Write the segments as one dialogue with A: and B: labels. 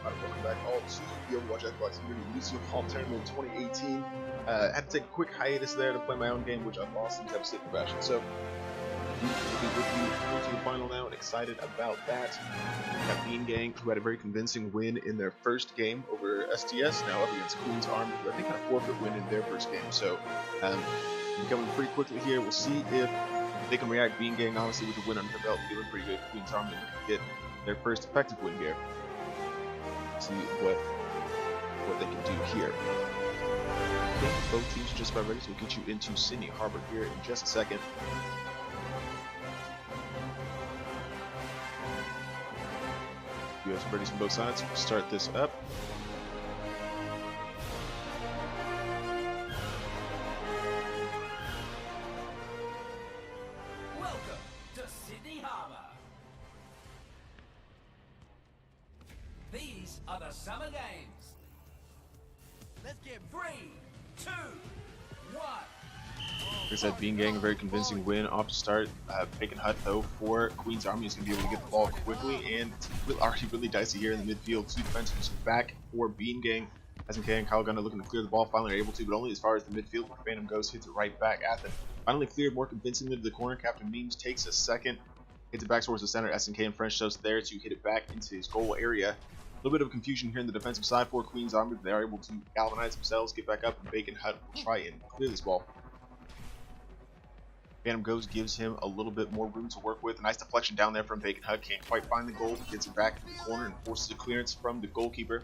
A: Welcome back all to the Overwatch Xbox Lucioball Tournament 2018. I had to take a quick hiatus there to play my own game, which I lost in Tepsit fashion. So, we'll be with you through to the final now, and excited about that. We got Bean Gang, who had a very convincing win in their first game over STS, now up against Queen's Army, who I think had a forfeit win in their first game. So, we're coming pretty quickly here. We'll see if they can react. Bean Gang, obviously, with a win under the belt, feeling pretty good. Queen's Army get their first effective win here. See what they can do here. Okay, both teams are just about ready, so we'll get you into Sydney Harbor here in just a second. You have some ready from both sides. We'll start this up.
B: Welcome to Sydney Harbor. These are the Summer Games. Let's get 3, 2, 1.
A: Like I said, Bean Gang, a very convincing win off to start. Bacon Hut, though, for Queen's Army is going to be able to get the ball quickly, and it's already really dicey here in the midfield. Two defensemen back for Bean Gang. SNK and Kyle Gunner looking to clear the ball, finally are able to, but only as far as the midfield, where Phantom goes, hits it right back at them. Finally cleared more convincingly to the corner. Captain Memes takes a second, hits it back towards the center. SNK and French Toast there to hit it back into his goal area. A little bit of confusion here in the defensive side for Queen's Army, but they are able to galvanize themselves, get back up, and Bacon Hut will try and clear this ball. Phantom Goes gives him a little bit more room to work with. A nice deflection down there from Bacon Hut. Can't quite find the goal. Gets it back to the corner and forces a clearance from the goalkeeper.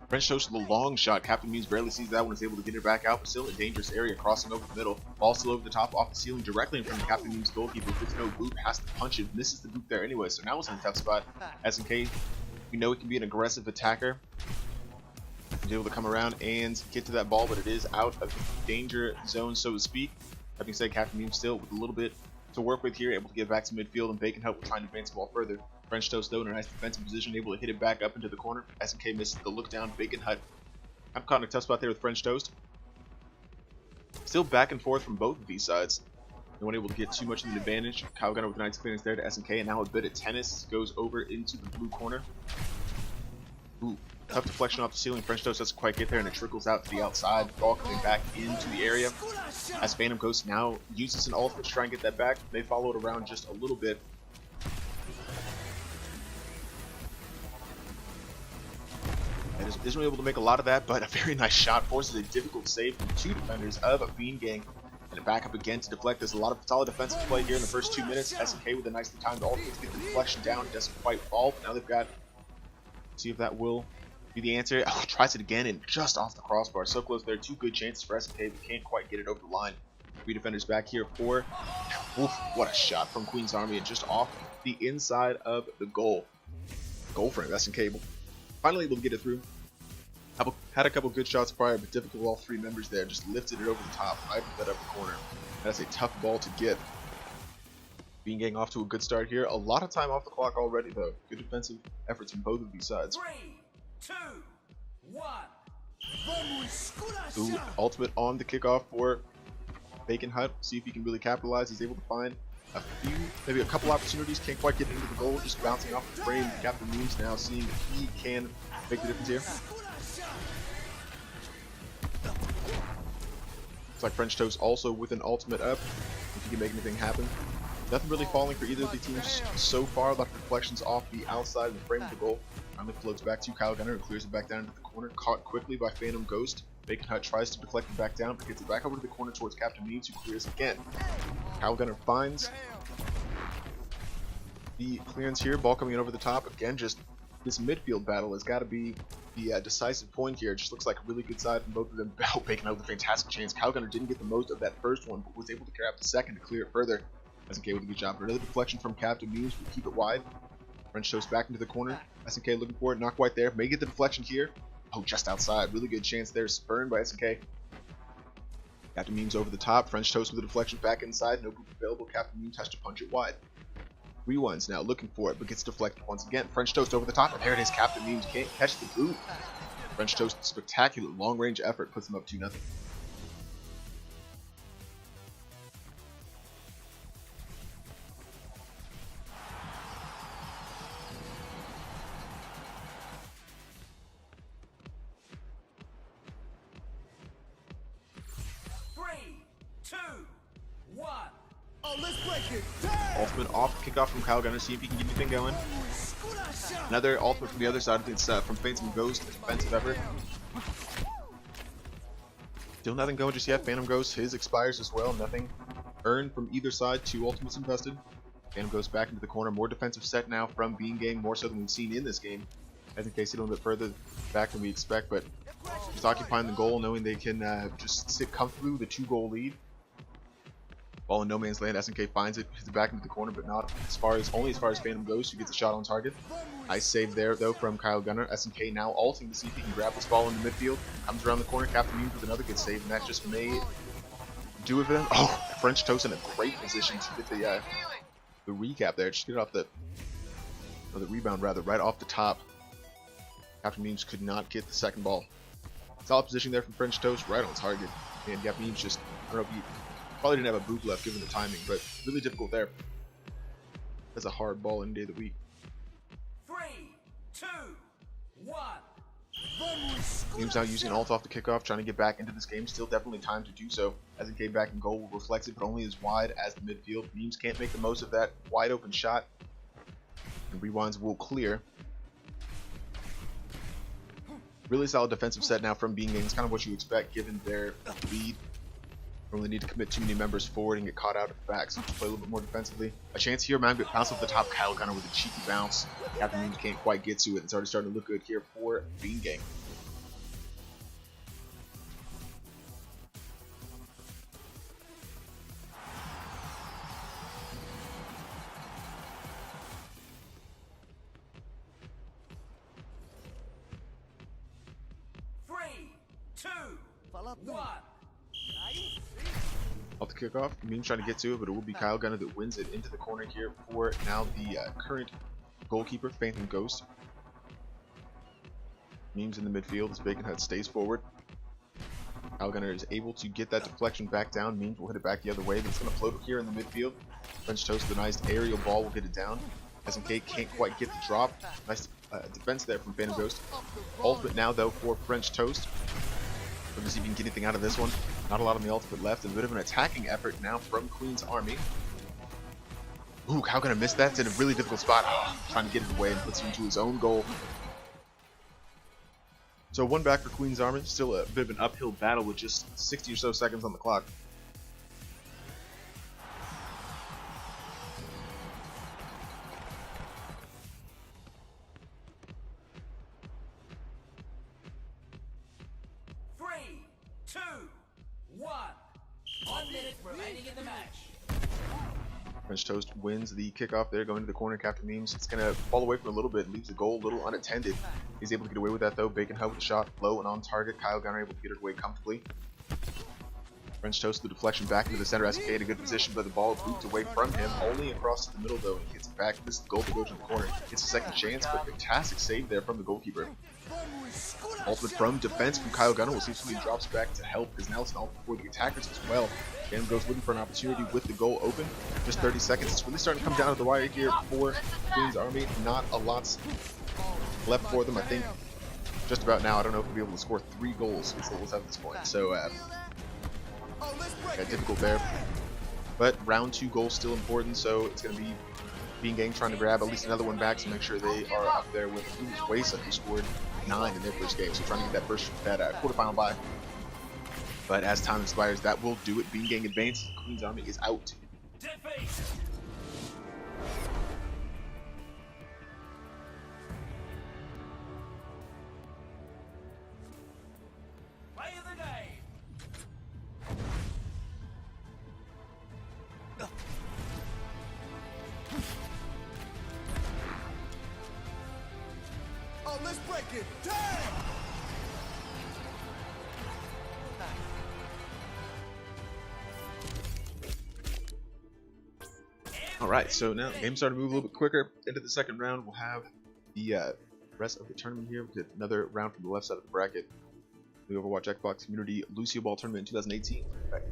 A: French Toast with a long shot. Captain Means barely sees that one. Is able to get it back out, but still in a dangerous area, crossing over the middle. Ball still over the top, off the ceiling, directly in front of Captain Means' goalkeeper. With no boot, has to punch it. Misses the boot there anyway, so now it's in a tough spot. SNK, we know he can be an aggressive attacker. He's able to come around and get to that ball, but it is out of danger zone, so to speak. That being said, Captain Memes still with a little bit to work with here, able to get back to midfield, and Bacon Hut will try and advance the ball further. French Toast, though, in a nice defensive position, able to hit it back up into the corner. SNK misses the look down. Bacon Hut, I'm caught in a tough spot there with French Toast. Still back and forth from both of these sides. No one able to get too much of an advantage. Kyle Gunner with a nice clearance there to SNK, and now a bit of tennis goes over into the blue corner. Ooh. Tough deflection off the ceiling. French Toast doesn't quite get there, and it trickles out to the outside. Ball coming back into the area. As Phantom Ghost now uses an ultimate to try and get that back. They follow it around just a little bit. And isn't able to make a lot of that, but a very nice shot forces a difficult save from two defenders of a Bean Gang. And back up again to deflect. There's a lot of solid defensive play here in the first 2 minutes. SNK with a nicely timed ultimate to get the deflection down. It doesn't quite fall, but now they've got. See if that will be the answer. Oh, tries it again and just off the crossbar. So close there. Two good chances for SNK, but can't quite get it over the line. Three defenders back here for. Oof, what a shot from Queen's Army, and just off the inside of the goal. Goal frame. SNK finally able to get it through. Had a couple good shots prior, but difficult with all three members there. Just lifted it over the top, right into that upper corner. That's a tough ball to get. Bean Gang off to a good start here. A lot of time off the clock already, though. Good defensive efforts from both of these sides.
B: 3, 2, 1.
A: Ooh, ultimate on the kickoff for Bacon Hut. See if he can really capitalize. He's able to find a few, maybe a couple opportunities. Can't quite get into the goal. Just bouncing off the frame. Captain Memes now seeing if he can make the difference here. Looks like French Toast also with an ultimate up. If he can make anything happen. Nothing really falling for either of the teams so far. A lot of deflections off the outside of the frame of the goal. Finally floats back to Kyle Gunner and clears it back down into the corner. Caught quickly by Phantom Ghost. Bacon Hut tries to deflect it back down, but gets it back over to the corner towards Captain Memes, who clears again. Kyle Gunner finds the clearance here. Ball coming in over the top. Again, just this midfield battle has got to be the decisive point here. It just looks like a really good side from both of them. Bacon Hut with a fantastic chance. Kyle Gunner didn't get the most of that first one, but was able to carry out the second to clear it further. SNK with a good job. Another deflection from Captain Memes. We keep it wide. French Toast back into the corner. SNK looking for it. Not quite there. May get the deflection here. Oh, just outside. Really good chance there. Spurned by SNK. Captain Memes over the top. French Toast with a deflection back inside. No boot available. Captain Memes has to punch it wide. Rewinds now looking for it, but gets deflected once again. French Toast over the top. And there it is. Captain Memes can't catch the boot. French Toast, spectacular long range effort, puts him up 2-0. Ultimate off kickoff from Kyle Gunner. See if he can get anything going. Another ultimate from the other side. I think it's from Phantom Ghost. Defensive effort. Still nothing going just yet. Phantom Ghost, his expires as well. Nothing earned from either side. 2 ultimates invested. Phantom goes back into the corner. More defensive set now from Bean Gang, more so than we've seen in this game. SNK sit a little bit further back than we expect, but just occupying the goal, knowing they can just sit comfortably with a 2-goal lead. Ball in no man's land. SNK finds it, hits it back into the corner, but not only as far as Phantom goes, who gets a shot on target. Nice save there, though, from Kyle Gunner. SNK now ulting to see if he can grab this ball in the midfield. Comes around the corner. Captain Means with another good save, and that just may do it for them. Oh, French Toast in a great position to get the recap there. Just get it off the rebound, rather, right off the top. Captain Memes could not get the second ball. Solid position there from French Toast, right on target. And Captain Memes just, I don't know if he probably didn't have a boot left given the timing, but really difficult there. That's a hard ball any day of the week.
B: 3, 2, 1.
A: Memes now using an ult off the kickoff, trying to get back into this game. Still definitely time to do so. As it came back in goal, will reflect it, but only as wide as the midfield. Memes can't make the most of that wide open shot. And rewinds will clear. Really solid defensive set now from Bean Gang. It's kind of what you expect given their lead. Don't really need to commit too many members forward and get caught out at the back, so just play a little bit more defensively. A chance here, man, but bounce off the top. Kyle Gunner with a cheeky bounce. Captain Memes can't quite get to it. It's already starting to look good here for Bean Gang. Off the kickoff, Memes trying to get to it, but it will be Kyle Gunner that wins it into the corner here for now the current goalkeeper, Phantom Ghost. Memes in the midfield as Bacon Head stays forward. Kyle Gunner is able to get that deflection back down. Memes will hit it back the other way, but it's going to float here in the midfield. French Toast, the nice aerial ball, will get it down. SNK can't quite get the drop. Nice defense there from Phantom Ghost. Ultimate now, though, for French Toast. Let's see if he can get anything out of this one. Not a lot on the ultimate left. A bit of an attacking effort now from Queen's Army. Ooh, how can I miss that? It's in a really difficult spot. Oh, trying to get it away and puts it into his own goal. So 1 back for Queen's Army. Still a bit of an uphill battle with just 60 or so seconds on the clock. French Toast wins the kickoff there, going to the corner. Captain Memes, it's going to fall away for a little bit, leaves the goal a little unattended. He's able to get away with that though. Bacon Hut with the shot low and on target. Kyle Gunner able to get it away comfortably. French Toast the deflection back into the center. SK in a good position, but the ball booped away from him, only across to the middle though. He gets it back. This is the goal to go to the corner. Gets a second chance, but fantastic save there from the goalkeeper. Ultimate from defense from Kyle Gunner. We'll see if somebody drops back to help, because now it's an ult for the attackers as well. Phantom goes looking for an opportunity with the goal open. Just 30 seconds. It's really starting to come down to the wire here for Queen's Army. Not a lot left for them. I think just about now. I don't know if we'll be able to score 3 goals at this point. So difficult there. But round 2 goals still important, so it's going to be Bean Gang trying to grab at least another one back to make sure they are up there with Wason, who scored 9 in their first game. So trying to get that quarterfinal bye. But as time expires, that will do it. Bean Gang advance. Queen's Army is out.
B: Defeat. Play of the game.
C: Oh, let's break it down.
A: Alright, so now the game's starting to move a little bit quicker. Into the second round, we'll have the rest of the tournament here. We'll get another round from the left side of the bracket. The Overwatch Xbox Community Lucioball Tournament in 2018. Back.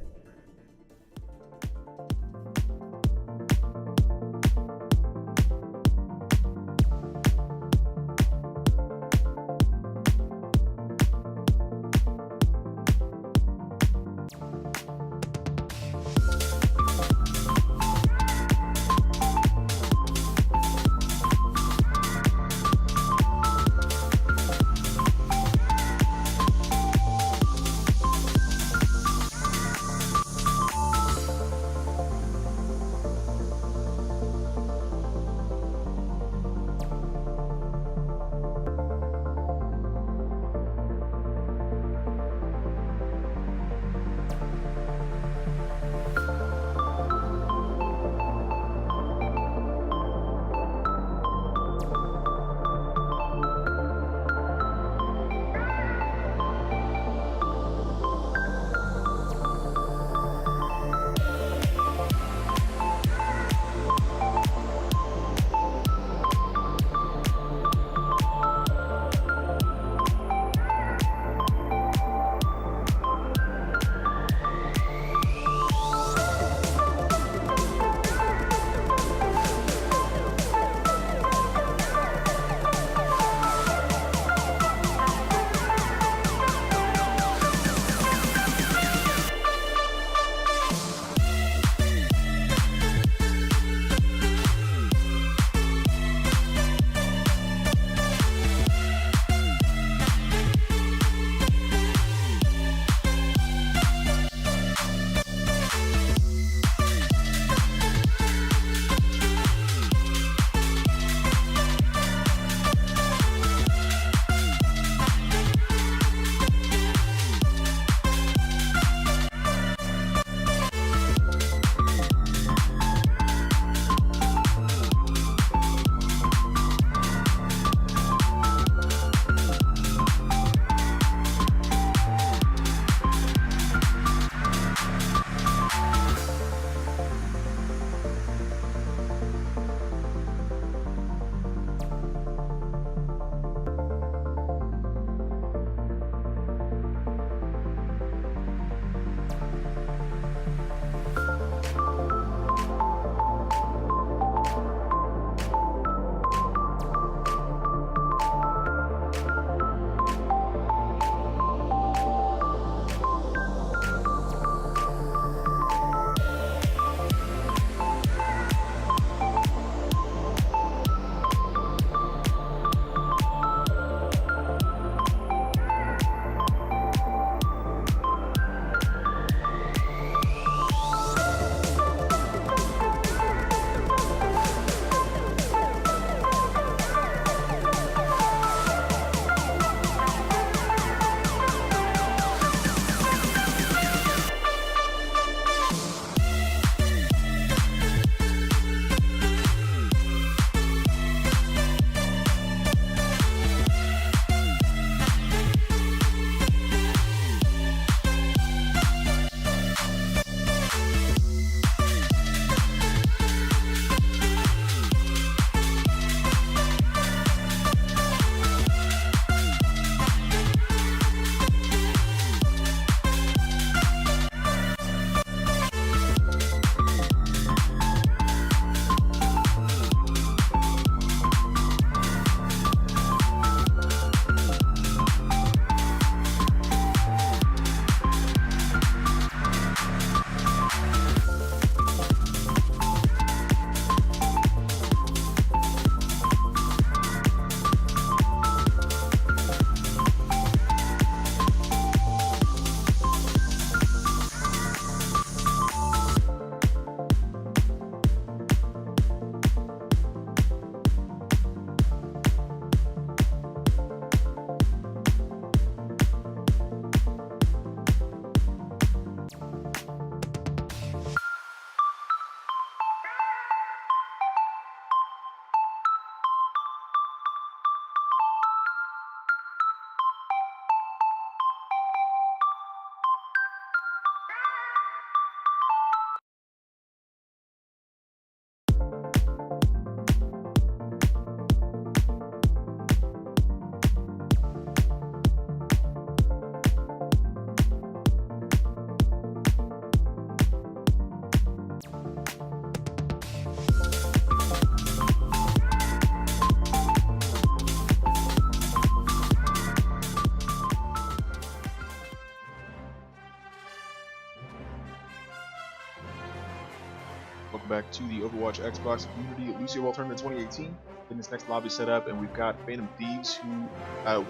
A: back to the Overwatch Xbox Community Lucioball Tournament 2018. In this next lobby set up, and we've got Phantom Thieves, who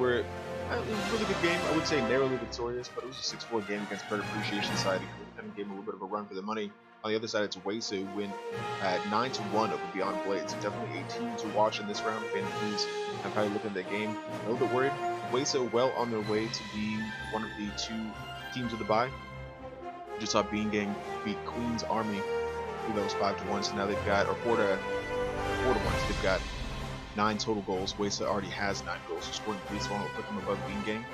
A: were it was a really good game. I would say narrowly victorious, but it was a 6-4 game against Credit Appreciation side. It kind of gave them a little bit of a run for the money. On the other side, it's OXC who win at 9-1 over Beyond Blades. So definitely a team to watch in this round. Phantom Thieves, I'm probably looking at that game a little bit worried. OXC well on their way to being one of the 2 teams of the bye. Just saw Bean Gang beat Queen's Army. I think that was 5-1. So now they've got, or 4-1. So they've got 9 total goals. OXC already has 9 goals, so scoring at least one will put them above Bean Gang.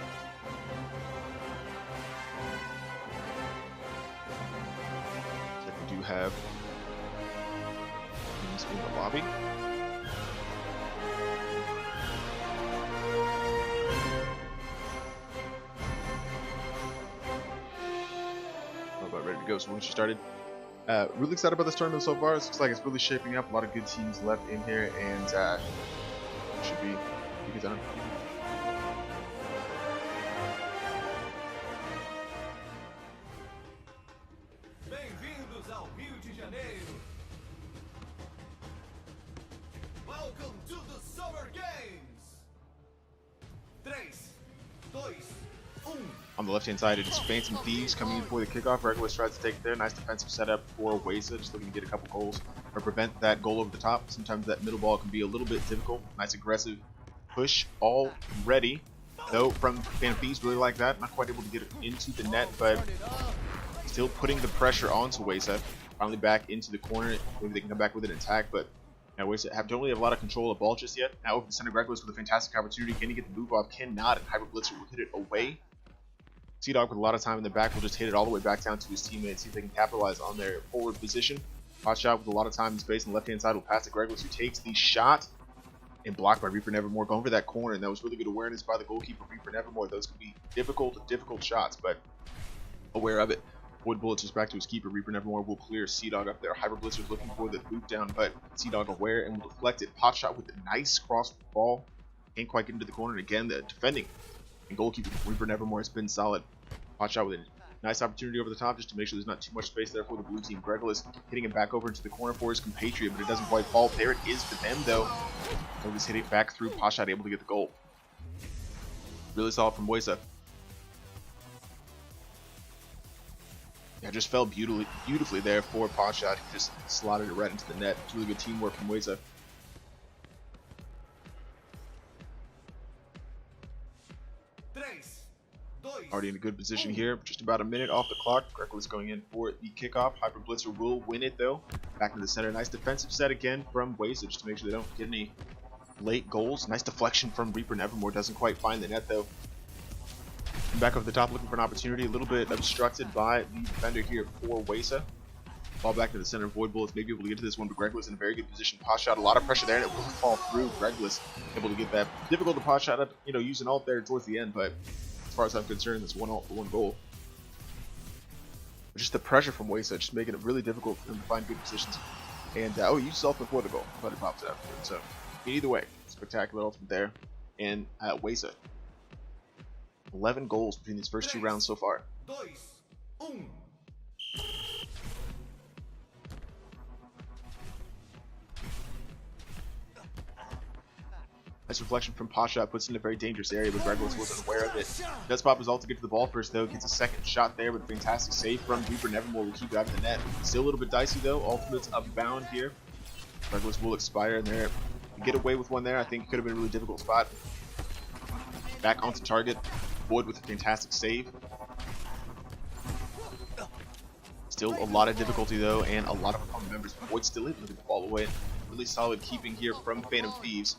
A: So we do have teams in the lobby. About ready to go. So we'll get you started. Really excited about this tournament so far. It looks like it's really shaping up. A lot of good teams left in here, and should be a good time.
B: Bem-vindos ao Rio de Janeiro. Welcome to the Summer Games. 3, 2, 1.
A: On the left-hand side, it is Phantom Thieves coming in for the kickoff. Regulus tries to take it there. Nice defensive setup for OXC, just looking to get a couple goals or prevent that goal over the top. Sometimes that middle ball can be a little bit difficult. Nice aggressive push already, though, from Phantom Thieves. Really like that. Not quite able to get it into the net, but still putting the pressure onto OXC. Finally back into the corner. Maybe they can come back with an attack, but now OXC don't really have a lot of control of ball just yet. Now over the center, Regulus with a fantastic opportunity. Can he get the move off? Cannot, and Hyper Blitzer will hit it away. T-Dog with a lot of time in the back will just hit it all the way back down to his teammates, see if they can capitalize on their forward position. Hot shot with a lot of time and space on the left-hand side will pass to Regulus, who takes the shot and blocked by Reaper Nevermore, going for that corner, and that was really good awareness by the goalkeeper, Reaper Nevermore. Those could be difficult shots, but aware of it. Void Bullets just back to his keeper. Reaper Nevermore will clear C-Dog up there. Hyper Blitzer's looking for the boot down, but C-Dog aware and will deflect it. Pot shot with a nice cross ball. Can't quite get into the corner. And again, the defending and goalkeeper Reaper Nevermore has been solid. Pot shot with a nice opportunity over the top just to make sure there's not too much space there for the blue team. Gregolis hitting him back over into the corner for his compatriot, but it doesn't quite fall. There it is for them, though. So just hit it back through. Pot shot able to get the goal. Really solid from OXC. Yeah, just fell beautifully there for Pot shot. He just slotted it right into the net. It's really good teamwork from OXC. Already in a good position here. Just about a minute off the clock. Gregolis going in for the kickoff. Hyper Blitzer will win it, though. Back in the center. Nice defensive set again from OXC, just to make sure they don't get any late goals. Nice deflection from Reaper Nevermore. Doesn't quite find the net, though. Back over the top looking for an opportunity. A little bit obstructed by the defender here for OXC. Ball back to the center. Void Bullets may be able to get to this one, but Gregolis in a very good position. Pot shot, a lot of pressure there, and it will fall through. Gregolis able to get that. Difficult to pot shot up, using ult there towards the end, but as far as I'm concerned, it's 1 ult for 1 goal. Just the pressure from OXC, just making it really difficult for them to find good positions. And he used ult before the goal, but it pops out. So either way, spectacular ultimate there. And OXC, 11 goals between these first 2 rounds so far.
B: 2, 1.
A: Nice reflection from Pasha, puts in a very dangerous area, but Gregolis wasn't aware of it. Does pop his ult to get to the ball first, though. Gets a second shot there, but a fantastic save from Reaper Nevermore. Will keep it out of the net. Still a little bit dicey, though. Ultimate's upbound here. Gregolis will expire in there. Get away with one there. I think it could have been a really difficult spot. Back onto target. Void with a fantastic save. Still a lot of difficulty, though, and a lot of opponent members. Void still able to get the ball away. Really solid keeping here from Phantom Thieves.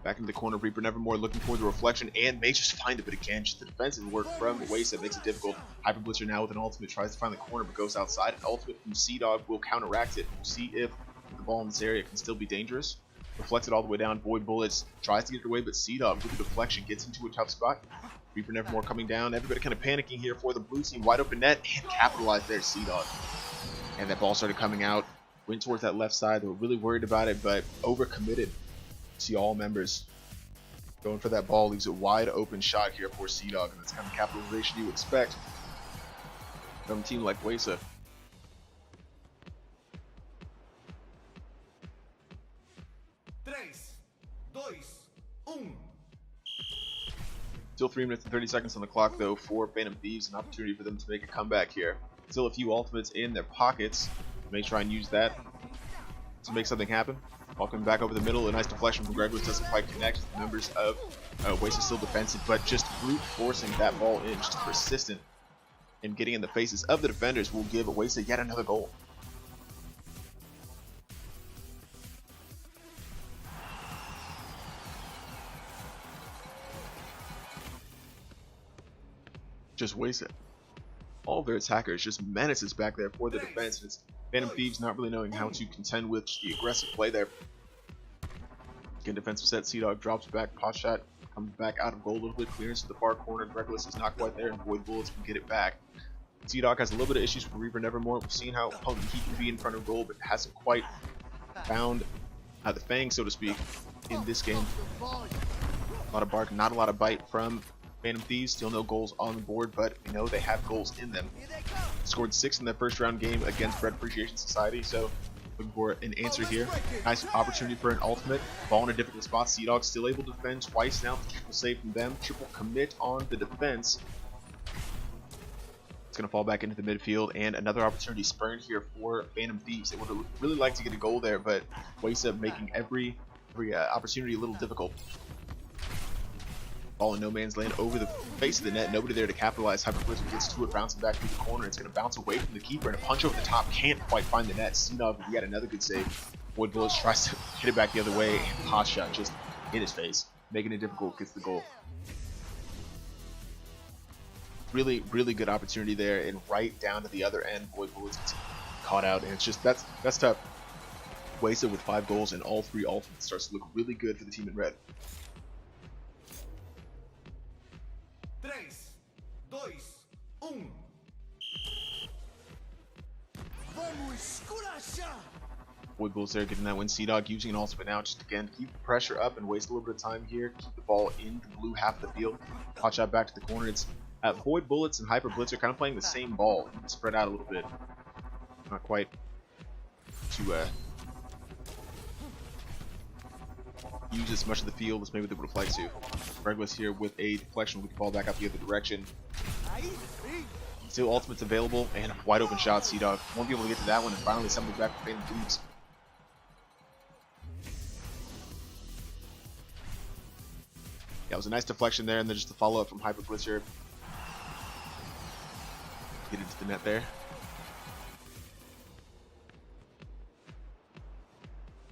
A: Back into the corner, Reaper Nevermore looking for the reflection and may just find it, but again, just the defensive work from OXC makes it difficult. Hyper Blitzer now with an ultimate tries to find the corner, but goes outside. An ultimate from C-Dog will counteract it. We'll see if the ball in this area can still be dangerous. Reflects it all the way down. Void Bullets tries to get it away, but C-Dog with the deflection gets into a tough spot. Reaper Nevermore coming down. Everybody kind of panicking here for the blue team. Wide open net and capitalized there, C-Dog. And that ball started coming out. Went towards that left side. They were really worried about it, but overcommitted. See all members going for that ball. Leaves a wide open shot here for C-Dog, and that's kind of capitalization you expect from a team like OXC. Still 3 minutes and 30 seconds on the clock though for Phantom Thieves, an opportunity for them to make a comeback here. Still a few ultimates in their pockets. May try and use that to make something happen. Ball coming back over the middle, a nice deflection from Greglis, doesn't quite connect. The members of Waste is still defensive, but just brute forcing that ball in, just persistent and getting in the faces of the defenders will give Waste yet another goal. Just Waste it. All of their attackers just menaces back there for the defense, and it's Phantom Thieves not really knowing how to contend with the aggressive play there. Again, defensive set, Sea-Dog drops back, pot shot, comes back out of goal a little bit, clearance to the far corner, Greglis is not quite there, and Void Bullets can get it back. Sea-Dog has a little bit of issues with Reaper Nevermore. We've seen how potent he can be in front of goal, but hasn't quite found the fang, so to speak, in this game. A lot of bark, not a lot of bite from Phantom Thieves. Still no goals on the board, but we know they have goals in them. Scored 6 in their first round game against Bread Appreciation Society, so looking for an answer here. Nice opportunity for an ultimate. Ball in a difficult spot. Sea-Dog still able to defend twice now. Triple save from them. Triple commit on the defense. It's going to fall back into the midfield, and another opportunity spurned here for Phantom Thieves. They would have really liked to get a goal there, but Waisa making every opportunity a little difficult. Ball in no man's land over the face of the net. Nobody there to capitalize. Hyperblizzard gets to it, bouncing back through the corner. It's going to bounce away from the keeper, and a punch over the top can't quite find the net. Sea-Dog, we got another good save. Void Bullets tries to hit it back the other way, and pot shot just in his face, making it difficult. Gets the goal. Really, really good opportunity there, and right down to the other end, Void Bullets gets caught out, and it's just that's tough. Waisa with 5 goals and all 3 ultimates starts to look really good for the team in red.
C: 3, 2, 1. Vamos esculachar!
A: Void Bullets there getting that win. Sea-Dog using an ultimate now, just again keep the pressure up and waste a little bit of time here. Keep the ball in the blue half of the field. Hot shot back to the corner. It's Void Bullets and Hyper Blitz are kind of playing the same ball, spread out a little bit. Not quite to use as much of the field as maybe they would have liked to. Greglis here with a deflection. We can fall back up the other direction. Still ultimates available, and a wide open shot. Sea-Dog won't be able to get to that one, and finally somebody back for Phantom Thieves. Yeah, it was a nice deflection there, and then just a follow up from Hyper Blitzer. Get into the net there.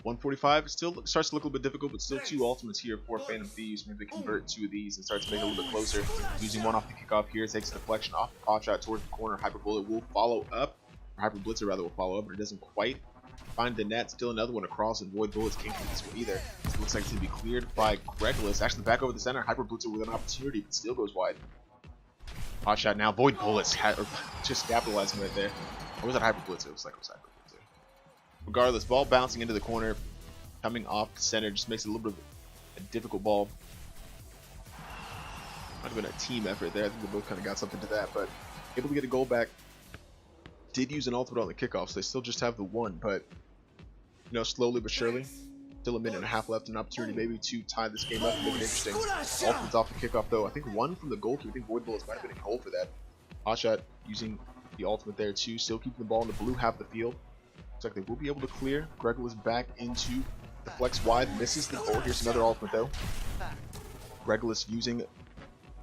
A: 145 still starts to look a little bit difficult, but still 2 ultimates here for Phantom Thieves. Maybe they convert 2 of these and start to make it a little bit closer. Using one off the kickoff here, takes a deflection off the pot shot towards the corner. Hyper Bullet will follow up, or Hyper Blitzer rather will follow up, but it doesn't quite find the net. Still another one across, and Void Bullets can't get this one either. It looks like it's going to be cleared by Greglis. Actually back over the center, Hyper Blitzer with an opportunity, but still goes wide. Hot shot now, Void Bullets just capitalizing right there. Or was that Hyper Blitzer? It was like it was Hyper Blitzer. Regardless, ball bouncing into the corner, coming off the center, just makes it a little bit of a difficult ball. Might have been a team effort there. I think they both kind of got something to that, but able to get a goal back. Did use an ultimate on the kickoff, so they still just have the 1, but you know, slowly but surely. Still a minute and a half left, an opportunity maybe to tie this game up and make it interesting. Ultimates off the kickoff though. I think 1 from the goalkeeper. I think Void Bullets might have been a goal for that. Hot shot using the ultimate there too. Still keeping the ball in the blue half of the field. Looks like they will be able to clear. Greglis back into the flex wide. Misses the goal. Here's another ultimate though. Greglis using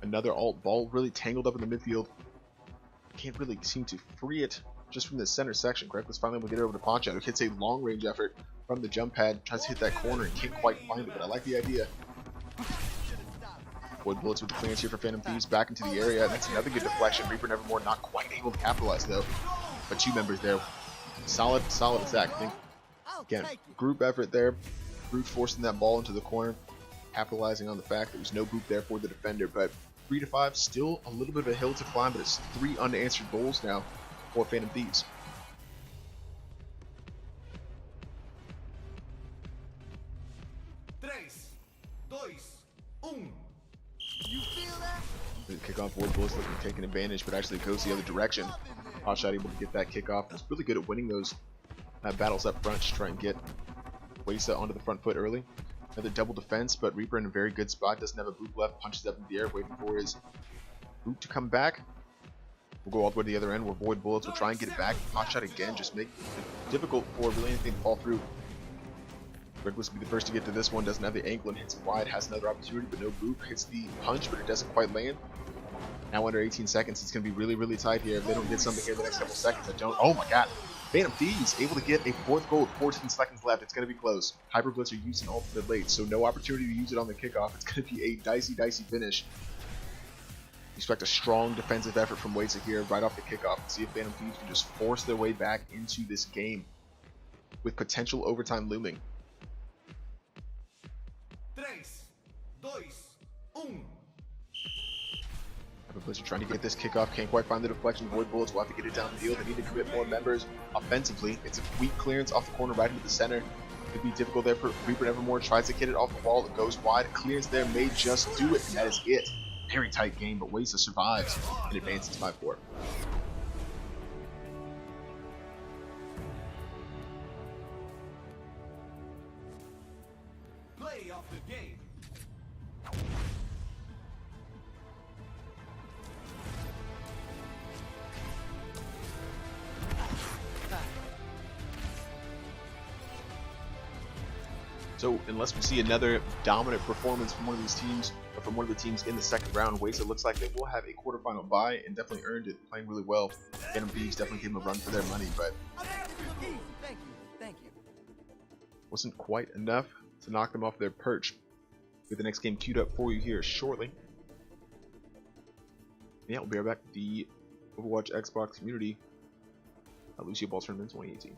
A: another alt. Ball really tangled up in the midfield. Can't really seem to free it just from the center section. Greglis finally able to get it over to Poncho, who hits a long range effort from the jump pad. Tries to hit that corner and can't quite find it, but I like the idea. Void Bullets with the clearance here for Phantom Thieves back into the area. That's another good deflection. Reaper Nevermore not quite able to capitalize though. But 2 members there. Solid attack. I think again, group effort there. Brute forcing that ball into the corner, capitalizing on the fact there was no boot there for the defender. But 3 to 5, still a little bit of a hill to climb, but it's 3 unanswered goals now for Phantom Thieves.
C: You feel that?
A: The kickoff, Void Bullets looking to take an advantage, but actually goes the other direction. Hotshot able to get that kickoff. It's really good at winning those battles up front to try and get Waisa onto the front foot early. Another double defense, but Reaper in a very good spot. Doesn't have a boop left. Punches up in the air, waiting for his boop to come back. We'll go all the way to the other end where Void Bullets will try and get it back. Hot shot again, just make it difficult for really anything to fall through. Reckless will be the first to get to this one. Doesn't have the angle and hits it wide. Has another opportunity, but no boop. Hits the punch, but it doesn't quite land. Now under 18 seconds, it's going to be really, really tight here. If they don't get something here in the next couple seconds, I don't. Oh my god. Phantom Thieves able to get a 4th gold. 14 seconds left. It's going to be close. Hyper Blitz are using ultimate late, so no opportunity to use it on the kickoff. It's going to be a dicey, dicey finish. Expect a strong defensive effort from Waitsa here right off the kickoff. See if Phantom Thieves can just force their way back into this game with potential overtime looming.
C: 3, 2, 1.
A: Hyper Blitz are trying to get this kickoff. Can't quite find the deflection. Void Bullets will have to get it down the field. They need to commit more members offensively. It's a weak clearance off the corner right into the center. Could be difficult there for Reaper Evermore. Tries to get it off the wall. It goes wide. Clearance there may just do it, and that is it. Very tight game, but Waitsa survives and advances 5-4.
C: Play of the game.
A: So unless we see another dominant performance from one of these teams, or from one of the teams in the second round, Waitsa looks like they will have a quarterfinal bye and definitely earned it, playing really well. Phantom Thieves definitely gave them a run for their money, but
B: Thank you.
A: wasn't quite enough to knock them off their perch. Get the next game queued up for you here shortly. Yeah, we'll be right back to the Overwatch Xbox Community Lucioball Tournament 2018.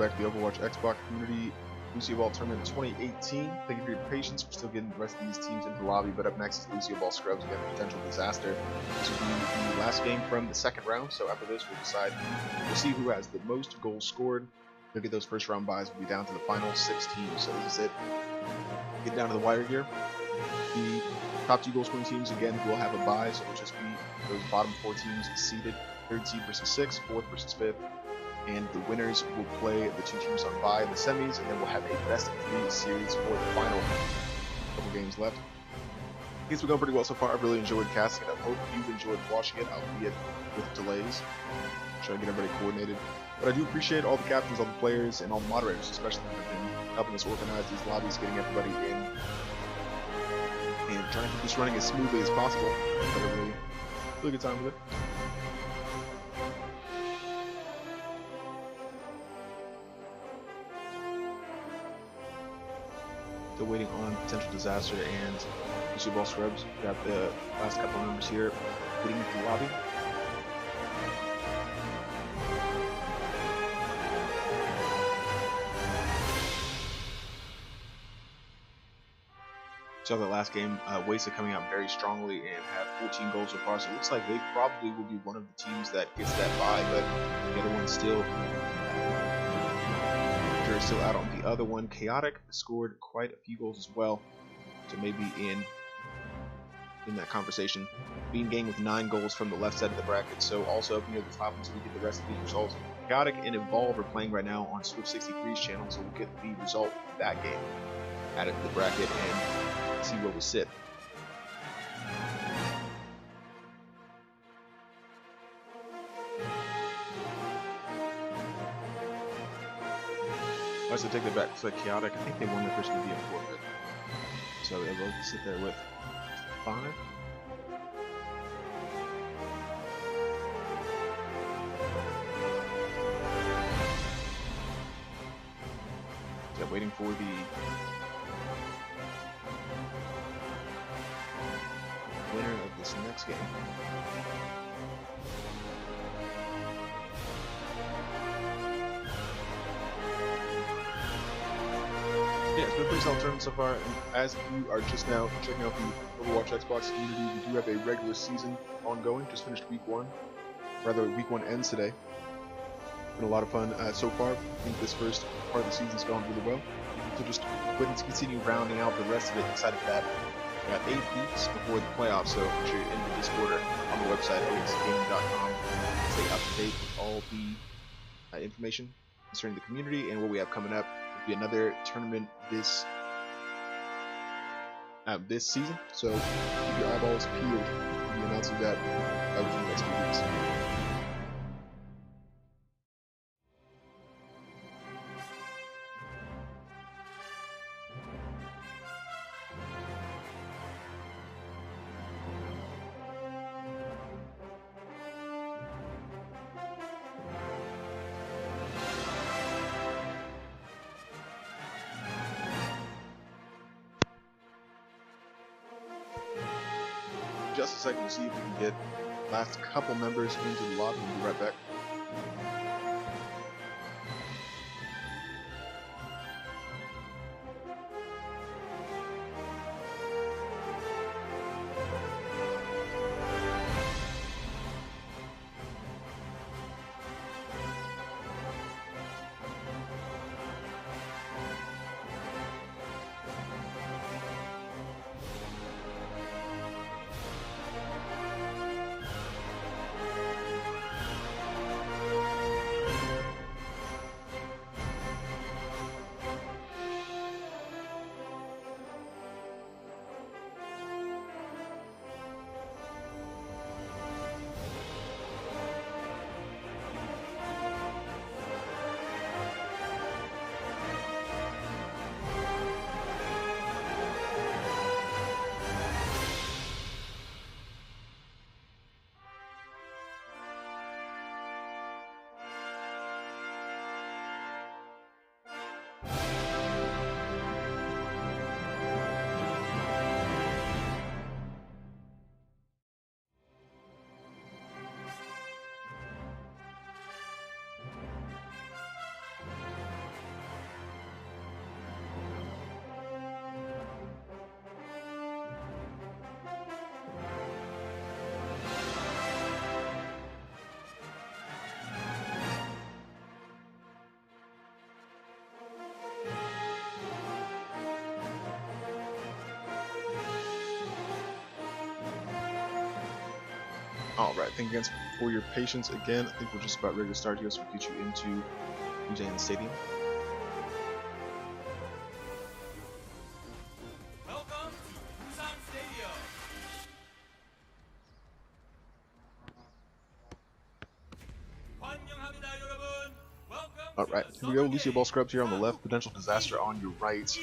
A: back to the Overwatch Xbox community Lucioball Tournament 2018. Thank you for your patience. We're still getting the rest of these teams into the lobby, but up next is Lucioball Scrubs against Potential Disaster. This will be the last game from the second round, so after this we'll see who has the most goals scored. Look at those first round buys. We'll be down to the final 6 teams, so this is it. Get down to the wire here. The top 2 goal scoring teams again will have a bye, so it'll just be those bottom 4 teams seeded, 3rd seed versus 6th, 4th versus 5th. And the winners will play the 2 teams on bye in the semis, and then we'll have a best-of-3 series for the final. Couple games left. Things have gone pretty well so far. I've really enjoyed casting it. I hope you've enjoyed watching it, albeit with delays. Try to get everybody coordinated. But I do appreciate all the captains, all the players, and all the moderators, especially who have been helping us organize these lobbies, getting everybody in, and trying to keep this running as smoothly as possible. Had a really good time with it. Still waiting on Potential Disaster and Lucioball Scrubs. Got the last couple of members here getting into the lobby. Saw the last game, Wasa coming out very strongly and have 14 goals so far, so it looks like they probably will be one of the teams that gets that bye, but the other one's still out on the other one. Chaotic scored quite a few goals as well, so maybe in that conversation. Bean Gang with 9 goals from the left side of the bracket, so also up near the top until we get the rest of these results. Chaotic and Evolve are playing right now on Swift 63's channel, so we'll get the result of that game added to the bracket and see where we sit. I also take that back. Looks like Chaotic, I think they won their first game forfeit. So they'll both sit there with 5. So waiting for the winner of this next game. Yeah, it's been a pretty solid tournament so far, and as you are just now checking out the Overwatch Xbox community, we do have a regular season ongoing. Just finished week 1. Rather, week 1 ends today. Been a lot of fun so far. I think this first part of the season's gone really well. So just waiting to continue rounding out the rest of it. Excited for that. We got 8 weeks before the playoffs, so make sure you're in the Discord on the website, oxcgaming.com. Stay up to date with all the information concerning the community and what we have coming up. Be another tournament this season, so keep your eyeballs peeled. We'll be announcing that within the next few weeks. Just a second to see if we can get last couple members into the lobby. We'll be right back. Alright, thank you guys for your patience again. I think we're just about ready to start here, so we'll get you into the Stadium.
B: Welcome to Busan Stadium. 환영합니다, 여러분. Welcome
A: Alright,
B: to the
A: here we go.
B: summer
A: Lucioball
B: game.
A: Scrubs here on the left, Potential Disaster on your right.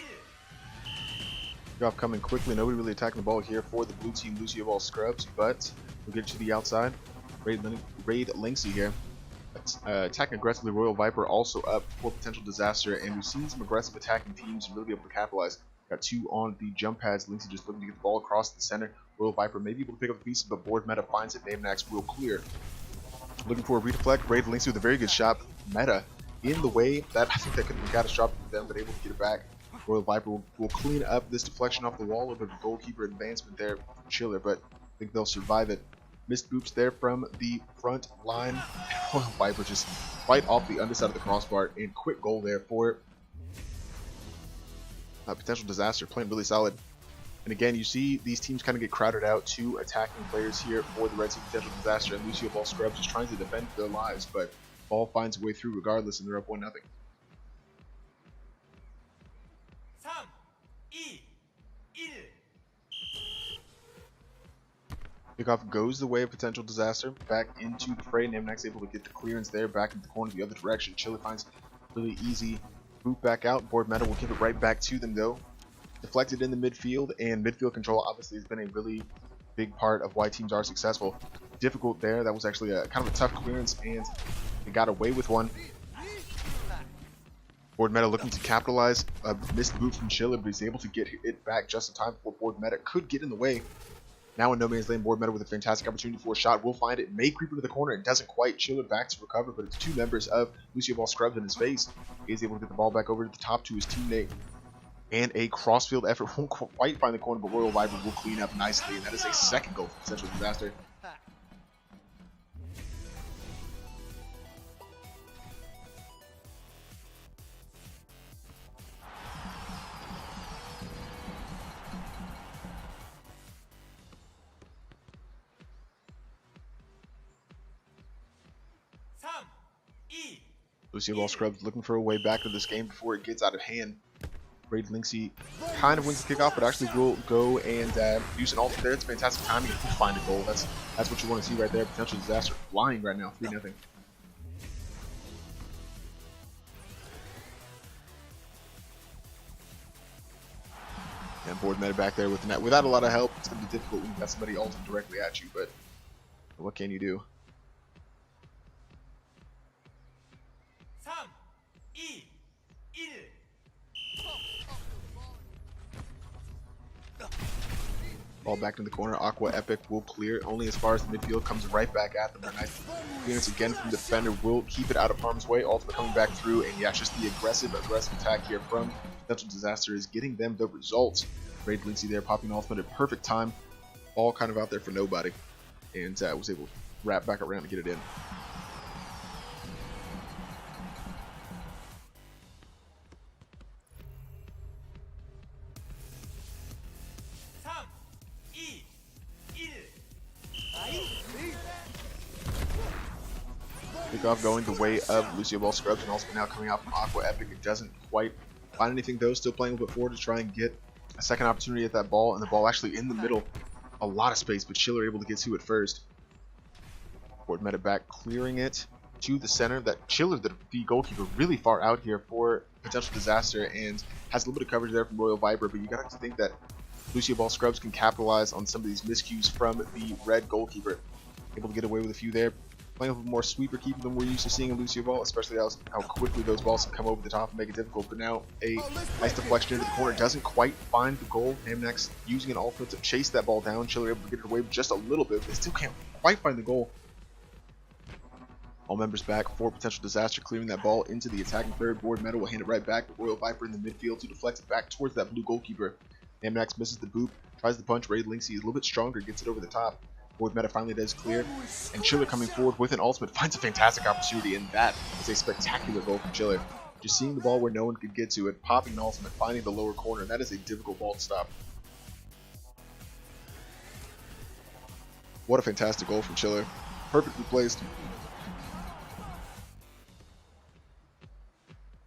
A: Off coming quickly, nobody really attacking the ball here for the blue team Lucioball Scrubs, but we'll get to the outside. Raid Linksy here. Attacking aggressively, Royal Viper also up for Potential Disaster, and we've seen some aggressive attacking teams really be able to capitalize. Got two on the jump pads, Linksy just looking to get the ball across the center. Royal Viper may be able to pick up the pieces, but board Meta finds it, Namenax will clear. Looking for a redeflect, Raid Linksy with a very good shot. Meta in the way, that I think that could have been catastrophic for them, but able to get it back. Royal Viper will clean up this deflection off the wall of a goalkeeper advancement there for Chiller, but I think they'll survive it. Missed boops there from the front line. Royal Viper just right off the underside of the crossbar, and quick goal there for it. Potential Disaster playing really solid. And again, you see these teams kind of get crowded out. Two attacking players here for the Red Team, Potential Disaster, and Lucioball Scrubs just trying to defend their lives, but ball finds a way through regardless, and they're up 1-0.
B: 3, 2, 1.
A: Kickoff goes the way of Potential Disaster. Back into the fray. Namenax able to get the clearance there. Back into the corner the other direction. Chiller finds really easy boot back out. Board Meta will give it right back to them though. Deflected in the midfield, and midfield control obviously has been a really big part of why teams are successful. Difficult there. That was actually a kind of a tough clearance, and they got away with one. Board Meta looking to capitalize. Missed boot from Chiller, but he's able to get it back just in time before Board Meta could get in the way. Now in no man's lane, Board Meta with a fantastic opportunity for a shot. Will find it. May creep into the corner. It doesn't quite. Chiller back to recover, but it's two members of Lucioball Scrubs in his face. He is able to get the ball back over to the top to his teammate. And a crossfield effort won't quite find the corner, but Royal Viper will clean up nicely. And that is a second goal for Potential Disaster. Lucioball Scrubs looking for a way back to this game before it gets out of hand. Raid Linksy kind of wins the kickoff, but actually will go and use an ult there. It's fantastic timing. If you find a goal, that's what you want to see right there. Potential Disaster flying right now, 3-0. And Board Meta back there with the net. Without a lot of help, it's going to be difficult when you've got somebody ulting directly at you, but what can you do?
B: 3, 2, 1.
A: Ball back in the corner. Aqua Epic will clear only as far as the midfield, comes right back at them. Nice clearance again from the defender. Will keep it out of harm's way. Ultimate coming back through, and yeah, just the aggressive attack here from Potential Disaster is getting them the results. Raid Linksy there popping ultimate at perfect time. Ball kind of out there for nobody, and was able to wrap back around to get it in. Kickoff going the way of Lucioball Scrubs, and also now coming out from Aqua Epic. It doesn't quite find anything though, still playing a little bit forward to try and get a second opportunity at that ball, and the ball actually in the middle. A lot of space, but Chiller able to get to it first. Board Meta back, clearing it to the center. That Chiller, the goalkeeper, really far out here for Potential Disaster, and has a little bit of coverage there from Royal Viper, but you gotta think that Lucioball Scrubs can capitalize on some of these miscues from the red goalkeeper. Able to get away with a few there. Playing a little more sweeper keeper than we're used to seeing in Lucioball, especially how quickly those balls can come over the top and make it difficult. But now a nice deflection into the corner, doesn't quite find the goal. Namenax using an ultimate to chase that ball down. Chiller able to get it away just a little bit, but they still can't quite find the goal. All members back for Potential Disaster, clearing that ball into the attacking third. Board Meta will hand it right back, but Royal Viper in the midfield to deflect it back towards that blue goalkeeper. Namenax misses the boop, tries the punch. Raid Linksy is a little bit stronger, gets it over the top. Board Meta finally does clear, and Chiller coming forward with an ultimate finds a fantastic opportunity, and that is a spectacular goal from Chiller. Just seeing the ball where no one could get to it, popping an ultimate, finding the lower corner, and that is a difficult ball to stop. What a fantastic goal from Chiller. Perfectly placed.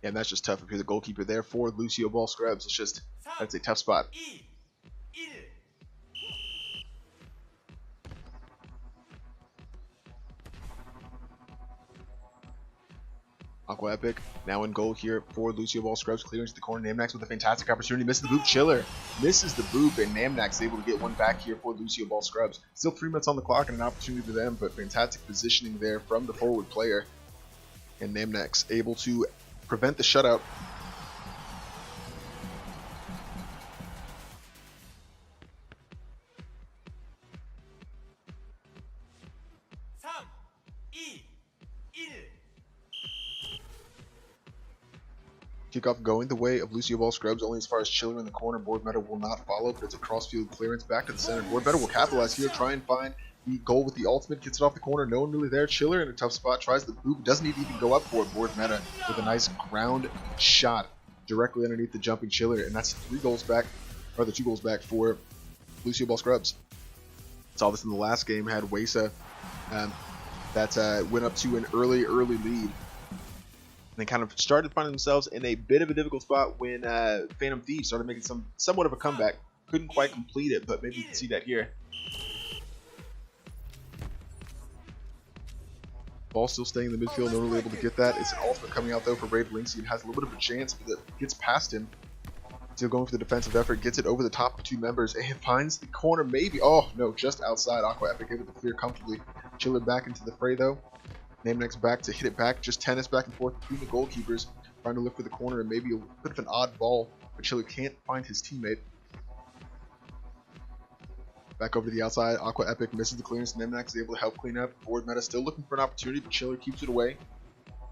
A: And that's just tough if you're the goalkeeper there for Lucioball Scrubs. It's just, that's a tough spot.
B: 2、1。Aqua
A: Epic now in goal here for Lucioball Scrubs. Clearance to the corner. Namnax with a fantastic opportunity. Misses the boop. Chiller misses the boop, and Namnax is able to get one back here for Lucioball Scrubs. Still 3 minutes on the clock and an opportunity for them, but fantastic positioning there from the forward player. And Namnax able to prevent the shutout. Kickoff going the way of Lucioball Scrubs, only as far as Chiller in the corner. Board Meta will not follow, but it's a cross-field clearance back to the center. Board Meta will capitalize here, try and find the goal with the ultimate, gets it off the corner, no one really there. Chiller in a tough spot, tries the boop, doesn't even go up for it. Board Meta with a nice ground shot directly underneath the jumping Chiller, and that's 3 goals back, or the 2 goals back for Lucioball Scrubs. Saw this in the last game, had Wesa that went up to an early lead. And they kind of started finding themselves in a bit of a difficult spot when Phantom Thieves started making somewhat of a comeback. Couldn't quite complete it, but maybe you can see that here. Ball still staying in the midfield, no one really able to get that. It's an ultimate coming out though for Raid Linksy, and has a little bit of a chance, but it gets past him. Still going for the defensive effort, gets it over the top of 2 members, and finds the corner maybe. Oh no, just outside. Aqua Epic able to clear comfortably. Chiller back into the fray though. Namnax back to hit it back, just tennis back and forth between the goalkeepers, trying to look for the corner and maybe a bit of an odd ball, but Chiller can't find his teammate. Back over to the outside, Aqua Epic misses the clearance, Namnax is able to help clean up. Board Meta still looking for an opportunity, but Chiller keeps it away.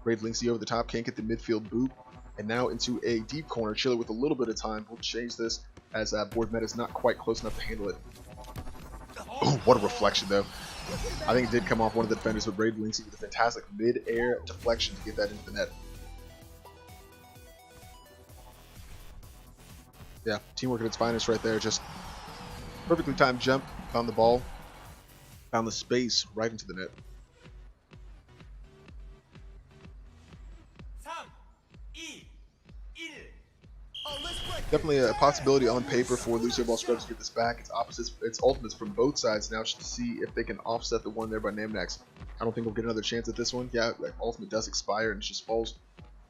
A: Raid Linksy over the top, can't get the midfield boot, and now into a deep corner. Chiller with a little bit of time will change this as Board Meta is not quite close enough to handle it. Oh, what a reflection though. I think it did come off one of the defenders, but Raid Linksy with a fantastic mid-air deflection to get that into the net. Yeah, teamwork at its finest right there. Just perfectly timed jump, found the ball, found the space right into the net.
B: 3、2、1。
A: Definitely a possibility on paper for Lucioball Scrubs to get this back. It's ultimates from both sides now, just to see if they can offset the one there by Namnax. I don't think we'll get another chance at this one. Yeah, ultimate does expire and it just falls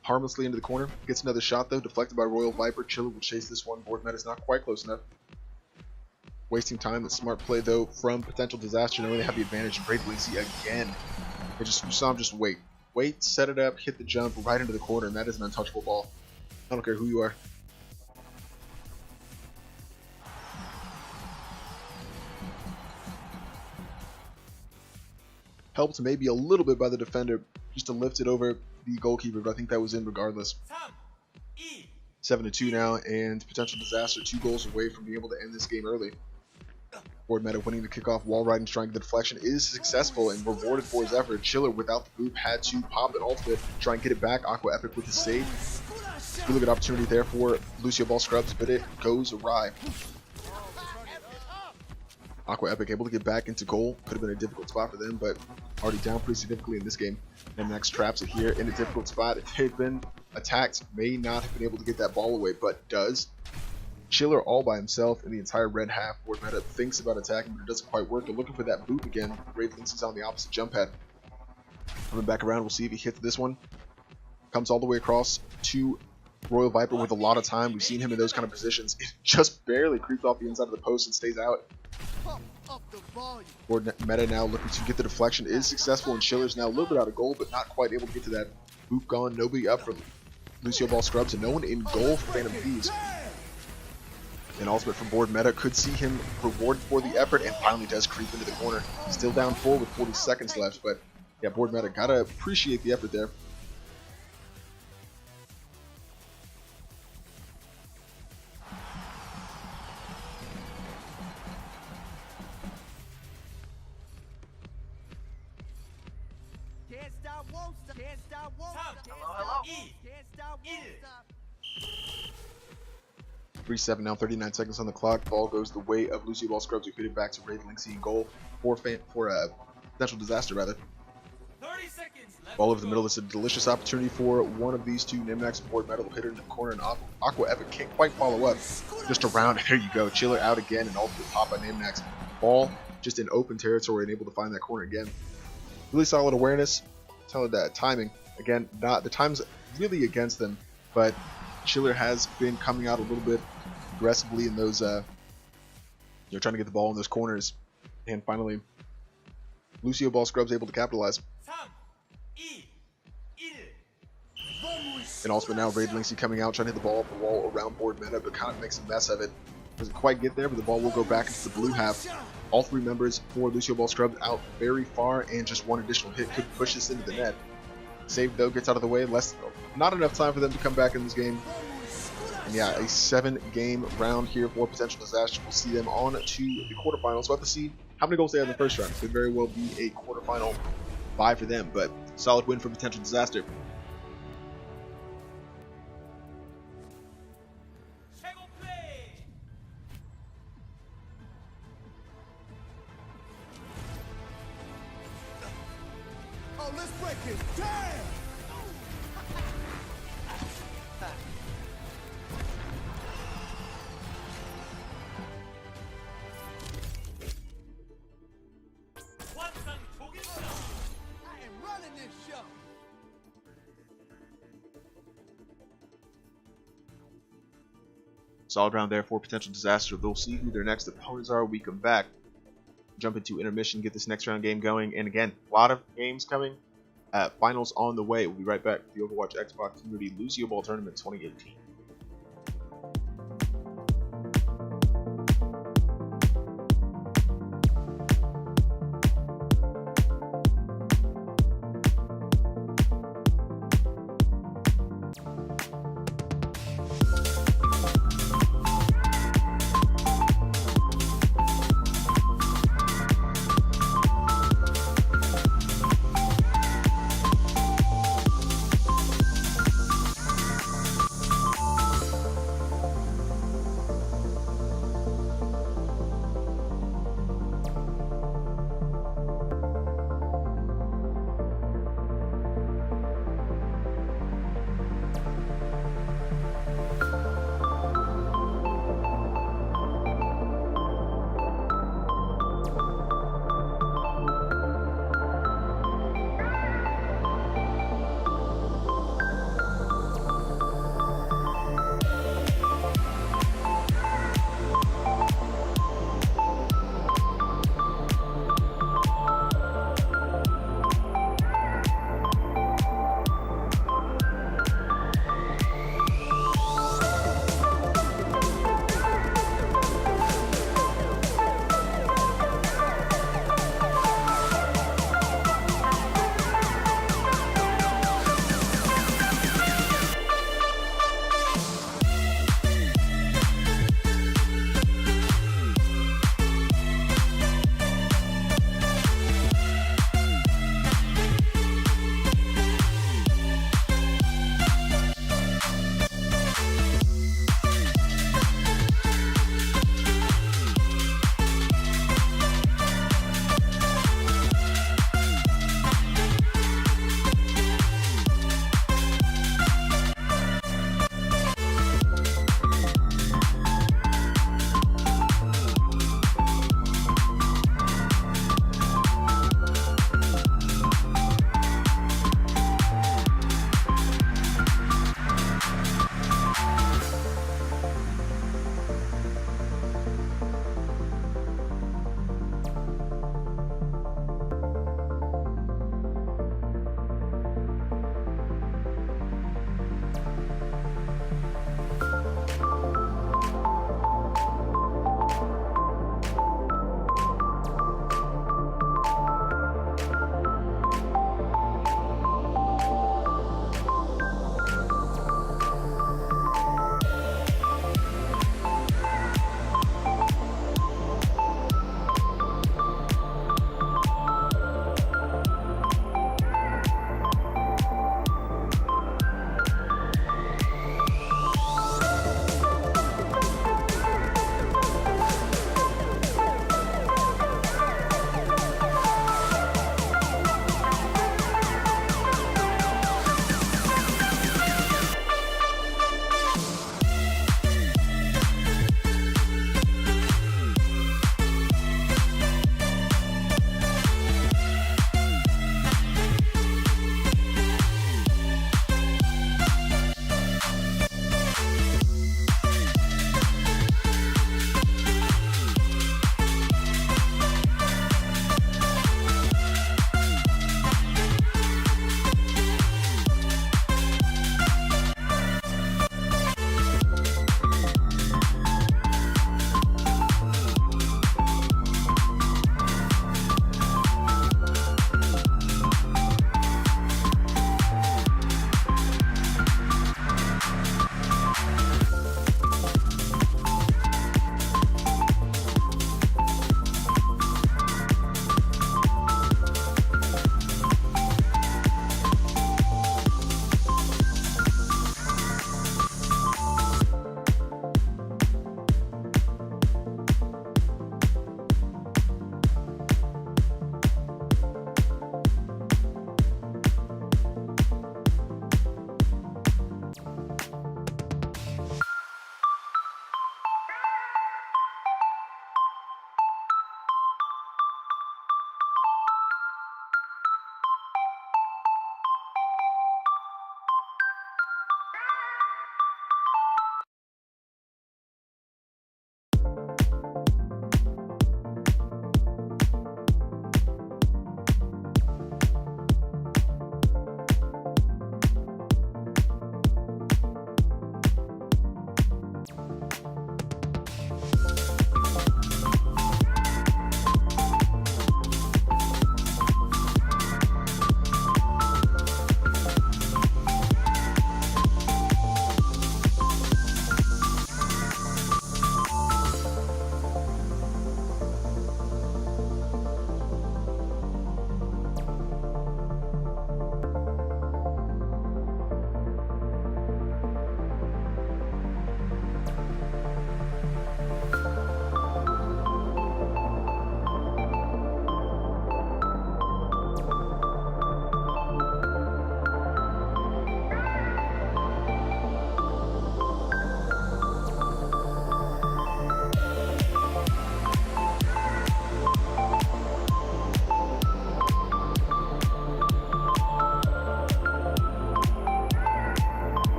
A: harmlessly into the corner. Gets another shot though, deflected by Royal Viper. Chiller will chase this one. Board Meta is not quite close enough. Wasting time. That's smart play though from Potential Disaster, knowing they have the advantage. Raid Linksy again. You saw him just wait, set it up, hit the jump right into the corner, and that is an untouchable ball. I don't care who you are. Helped maybe a little bit by the defender just to lift it over the goalkeeper, but I think that was in regardless. 7-2 now, and Potential Disaster 2 goals away from being able to end this game early. Board Meta winning the kickoff, wall riding, trying to get the deflection is successful and rewarded for his effort. Chiller without the boop had to pop an ultimate, try and get it back. Aqua Epic with his save. Really good opportunity there for Lucioball Scrubs, but it goes awry. Aqua Epic able to get back into goal. Could have been a difficult spot for them, but already down pretty significantly in this game. And next traps it here in a difficult spot. If they've been attacked, may not have been able to get that ball away, but does. Chiller all by himself in the entire red half. Board Meta thinks about attacking, but it doesn't quite work. They're looking for that boop again. Raid Linksy is on the opposite jump pad. Coming back around, we'll see if he hits this one. Comes all the way across to Royal Viper with a lot of time. We've seen him in those kind of positions. It just barely creeps off the inside of the post and stays out. Board Meta now looking to get the deflection, is successful, and Chiller's now a little bit out of goal, but not quite able to get to that. Boop gone, nobody up for Lucioball Scrubs, and no one in goal for Phantom Thieves. And ultimate from Board Meta could see him rewarded for the effort, and finally does creep into the corner. Still down 4 with 40 seconds left, but yeah, Board Meta gotta appreciate the effort there.
B: Can't stop, won't stop. Can't stop, won't stop. Can't stop, won't stop.
A: 3-7 now, 39 seconds on the clock. Ball goes the way of Lucioball Scrubs, who put it back to Raid Linksy in goal for potential disaster rather.
B: 30 seconds left.
A: Ball over the middle. It's a delicious opportunity for one of these two. Nimnax board metal hitter in the corner, and Aqua Epic can't quite follow up. Just around. There you go. Chiller out again, and ultimate pop by Nimnax. Ball just in open territory and able to find that corner again. Really solid awareness. Solid timing. Again, the time's really against them, but Chiller has been coming out a little bit aggressively in those, trying to get the ball in those corners. And finally, Lucioball Scrubs able to capitalize.
B: 3, 2, 1.
A: And also now Raid Linksy coming out, trying to hit the ball off the wall around board meta, but kind of makes a mess of it. Doesn't quite get there, but the ball will go back into the blue half. All three members for Lucioball Scrubs out very far, and just one additional hit could push this into the net. Save though gets out of the way. Not enough time for them to come back in this game. And yeah, a 7-game round here for potential disaster. We'll see them on to the quarterfinals. We'll have to see how many goals they have in the first round. Could very well be a quarterfinal bye for them, but solid win for potential disaster.
B: 최고 플레이.
C: Oh, let's break it down!
B: 완성 독일사.
C: I am running this show!
A: Solid round there for potential disaster. They'll see who their next opponents are. We come back, jump into intermission, get this next round game going, and again, a lot of games coming. Finals on the way. We'll be right back with the Overwatch Xbox Community Lucioball Tournament 2018.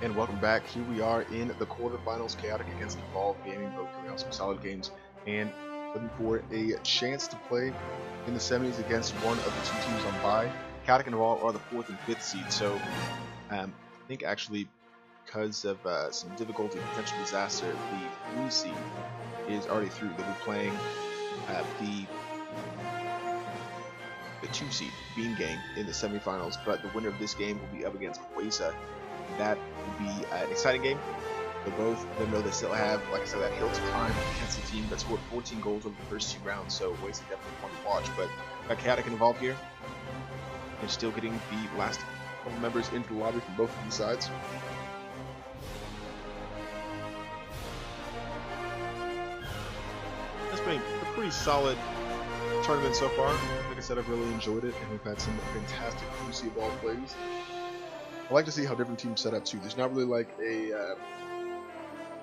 A: And welcome back. Here we are in the quarterfinals. Chaotic against Evolve Gaming, both coming out some solid games, and looking for a chance to play in the semis against one of the two teams on bye. Chaotic and Evolve are the 4th and 5th seed, so I think actually because of some difficulty, potential disaster, the 3 seed is already through. They'll be playing the 2 seed, Bean Gang, in the semifinals, but the winner of this game will be up against Wesa. That will be an exciting game. Both of them know they still have, like I said, that hill to climb against a team that scored 14 goals over the first 2 rounds, so Wesa definitely fun to watch. But got Chaotic involved here, and still getting the last couple members into the lobby from both of these sides. That's been a pretty solid tournament so far. Like I said, I've really enjoyed it, and we've had some fantastic Lucioball plays. I like to see how different teams set up too. There's not really like a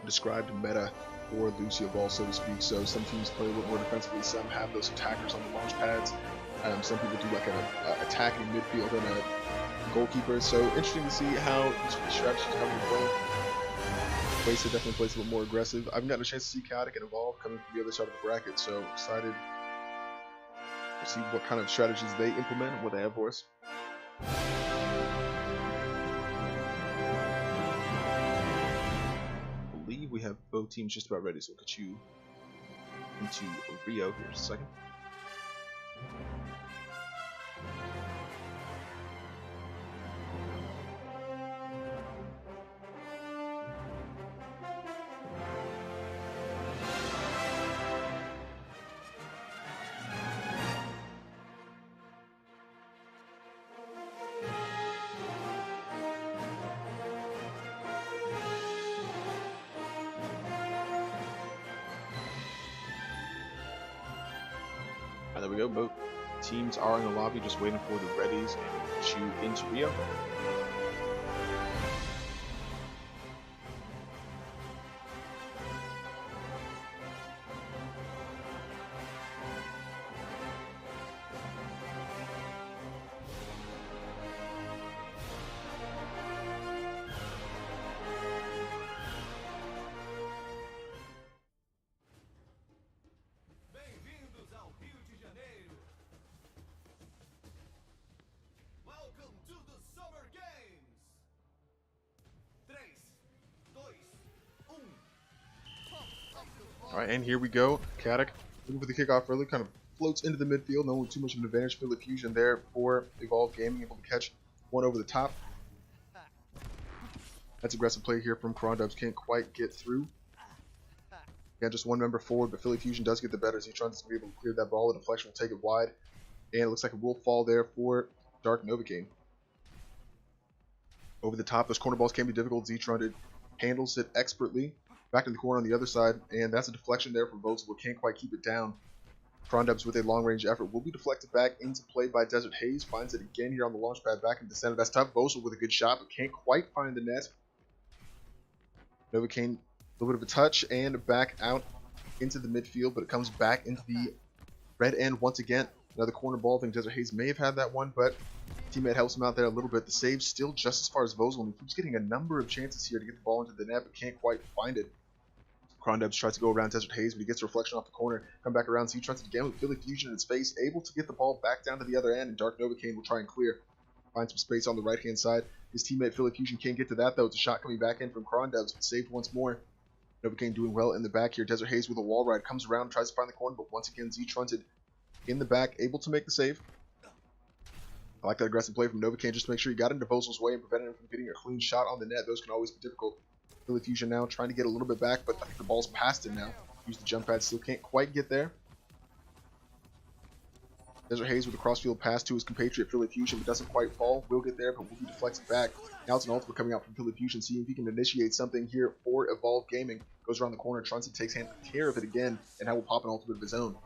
A: described meta for Lucioball, so to speak. So some teams play a little more defensively, some have those attackers on the launch pads. Some people do like an attacking midfield and a goalkeeper. So interesting to see how these strategies come into play. Wesa definitely plays a little more aggressive. I've gotten a chance to see Chaotic and Evolve coming from the other side of the bracket, so excited to see what kind of strategies they implement and what they have for us. I believe we have both teams just about ready, so we'll get you into Rio here in a second. There we go, both teams are in the lobby just waiting for the readies and shoot into Rio. Alright, and here we go. Chaotic looking for the kickoff early, kind of floats into the midfield, no too much of an advantage. Philly Fusion there for Evolve Gaming, able to catch one over the top. That's aggressive play here from Crondubs, can't quite get through. Got just one member forward, but Philly Fusion does get the better. Zetron's going to be able to clear that ball. The deflection will take it wide, and it looks like it will fall there for Dark Novocaine. Over the top, those corner balls can be difficult. Zetron handles it expertly. Back in the corner on the other side, and that's a deflection there from Vosel. Can't quite keep it down. Crondubs with a long-range effort will be deflected back into play by Desert Haze. Finds it again here on the launch pad back into the center. That's tough. Vosel with a good shot, but can't quite find the net. Novocaine, a little bit of a touch, and back out into the midfield, but it comes back into the red end once again. Another corner ball. I think Desert Haze may have had that one, but teammate helps him out there a little bit. The save still just as far as Vosel, and he keeps getting a number of chances here to get the ball into the net, but can't quite find it. Crondubs tries to go around Desert Haze, but he gets a reflection off the corner. Come back around, so he tries it again with Philly Fusion in his face, able to get the ball back down to the other end, and Dark Novocaine will try and clear. Find some space on the right-hand side. His teammate Philly Fusion can't get to that, though. It's a shot coming back in from Crondubs, but saved once more. Novocaine doing well in the back here. Desert Haze with a wall ride, comes around, tries to find the corner, but once again, Z-Trunted in the back, able to make the save. I like that aggressive play from Novocaine just to make sure he got into Vosel's way and prevented him from getting a clean shot on the net. Those can always be difficult. Philly Fusion now trying to get a little bit back, but I think the ball's past him now. Use the jump pad, still can't quite get there. Desert Haze with a crossfield pass to his compatriot Philly Fusion, but doesn't quite fall. Will get there, but will be deflected back. Now it's an ultimate coming out from Philly Fusion, seeing if he can initiate something here for Evolve Gaming. Goes around the corner, Trunson takes care of it again, and now will pop an ultimate of his own.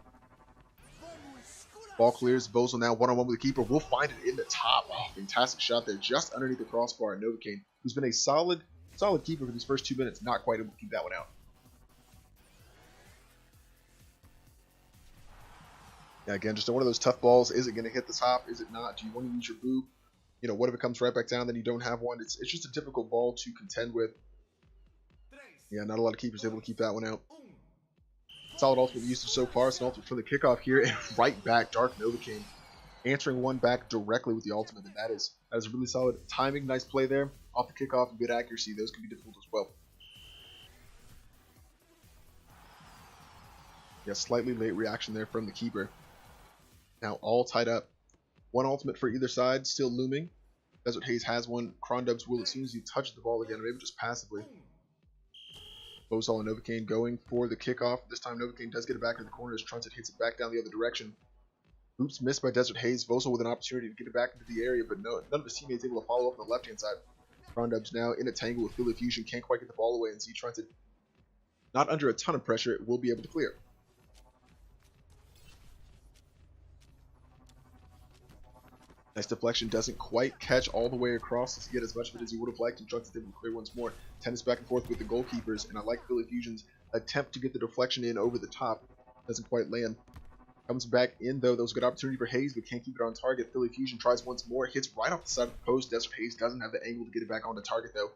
A: Ball clears, Vosel now one-on-one with the keeper. Will find it in the top. Oh, fantastic shot there, just underneath the crossbar. Novocaine, who's been a solid keeper for these first 2 minutes, not quite able to keep that one out. Yeah, again, just one of those tough balls. Is it going to hit the top? Is it not? Do you want to use your boot? you know, what if it comes right back down, then you don't have one? It's just a difficult ball to contend with. Yeah, not a lot of keepers able to keep that one out. Solid ultimate usage so far. It's an ultimate for the kickoff here, and right back, Dark Novocaine answering one back directly with the ultimate, and that is really solid timing. Nice play there off the kickoff and good accuracy. Those can be difficult as well. Yeah, slightly late reaction there from the keeper. Now all tied up. One ultimate for either side, still looming. Desert Haze has one. Crondubs will, as soon as he touches the ball again, maybe just passively. Bozal and Novocaine going for the kickoff. This time Novocaine does get it back in the corner as Trunset hits it back down the other direction. Oops, missed by Desert Haze. Vosel with an opportunity to get it back into the area, but none of his teammates able to follow up on the left-hand side. Crondubs now in a tangle with Philly Fusion. Can't quite get the ball away, and see Trunset not under a ton of pressure, will be able to clear. Nice deflection, doesn't quite catch all the way across to get as much of it as he would have liked, and Trunks is able to clear once more. Tennis back and forth with the goalkeepers, and I like Philly Fusion's attempt to get the deflection in over the top. Doesn't quite land. Comes back in though. That was a good opportunity for Hayes, but can't keep it on target. Philly Fusion tries once more, hits right off the side of the post. Desert Hayes doesn't have the angle to get it back onto target though.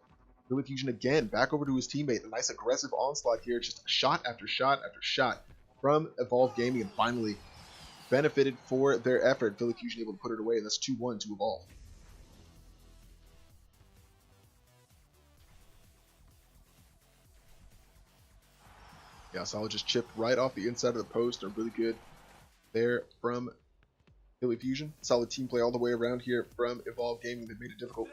A: Philly Fusion again, back over to his teammate. A nice aggressive onslaught here, just shot after shot after shot from Evolve Gaming, and finally benefited for their effort. Philly Fusion able to put it away, and that's 2-1 to Evolve. Yeah, solid just chipped right off the inside of the post. Are really good there from Philly Fusion. Solid team play all the way around here from Evolve Gaming. They've made it difficult.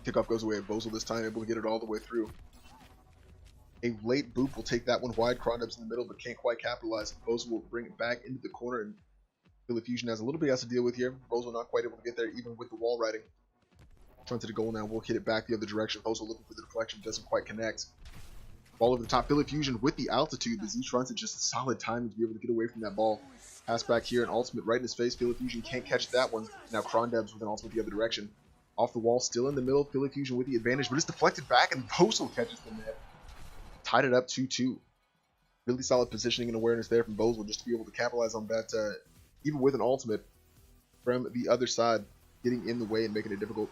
A: Kickoff goes away at Bozal this time, able to get it all the way through. A late boop will take that one wide. Crondubs in the middle, but can't quite capitalize. Bozal will bring it back into the corner, and Philly Fusion has a little bit else to deal with here. Bozal not quite able to get there, even with the wall riding. Trying to the goal now, will hit it back the other direction. Bozal looking for the deflection, doesn't quite connect. Ball over the top. Philly Fusion with the altitude, but Z-Trunset just a solid timing to be able to get away from that ball. Pass back here, an ultimate right in his face. Philly Fusion can't catch that one. Now Crondubs with an ultimate the other direction. Off the wall, still in the middle. Philly Fusion with the advantage, but it's deflected back, and Bozal catches the net. Tied it up 2-2. Really solid positioning and awareness there from Bozal just to be able to capitalize on that, even with an ultimate from the other side, getting in the way and making it difficult.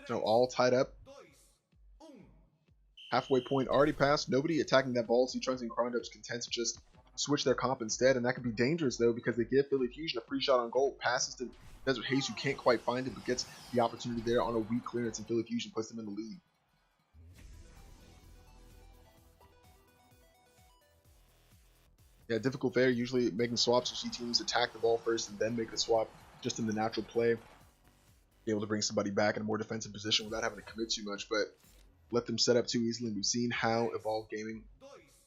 A: So all tied up. Halfway point already passed. Nobody attacking that ball. Z-Trunks and Crondubs content to just switch their comp instead, and that could be dangerous though, because they give Philly Fusion a free shot on goal. Passes to Desert Haze, who can't quite find it, but gets the opportunity there on a weak clearance, and Philly Fusion puts them in the lead. Yeah, difficult there. Usually making swaps, you see teams attack the ball first and then make the swap just in the natural play. Be able to bring somebody back in a more defensive position without having to commit too much, but let them set up too easily. And we've seen how Evolve Gaming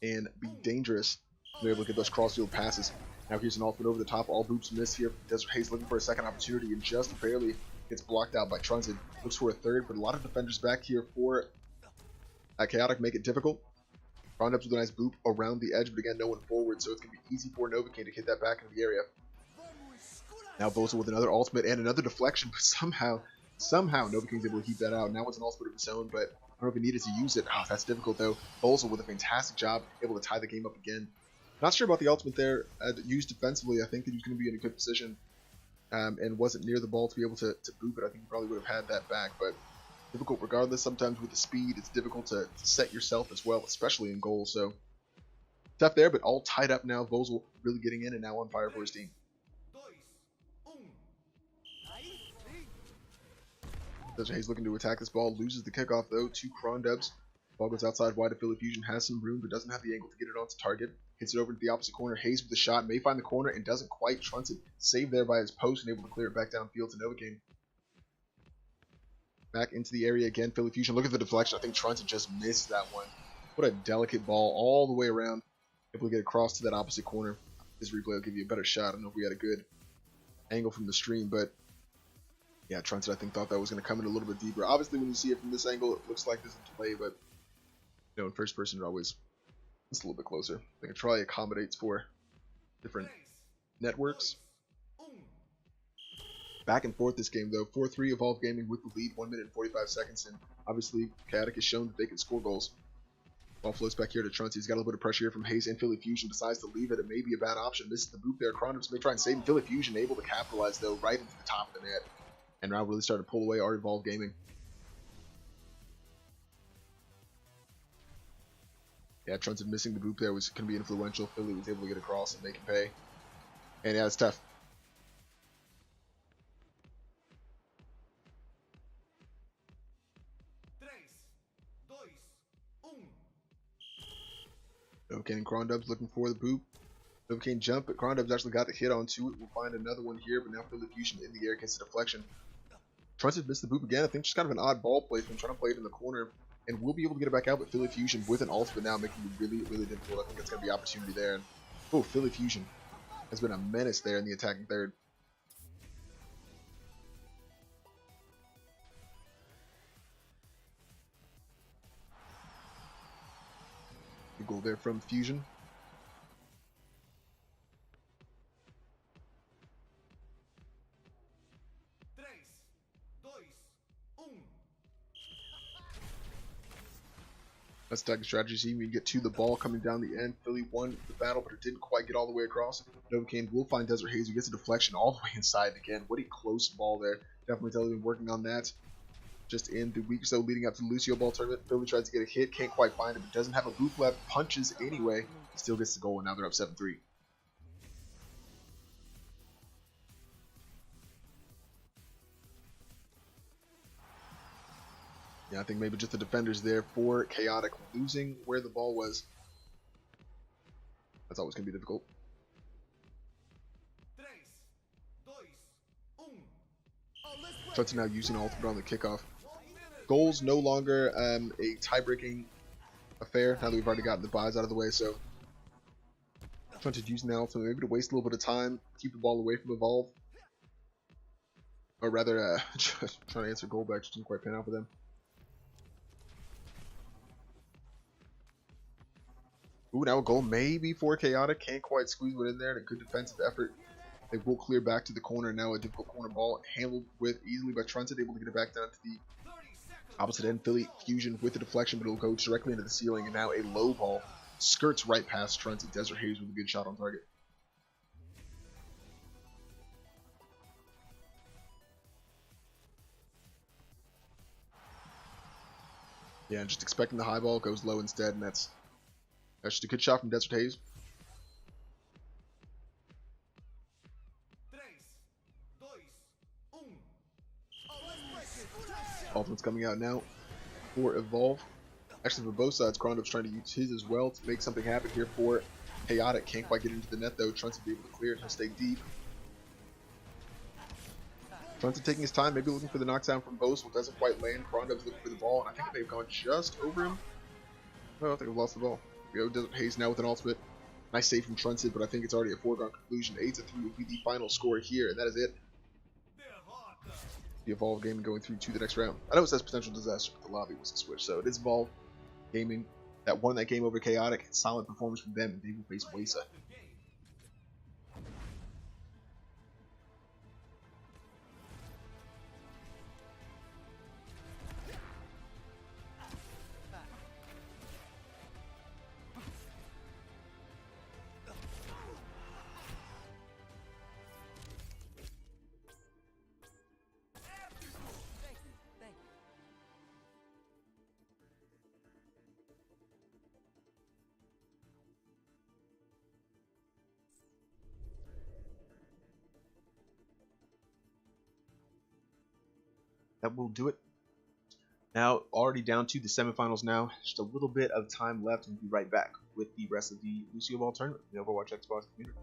A: can be dangerous. They're able to get those crossfield passes. Now here's an ultimate over the top. All boops miss here. Desert Haze looking for a second opportunity and just barely gets blocked out by Trunset. Looks for a third, but a lot of defenders back here for Chaotic make it difficult. Crondubs with a nice boop around the edge, but again, no one forward, so it's going to be easy for Novocaine to hit that back into the area. Now Bozal with another ultimate and another deflection, but somehow Novocaine's able to keep that out. Now it's an ultimate of his own, but I don't know if he needed to use it. Oh, that's difficult though. Bozal with a fantastic job, able to tie the game up again. Not sure about the ultimate there. Used defensively, I think that he was going to be in a good position and wasn't near the ball to be able to boop it. I think he probably would have had that back, but difficult regardless. Sometimes with the speed, it's difficult to set yourself as well, especially in goal. So tough there, but all tied up now. Bozal really getting in and now on fire for his team. Desert Haze looking to attack this ball, loses the kickoff though to Crondubs. Ball goes outside wide to Philly Fusion, has some room but doesn't have the angle to get it onto target. Hits it over to the opposite corner. Haze with the shot, may find the corner and doesn't quite. Trunset saved there by his post and able to clear it back downfield to Novocaine. Back into the area again. Philly Fusion, look at the deflection. I think Trunset just missed that one. What a delicate ball all the way around. Able to get across to that opposite corner. This replay will give you a better shot. I don't know if we had a good angle from the stream, but yeah, Trunset I think thought that was going to come in a little bit deeper. Obviously, when you see it from this angle, it looks like there's a delay, but you know, in first person, it always it's a little bit closer. I think it probably accommodates for different networks. Back and forth this game though. 4-3 Evolve Gaming with the lead, 1 minute and 45 seconds, and obviously Chaotic has shown that they can score goals. Ball floats back here to Trunty. He's got a little bit of pressure here from Hayes, and Philly Fusion decides to leave it. It may be a bad option. Misses the boot there. Crondos may try and save him. Philly Fusion able to capitalize though right into the top of the net. And now really starting to pull away our Evolve Gaming. Yeah, Trunty missing the boot there was going to be influential. Philly was able to get across and make him pay. And yeah, it's tough. Novocaine and Crondubs looking for the boop. Novocaine jump, but Crondubs actually got the hit onto it. We'll find another one here, but now Philly Fusion in the air gets the deflection. Trunty missed the boop again. I think just kind of an odd ball play from trying to play it in the corner. And we'll be able to get it back out, but Philly Fusion with an ultimate now making it really, really difficult. I think that's going to be opportunity there. And, oh, Philly Fusion has been a menace there in the attacking third. Good goal there from Fusion. That's attacking strategy. See, we get to the ball coming down the end. Philly won the battle, but it didn't quite get all the way across. Novocaine will find Desert Haze, who gets a deflection all the way inside again. What a close ball there. Definitely tell been working on that. Just in the week or so leading up to the Lucioball Tournament, Philly tries to get a hit, can't quite find it, but doesn't have a boop left. Punches anyway, still gets the goal, and now they're up 7-3. Yeah, I think maybe just the defenders there for Chaotic losing where the ball was. That's always going to be difficult. Trunty now using ultimate on the kickoff. Goals no longer a tie-breaking affair now that we've already gotten the buys out of the way, so Trunty using the ultimate maybe to waste a little bit of time, keep the ball away from Evolve. Or rather, just trying to answer goal back, just didn't quite pan out for them. Ooh, now a goal maybe for Chaotic. Can't quite squeeze it in there. And a good defensive effort. They will clear back to the corner. Now a difficult corner ball handled with easily by Trunty. Able to get it back down to the opposite end. Philly Fusion with the deflection, but it'll go directly into the ceiling. And now a low ball skirts right past Trunty. Desert Haze with a good shot on target. Yeah, just expecting the high ball, goes low instead, and that's just a good shot from Desert Haze. Ultimate's coming out now for Evolve. Actually, for both sides, Crondo's trying to use his as well to make something happen here for Chaotic. Can't quite get into the net though. Trunty be able to clear it. He'll stay deep. Trunty taking his time, maybe looking for the knockdown from Boasel. Doesn't quite land. Crondo's looking for the ball, and I think they've gone just over him. Oh, I think I've lost the ball. Go Desert Haze now with an ultimate. Nice save from Trunty, but I think it's already a foregone conclusion. 8-3 will be the final score here, and that is it. The Evolve Gaming going through to the next round. I know it says potential disaster, but the lobby was a switch, so it is Evolve Gaming that won that game over Chaotic. Solid performance from them, and they will face Wesa. That will do it. Now, already down to the semifinals now. Just a little bit of time left, and we'll be right back with the rest of the Lucioball Tournament, the Overwatch Xbox community.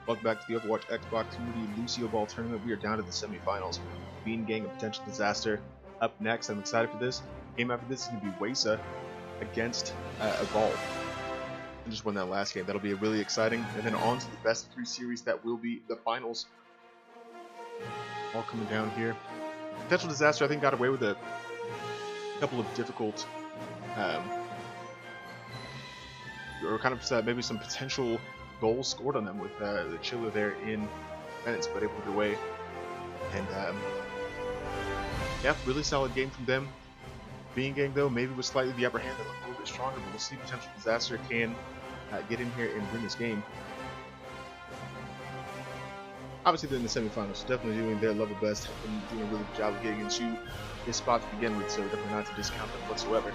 A: Welcome back to the Overwatch Xbox Community Lucioball Tournament. We are down to the semifinals. Bean Gang and Potential Disaster up next. I'm excited for this. Game after this is going to be Wesa against Evolve. And just won that last game. That'll be really exciting. And then on to the best of 3 series that will be the finals. All coming down here. Potential Disaster, I think, got away with a couple of difficult, or kind of maybe some potential goals scored on them with the Chiller there in Venice, but able to get away. And yeah, really solid game from them. Bean Gang, though, maybe with slightly the upper hand, they look a little bit stronger, but we'll see. Potential Disaster can get in here and win this game. Obviously, they're in the semifinals, so definitely doing their level best and doing a really good job of getting into this spot to begin with, so definitely not to discount them whatsoever.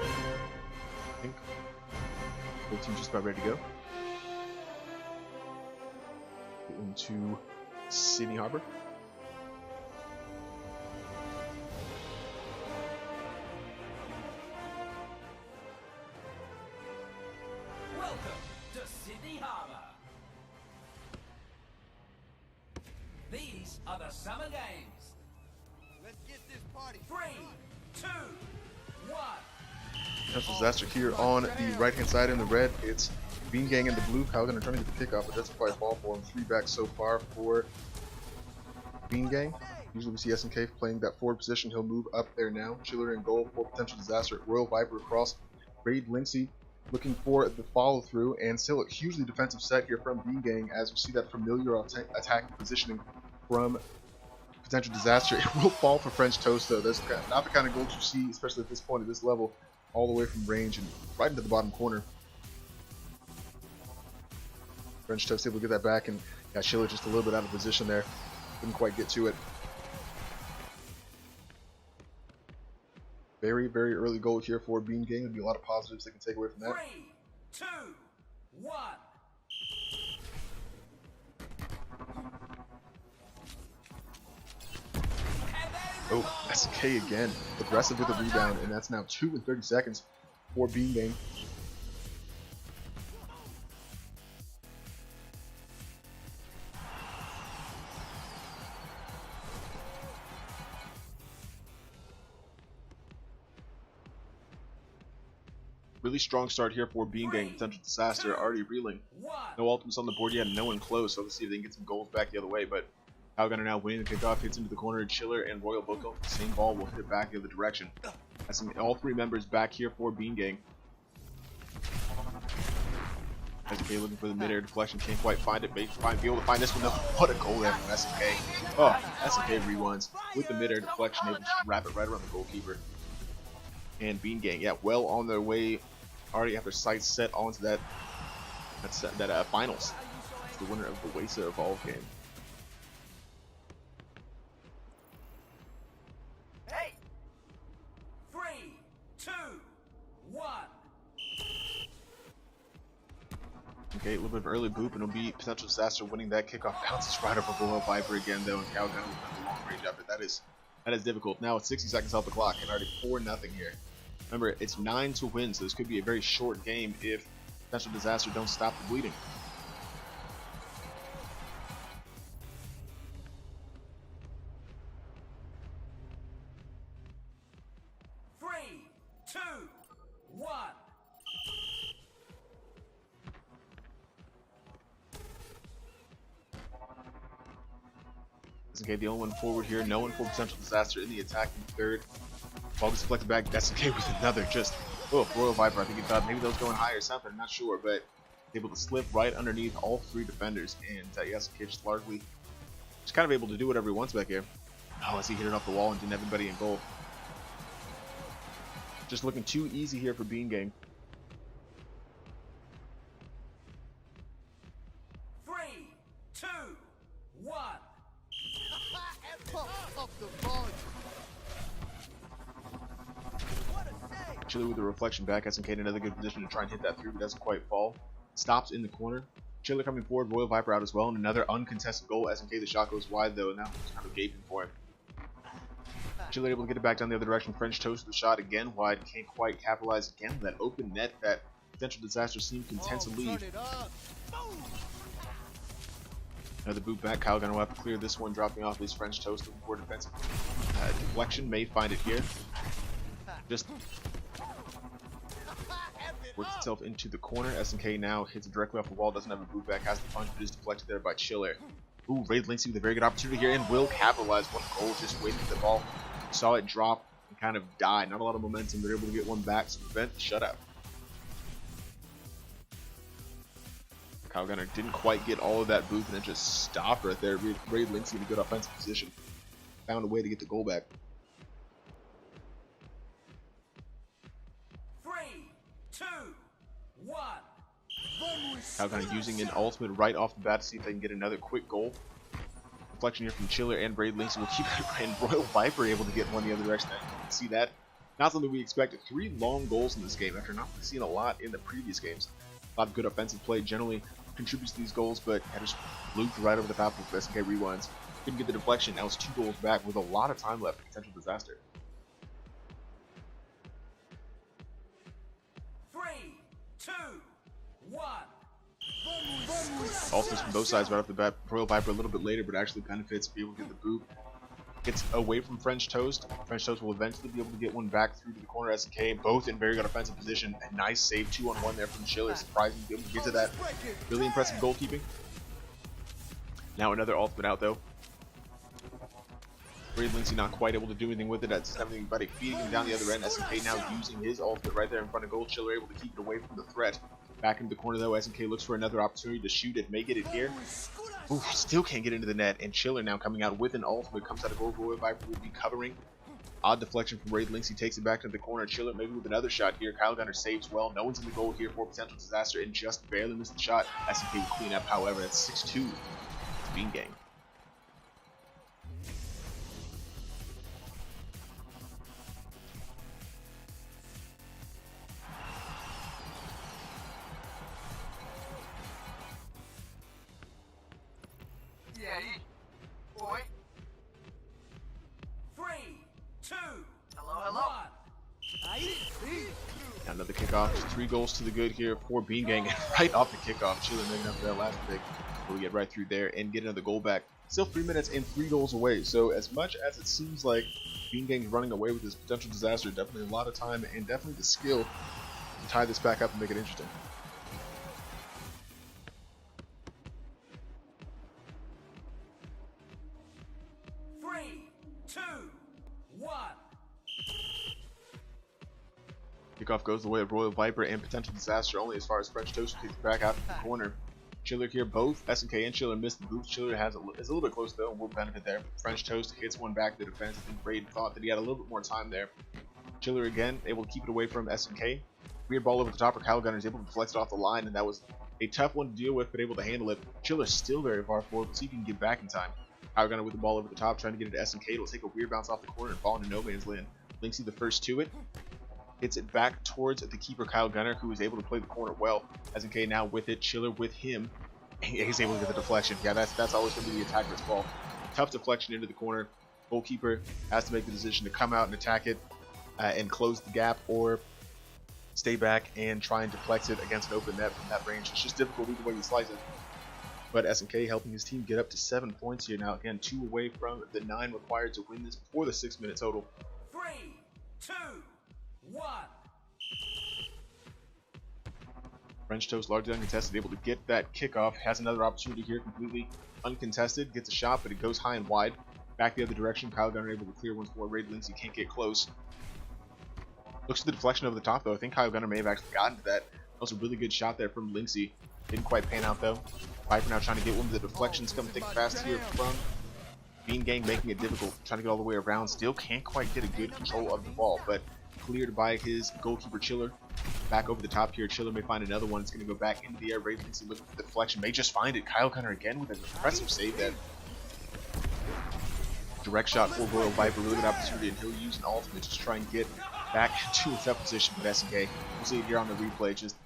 A: I think both teams just about ready to go. Into Sydney Harbor.
B: Welcome to Sydney Harbour. These are the Summer Games.
C: Let's get this party
B: 3, 2, 1.
A: Potential Disaster here on the right hand side in the red. It's Bean Gang in the blue. Kyle going to try to get the kickoff, but that's quite a ball for him. 3 back so far for Bean Gang. Usually we see SNK playing that forward position. He'll move up there now. Chiller in goal for Potential Disaster. Royal Viper across. Raid Linksy looking for the follow through, and still a hugely defensive set here from Bean Gang as we see that familiar attacking positioning from Potential Disaster. It will fall for French Toast, though. That's not the kind of goals you see, especially at this point, at this level, all the way from range and right into the bottom corner. French Toast able to get that back, and got Chiller just a little bit out of position there. Couldn't quite get to it. Very, very early goal here for Bean Gang. There'll be a lot of positives they can take away from that.
B: 3, 2, 1.
A: Oh, SNK again. Aggressive with a rebound, and that's now 2 in 30 seconds for Bean Gang. Really strong start here for Bean Gang. Potential Disaster already reeling. No ultimates on the board yet, no one close, so let's see if they can get some goals back the other way. But Calgunner now winning the kickoff, hits into the corner, and Chiller and Royal both go for the same ball, will hit it back the other direction. That's all 3 members back here for Bean Gang. SNK looking for the mid-air deflection, can't quite find it, be able to find this one. What a goal there from SNK. Oh, SNK rewinds with the mid-air deflection, able to just wrap it right around the goalkeeper. And Bean Gang, yeah, well on their way, already have their sights set onto that finals. It's the winner of the Wesa Evolve game.
B: Hey! 3, 2, 1.
A: Okay, a little bit of early boop, and it'll be Potential Disaster winning that kickoff. Bounces right over Royal Viper again, though, and Calgunner with the long range after. That is difficult. Now it's 60 seconds off the clock, and already 4-0 here. Remember, it's 9 to win, so this could be a very short game if Potential Disaster don't stop the bleeding.
B: Three, 2, 1.
A: Okay, the only one forward here. No one for Potential Disaster in the attacking third. Ball gets deflected back. That's okay with another just Royal Viper. I think he thought maybe that was going high or something. I'm not sure, but able to slip right underneath all 3 defenders. And yes, just largely just kind of able to do whatever he wants back here. Oh, as he hit it off the wall and didn't have anybody in goal. Just looking too easy here for Bean Gang.
B: 3, 2, 1.
C: Pump up the volume. What a save.
A: Chiller with the reflection back. SNK in another good position to try and hit that through, but doesn't quite fall. Stops in the corner. Chiller coming forward. Royal Viper out as well, and another uncontested goal. SNK, the shot goes wide though, and now it's kind of gaping for him. Chiller able to get it back down the other direction. French Toast with the shot again wide. Can't quite capitalize again on that open net that Potential Disaster seemed content to leave.
C: Turn it up. Boom.
A: Another boot back. Kyle Gunner will have to clear this one, dropping off his French toast looking for defensive deflection. May find it here. Just works itself into the corner. SNK now hits it directly off the wall. Doesn't have a boot back. Has the punch, but is deflected there by Chiller. Ooh, Raid Linksy with a very good opportunity here and will capitalize. One goal, just waiting for the ball. Saw it drop and kind of die. Not a lot of momentum. They're able to get one back to prevent the shutout. Kyle Gunner didn't quite get all of that boot and it just stopped right there. Raid Linksy in a good offensive position. Found a way to get the goal back.
B: 3, 2, 1.
A: Kyle Gunner using an ultimate right off the bat to see if they can get another quick goal. Deflection here from Chiller and Raid Linksy will keep it, and Royal Viper able to get one the other direction. You can see that. Not something we expected. 3 long goals in this game after not seeing a lot in the previous games. A lot of good offensive play generally contributes to these goals, but I just looped right over the top of SNK rewinds. Couldn't get the deflection. Now it's 2 goals back with a lot of time left. Potential disaster.
B: 3, 2, 1.
A: Ultimates from both sides right off the bat. Royal Viper a little bit later, but actually benefits to be able to get the boot. Gets away from French Toast. French Toast will eventually be able to get one back through to the corner. SNK both in very good offensive position. A nice save 2-on-1 there from Chiller. Surprising to be able to get to that. Really impressive goalkeeping. Now another ultimate out though. Raid Linksy not quite able to do anything with it. That's everybody feeding him down the other end. SNK now using his ultimate right there in front of goal. Chiller able to keep it away from the threat. Back into the corner though. SNK looks for another opportunity to shoot it. May get it here. Ooh, still can't get into the net. And Chiller now coming out with an ultimate. Comes out of goal. Royal Viper will be covering. Odd deflection from Raid Linksy. Takes it back to the corner. Chiller maybe with another shot here. Kyle Gunner saves well. No one's in the goal here for potential disaster and just barely missed the shot. SNK will clean up. However, that's 6-2. It's Bean Gang.
B: Boy. 3, 2, hello. 1.
A: Now another kickoff. 3 goals to the good here for Bean Gang. And right off the kickoff, Chiller making up for that last pick. We'll get right through there and get another goal back. Still 3 minutes and 3 goals away. So as much as it seems like Bean Gang is running away with this potential disaster, definitely a lot of time and definitely the skill to tie this back up and make it interesting. Kickoff goes the way of Royal Viper and potential disaster only as far as French Toast kicks back out to the corner. Chiller here, both SNK and Chiller missed the boost. Chiller is a little bit close though and will benefit there. French Toast hits one back to the defense. I think Raid thought that he had a little bit more time there. Chiller again able to keep it away from SNK. Weird ball over the top for Kyle Gunner is able to deflect it off the line, and that was a tough one to deal with, but able to handle it. Chiller still very far forward, but see if he can get back in time. Kyle Gunner with the ball over the top, trying to get it to SNK. It'll take a weird bounce off the corner and fall into no man's land. Linksy the first to it. Hits it back towards the keeper Kyle Gunner, who is able to play the corner well. SNK now with it, Chiller with him. He's able to get the deflection. Yeah, that's always going to be the attacker's fault. Tough deflection into the corner. Goalkeeper has to make the decision to come out and attack it and close the gap, or stay back and try and deflect it against an open net from that range. It's just difficult either way you slice it. But SNK helping his team get up to 7 points here now. Again, 2 away from the 9 required to win this before the 6-minute total.
B: 3, 2, 1.
A: French Toast largely uncontested, able to get that kickoff. Has another opportunity here, completely uncontested. Gets a shot, but it goes high and wide. Back the other direction. Kyle Gunner able to clear once more. Raid Linksy can't get close. Looks at the deflection over the top, though. I think Kyle Gunner may have actually gotten to that. That was a really good shot there from Linksy. Didn't quite pan out, though. Viper now trying to get one of the deflections. Coming thick fast here from Bean Gang, making it difficult. Trying to get all the way around. Still can't quite get a good control of the ball, but cleared by his goalkeeper Chiller. Back over the top here. Chiller may find another one. It's going to go back into the air. Raid Linksy looking for the deflection. May just find it. Kyle Gunner again with an impressive save there. Direct shot for Royal Viper. Really good opportunity, and he'll use an ultimate to try and get back to a tough position with SNK. We'll see it here on the replay. Just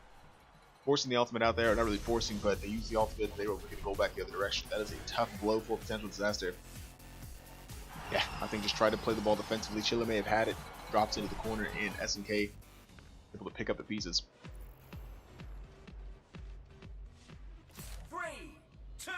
A: forcing the ultimate out there. Not really forcing, but they use the ultimate. They were able to get a goal back the other direction. That is a tough blow for potential disaster. Yeah, I think just try to play the ball defensively. Chiller may have had it. Drops into the corner, and SNK able to pick up the pieces.
B: 3, 2,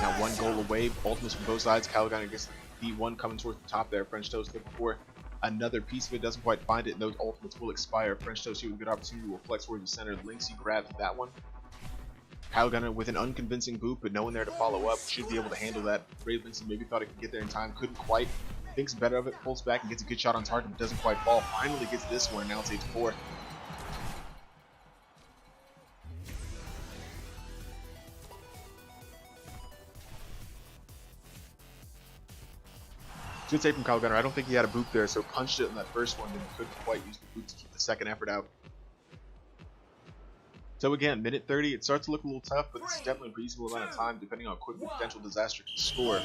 A: Now 1 goal away. Ultimates from both sides. Caligan gets the one coming towards the top there. French Toast looking for another piece of it. Doesn't quite find it, and those ultimates will expire. French Toast here with a good opportunity will flex towards the center. Lynxie grabs that one. Caligan with an unconvincing boot, but no one there to follow up. Should be able to handle that. Brave Lynxie maybe thought it could get there in time. Couldn't quite. Thinks better of it. Pulls back and gets a good shot on target, but doesn't quite fall. Finally gets this one, and now it's 8-4. Good save from Caligan. I don't think he had a boot there, so punched it in that first one, and couldn't quite use the boot to keep the second effort out. So again, minute 30, it starts to look a little tough, but this is definitely a reasonable amount of time depending on how quickly Potential Disaster can score.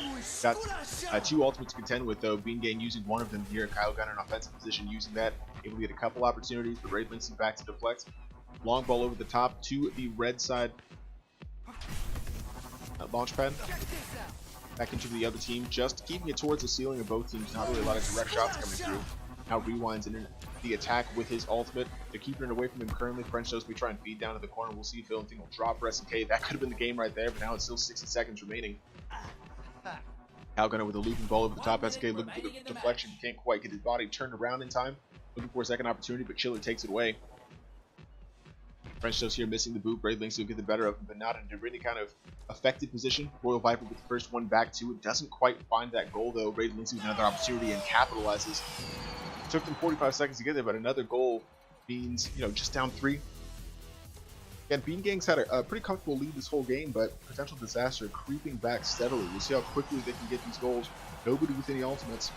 A: Got 2 ultimates to contend with though, Bean Gang using one of them here, Caligan in an offensive position using that, able to get a couple opportunities, but Raid Lynxie back to deflect. Long ball over the top to the red side launch pad. Back into the other team, just keeping it towards the ceiling of both teams, not really a lot of direct shots coming through. Now rewinds in the attack with his ultimate. They're keeping it away from him currently. French Toast will try and feed down to the corner. We'll see if Phil will drop for SNK. That could have been the game right there, but now it's still 60 seconds remaining. Caligan with a looping ball over the top. SNK looking for the deflection. Can't quite get his body turned around in time. Looking for a second opportunity, but Chiller takes it away. French Toast here missing the boot. Brave Lynxie will get the better of him, but not in a really kind of effective position. Royal Viper with the first one back to it. Doesn't quite find that goal though. Brave Lynxie with another opportunity and capitalizes. Took them 45 seconds to get there, but another goal means, just down 3. Again, Bean Gang's had a pretty comfortable lead this whole game, but Potential Disaster creeping back steadily. We'll see how quickly they can get these goals. Nobody with any ultimates.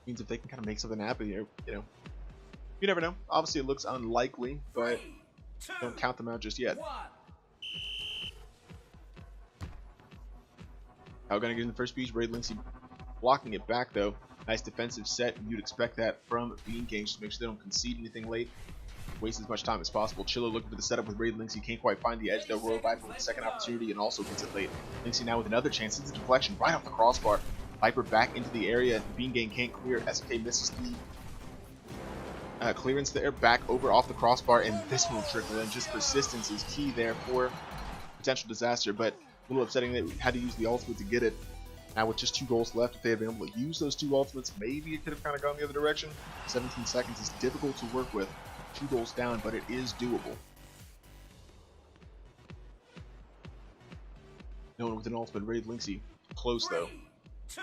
A: Means if they can kind of make something happen here, you never know. Obviously, it looks unlikely, but don't count them out just yet. Now we're going to get in the first piece. Raid Lynxie blocking it back, though. Nice defensive set. You'd expect that from Bean Gang, just to make sure they don't concede anything late. Waste as much time as possible. Chiller looking for the setup with Raid Lynxie. Can't quite find the edge, though. Royal Viper with the second opportunity and also gets it late. Lynxie now with another chance. It's a deflection right off the crossbar. Viper back into the area. Bean Gang can't clear. SK misses the clearance there, back over off the crossbar, and this one will trickle in. Just persistence is key there for Potential Disaster, but a little upsetting that we had to use the ultimate to get it. Now with just 2 goals left, if they had been able to use those 2 ultimates, maybe it could have kind of gone the other direction. 17 seconds is difficult to work with. 2 goals down, but it is doable. No one with an ultimate. Raid Lynxie close though.
B: 3, 2,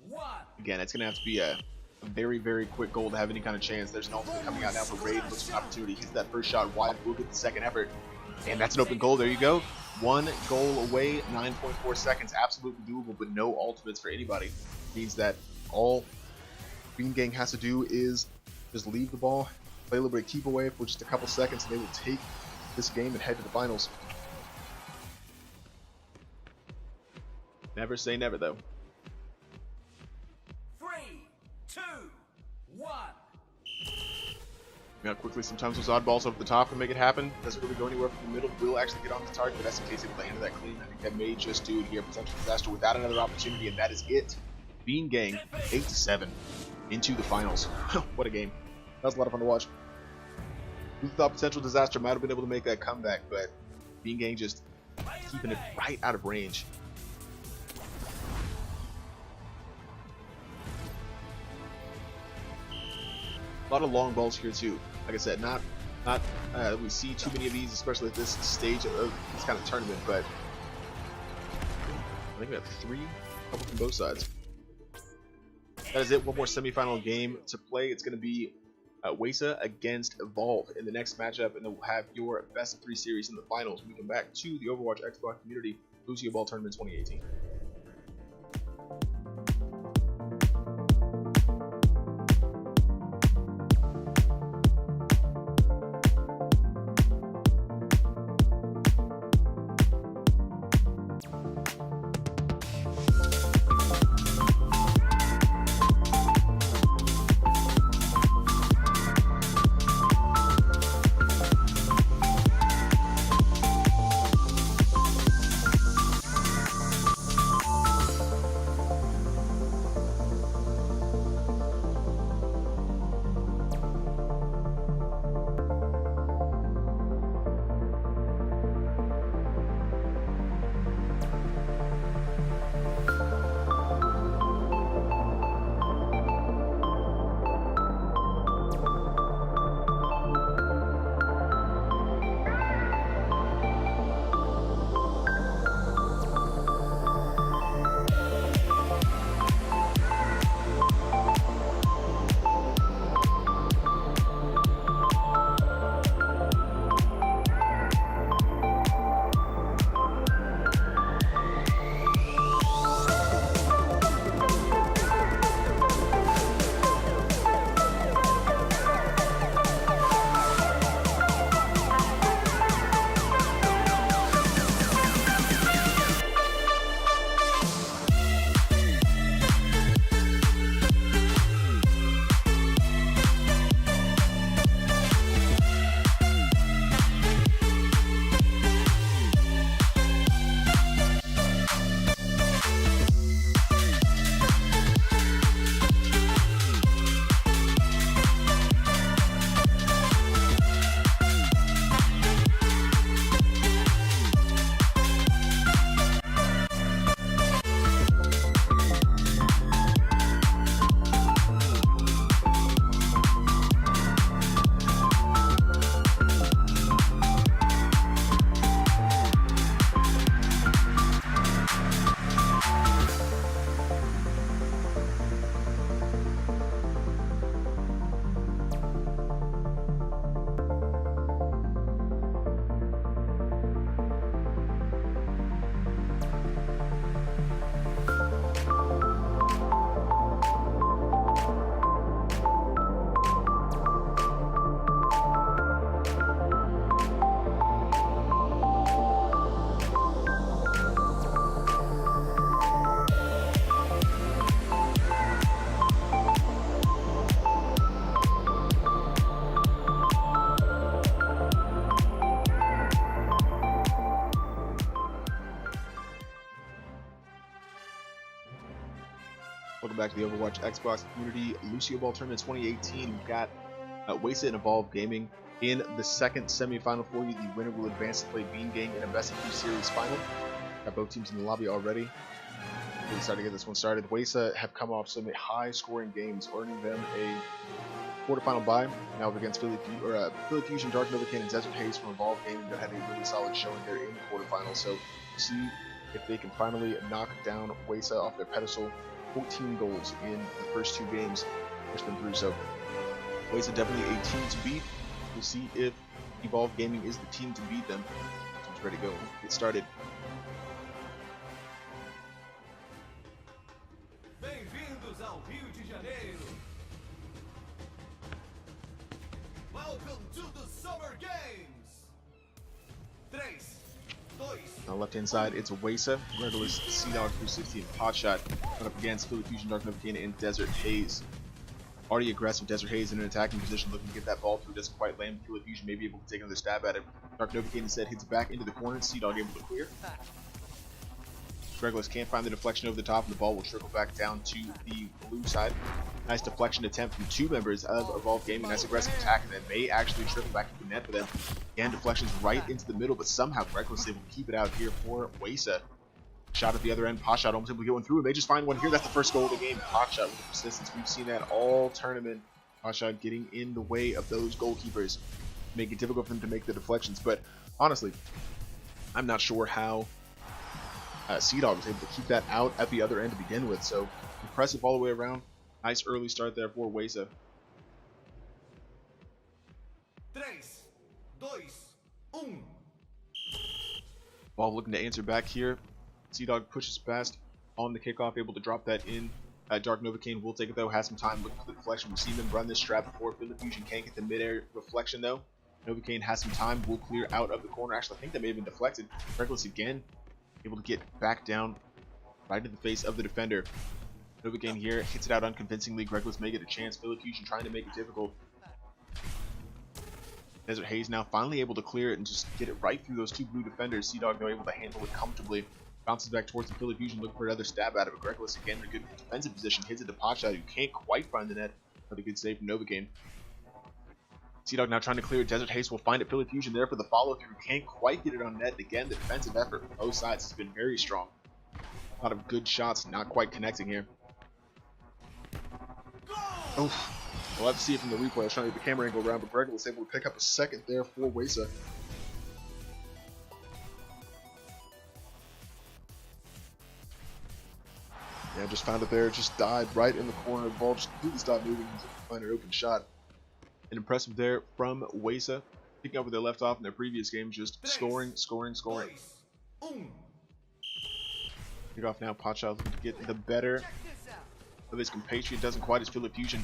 B: 1.
A: Again, it's going to have to be a very, very quick goal to have any kind of chance. There's an ultimate coming out now for Raid. Looks for an opportunity. Hits that first shot wide. We'll get the second effort. And that's an open goal. There you go. 1 goal away. 9.4 seconds. Absolutely doable, but no ultimates for anybody. Means that all Bean Gang has to do is just leave the ball, play a little bit of keep away for just a couple seconds, and they will take this game and head to the finals. Never say never, though.
B: 3, 2, 1.
A: Quickly, sometimes those oddballs over the top can make it happen. Doesn't really go anywhere from the middle. Will actually get on the target, but that's in case able to handle that clean. I think that may just do it here. Potential Disaster without another opportunity, and that is it. Bean Gang 8-7 into the finals. What a game. That was a lot of fun to watch. Who thought Potential Disaster might have been able to make that comeback, but Bean Gang just keeping it right out of range. A lot of long balls here too. Like I said, not we see too many of these, especially at this stage of this kind of tournament. But I think we have 3, couple from both sides. That is it. One more semifinal game to play. It's going to be Wesa against Evolve in the next matchup, and then we'll have your best of 3 series in the finals. We come back to the Overwatch Xbox Community Lucioball Tournament 2018. Welcome back to the Overwatch Xbox Community Lucioball Tournament 2018. We've got Wasa and Evolve Gaming in the second semifinal for you. The winner will advance to play Bean Gang in a best of 2 series final. Got both teams in the lobby already. Really starting to get this one started. Wasa have come off some high-scoring games, earning them a quarterfinal bye. Now against Philly Fusion, Dark Novacan, and Desert Haze from Evolve Gaming that had a really solid showing there in the quarterfinals. So see if they can finally knock down Wasa off their pedestal. 14 goals in the first 2 games, push them through. So Wasa definitely a team to beat. We'll see if Evolve Gaming is the team to beat them. Team's ready to go. Get started.
B: Bem-vindos ao Rio de Janeiro. Welcome to the Summer Games. 3, 2.
A: On the left-hand side, it's Wasa, Regulus, Sea-Dog, 360, and Potshot. Going up against Philly Fusion, Dark Novacan, and Desert Haze. Already aggressive Desert Haze in an attacking position, looking to get that ball through. Doesn't quite land. Philly Fusion may be able to take another stab at it. Dark Novacan instead hits it back into the corner. Sea-Dog able to clear. Regulus can't find the deflection over the top, and the ball will trickle back down to the blue side. Nice deflection attempt from 2 members of Evolve Gaming. Nice aggressive attack, and that may actually trickle back to the net for them. Again, deflections right into the middle, but somehow Regulus able to keep it out here for Wasa. Shot at the other end. Potshot almost able to get one through, and they just find one here. That's the first goal of the game. Potshot with the persistence. We've seen that all tournament. Potshot getting in the way of those goalkeepers, make it difficult for them to make the deflections. But honestly, I'm not sure how Sea-Dog was able to keep that out at the other end to begin with. So impressive all the way around. Nice early start there for Wasa.
B: 3, 2, 1.
A: Ball looking to answer back here. Sea-Dog pushes past on the kickoff, able to drop that in. Dark Novacan will take it though, has some time looking for the deflection. We've seen them run this trap before. Philly Fusion can't get the mid-air reflection though. Novacan has some time, will clear out of the corner. Actually, I think that may have been deflected. Regulus again, able to get back down right in the face of the defender. Novacan here hits it out unconvincingly. Regulus may get a chance. Philly Fusion trying to make it difficult. Desert Haze now finally able to clear it and just get it right through those 2 blue defenders. Sea-Dog now able to handle it comfortably. Bounces back towards the Philly Fusion, looking for another stab out of it. Regulus again in a good defensive position. Hits it to Potshot, who can't quite find the net. But a good save from Novacan. Sea-Dog now trying to clear it. Desert Haze will find it. Philly Fusion there for the follow-through. Can't quite get it on net. Again, the defensive effort from both sides has been very strong. A lot of good shots, not quite connecting here. Oof. We'll have to see it from the replay. I was trying to get the camera angle around, but Regulus able to pick up a second there for Wasa. Yeah, just found it there. Just died right in the corner. The ball just completely stopped moving. Find an open shot. And impressive there from Wasa. Picking up where they left off in their previous game. Just scoring. Pick off now. Potshot looking to get the better of his compatriot. Doesn't quite as Philly Fusion.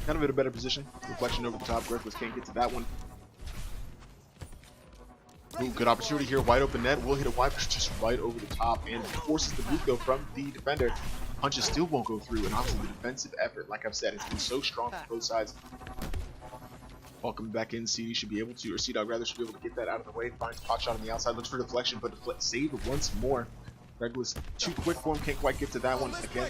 A: Kind of in a better position. Reflection over the top. Regulus can't get to that one. Ooh, good opportunity here. Wide open net. Will hit a wiper just right over the top and forces the boot go from the defender. Punches still won't go through, and obviously the defensive effort, like I've said, has been so strong from both sides. Ball coming back in. CD should be able to, or Sea-Dog rather, should be able to get that out of the way. Finds Potshot on the outside. Looks for deflection, but saved once more. Regulus too quick for him. Can't quite get to that one. Again,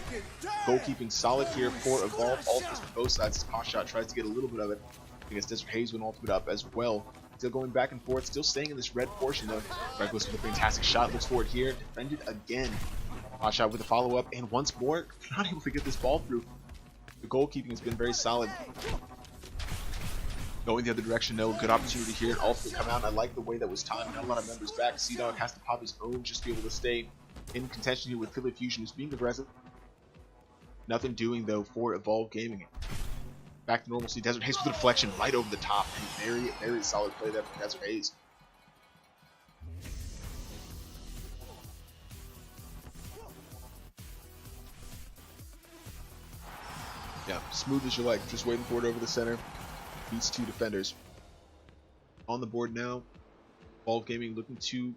A: goalkeeping solid here for Evolve. Ultimates from both sides as Potshot tries to get a little bit of it. I guess Desert Haze went ultimate up as well. Still going back and forth, still staying in this red portion though. Regulus with a fantastic shot, looks for it here, defended again. Potshot with a follow-up, and once more, not able to get this ball through. The goalkeeping has been very solid. Going the other direction, no good opportunity here. An ultimate come out. I like the way that was timed. Not a lot of members back. Sea-Dog has to pop his own just to be able to stay in contention here with Philly Fusion, who's being aggressive. Nothing doing though for Evolve Gaming. Back to normalcy. Desert Haze with a deflection right over the top. And very, very solid play there from Desert Haze. Yeah, smooth as you like. Just waiting for it over the center. Beats 2 defenders. On the board now. Evolve Gaming looking to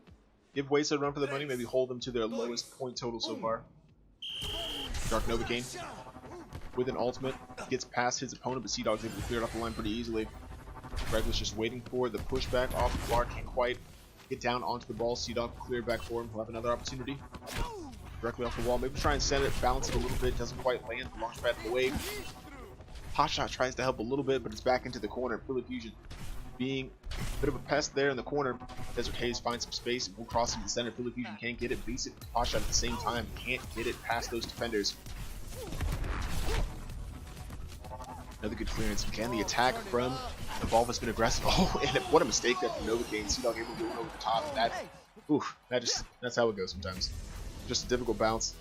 A: give Wasa a run for the money. Maybe hold them to their lowest point total so far. Dark Novacan with an ultimate, gets past his opponent, but Sea-Dog's able to clear it off the line pretty easily. Regulus just waiting for the pushback off the bar, can't quite get down onto the ball. Sea-Dog cleared back for him, he'll have another opportunity. directly off the wall. Maybe try and send it, balance it a little bit. Doesn't quite land. The launch pad in the way. Hotshot tries to help a little bit, but it's back into the corner. Philly Fusion being a bit of a pest there in the corner. Desert Haze finds some space and will cross into the center. Philly Fusion can't get it. Basic Hotshot at the same time. Can't get it past those defenders. Another good clearance. Again, the attack from Evolve has been aggressive. Oh, and what a mistake there from Novocaine. Sea-Dog able to go over the top. That's how it goes sometimes. Just a difficult bounce,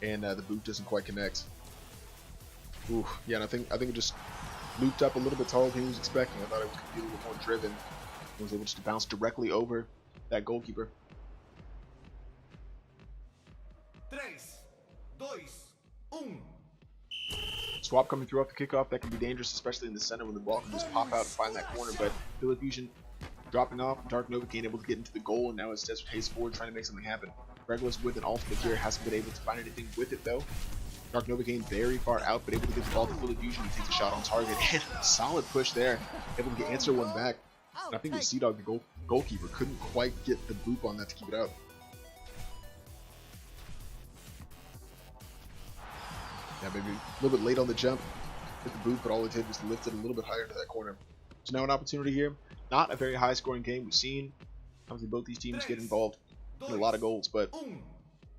A: and the boot doesn't quite connect. Ooh, yeah, and I think it just looped up a little bit taller than he was expecting. I thought it was going to be a little more driven. He was able just to bounce directly over that goalkeeper.
B: 3, 2, 1.
A: Swap coming through off the kickoff, that can be dangerous, especially in the center when the ball can just pop out and find that corner. But Philly Fusion dropping off, Dark Novocaine able to get into the goal, and now it's Desert Haze forward trying to make something happen. Regulus with an ultimate here, hasn't been able to find anything with it though. Dark Novocaine very far out, but able to get the ball to Philly Fusion. He takes a shot on target, and solid push there, able to answer one back. And I think the Sea-Dog, the goalkeeper, couldn't quite get the boop on that to keep it out. Yeah, maybe a little bit late on the jump, hit the boot, but all it did was lift it a little bit higher into that corner. So now an opportunity here. Not a very high scoring game. We've seen obviously both these teams get involved in a lot of goals, but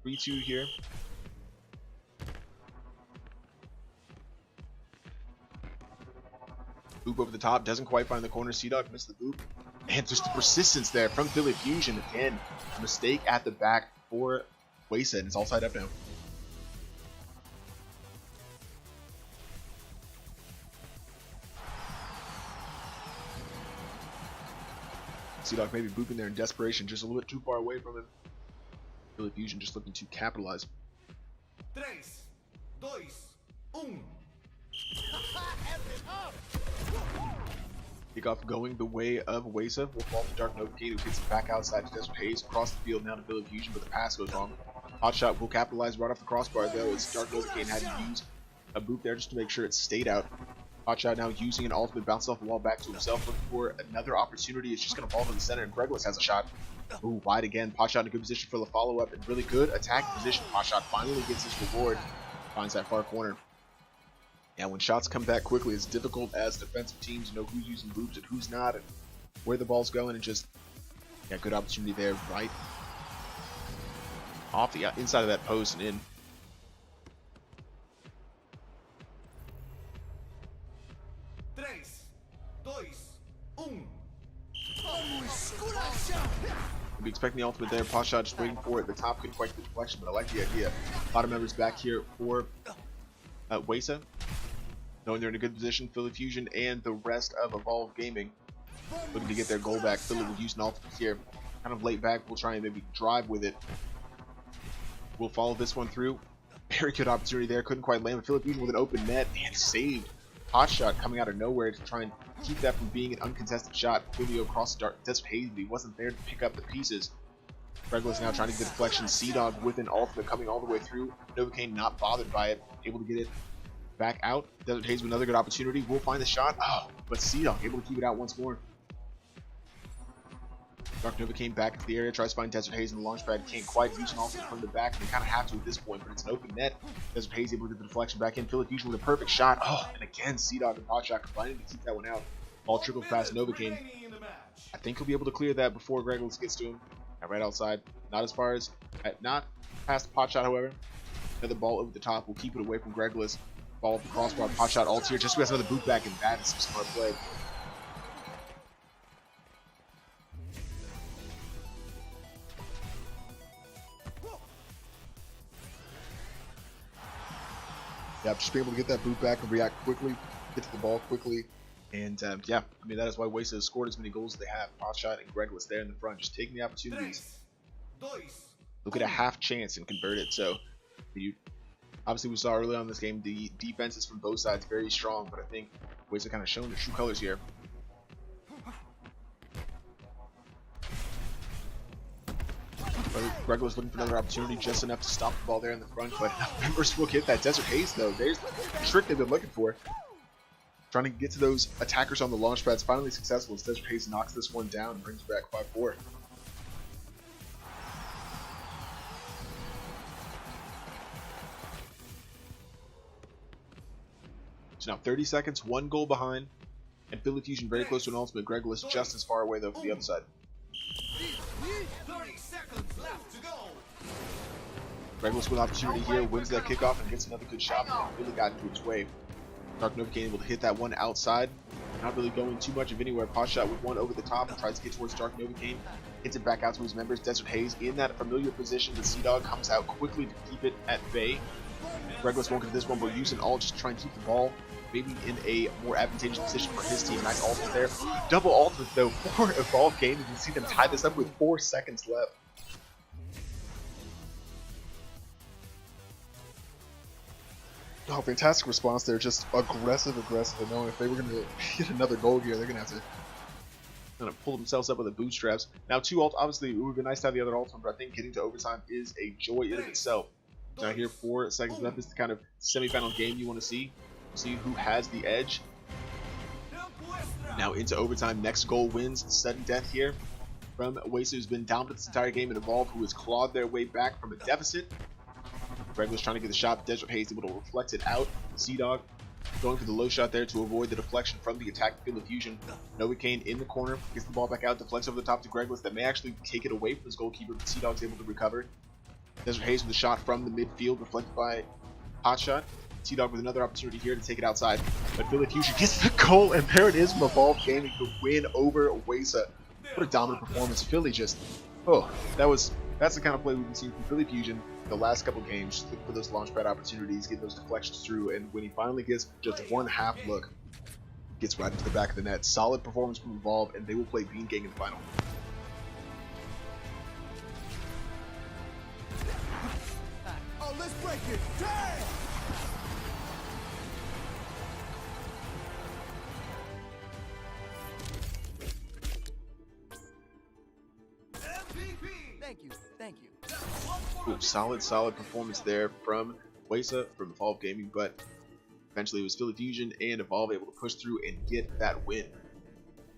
A: 3-2 here. Boop over the top, doesn't quite find the corner. Sea-Dog missed the boop. And just the persistence there from Philly Fusion. Again, a mistake at the back for Wayset, and it's all tied up now. Sea-Dog maybe booping there in desperation, just a little bit too far away from him. Philly Fusion just looking to capitalize.
B: 3, 2, 1.
A: Kickoff going the way of Waysa. Will fall to Dark Novocaine, who gets it back outside to Desert Haze. Across the field now to Philly Fusion, but the pass goes wrong. Hotshot will capitalize right off the crossbar though, as Dark Novocaine had to use a boot there just to make sure it stayed out. Hotshot now using an ultimate, bounce off the wall back to himself, looking for another opportunity. It's just going to fall to the center, and Gregless has a shot. Ooh, wide again. Hotshot in a good position for the follow-up, and really good attack position. Hotshot finally gets his reward, finds that far corner. Yeah, when shots come back quickly, it's difficult as defensive teams to know who's using boots and who's not, and where the ball's going, and just, yeah, good opportunity there, right off the inside of that post and in. We'll be expecting the ultimate there. Hotshot just waiting for it. The top couldn't quite get the deflection, but I like the idea. Bottom members back here for Waysa. Knowing they're in a good position, Philly Fusion and the rest of Evolve Gaming looking to get their goal back. Philly will use an ultimate here. Kind of late back. We'll try and maybe drive with it. We'll follow this one through. Very good opportunity there. Couldn't quite land. But Philly Fusion with an open net and saved. Hotshot coming out of nowhere to try and keep that from being an uncontested shot. Julio across the Desert Haze, but he wasn't there to pick up the pieces. Regulus now trying to get the deflection. Sea-Dog with an ultimate coming all the way through. Novocaine not bothered by it. Able to get it back out. Desert Haze with another good opportunity. We'll find the shot. Oh, but Sea-Dog able to keep it out once more. Dark Novocaine back into the area. Tries to find Desert Haze in the launch pad. Can't quite use an ultimate from the back. They kind of have to at this point, but it's an open net. Desert Haze able to get the deflection back in. Philly Fusion with a perfect shot. Oh, and again, Sea-Dog and Hotshot combining to keep that one out. Ball trickles past Novocaine. I think he'll be able to clear that before Gregless gets to him. Right outside. Not as far as, not past Hotshot, however. Another ball over the top. We'll keep it away from Gregless. Ball up the crossbar. Hotshot all tier. Just has another boot back, and that is some smart play. Yeah, just being able to get that boot back and react quickly, get to the ball quickly, and yeah, I mean that is why Waysa has scored as many goals as they have. Hotshot and Gregless there in the front, just taking the opportunities. Look at a half chance and convert it. So, obviously we saw early on in this game the defenses from both sides very strong, but I think Waysa kind of shown their true colors here. Gregless looking for another opportunity, just enough to stop the ball there in the front, but members will get that. Desert Haze though, there's the trick they've been looking for. Trying to get to those attackers on the launch pads, finally successful as Desert Haze knocks this one down and brings back 5-4. So now 30 seconds, 1 goal behind, and Philly Fusion very close to an ultimate. Gregolis just as far away though from the other side.
B: 30 seconds left to go.
A: Gregolis with opportunity here, wins that kickoff and gets another good shot, but really got into its way. Dark Novocaine able to hit that one outside, not really going too much of anywhere. Pot shot with one over the top and tries to get towards Dark Novocaine. Hits it back out to his members. Desert Haze in that familiar position. The Sea Dog comes out quickly to keep it at bay. Gregolis won't get this one, but using all just try and keep the ball maybe in a more advantageous position for his team. Nice ultimate there. Double ultimate though for Evolve Game. You can see them tie this up with 4 seconds left. Oh, fantastic response there. Just aggressive. And knowing if they were going to get another goal here, they're going to have to kind of pull themselves up with the bootstraps. Now, 2 ult, obviously, it would be nice to have the other ultimate, but I think getting to overtime is a joy in of itself. Now here, 4 seconds left. This is the kind of semi-final game you want to see. See who has the edge. Now into overtime. Next goal wins. Sudden death here from Oasis, who's been dominant this entire game, and Evolve, who has clawed their way back from a deficit. Regular's trying to get the shot. Desert Haze able to reflect it out. Sea Dog going for the low shot there to avoid the deflection from the attack field of fusion. Novocaine in the corner, gets the ball back out, deflects over the top to Gregolis. That may actually take it away from his goalkeeper, but Sea Dog's able to recover. Desert Haze with a shot from the midfield, reflected by Hotshot. Sea Dog with another opportunity here to take it outside, but Philly Fusion gets the goal, and there it is from Evolve Gaming to win over Oasis. What a dominant performance. Philly just, that's the kind of play we've been seeing from Philly Fusion the last couple games. Look for those launchpad opportunities, get those deflections through, and when he finally gets just one half look, gets right into the back of the net. Solid performance from Evolve, and they will play Bean Gang in the final.
C: Oh, let's break it. Damn! Thank you.
A: Ooh, solid performance there from Wesa, from Evolve Gaming, but eventually it was Philly Fusion and Evolve able to push through and get that win.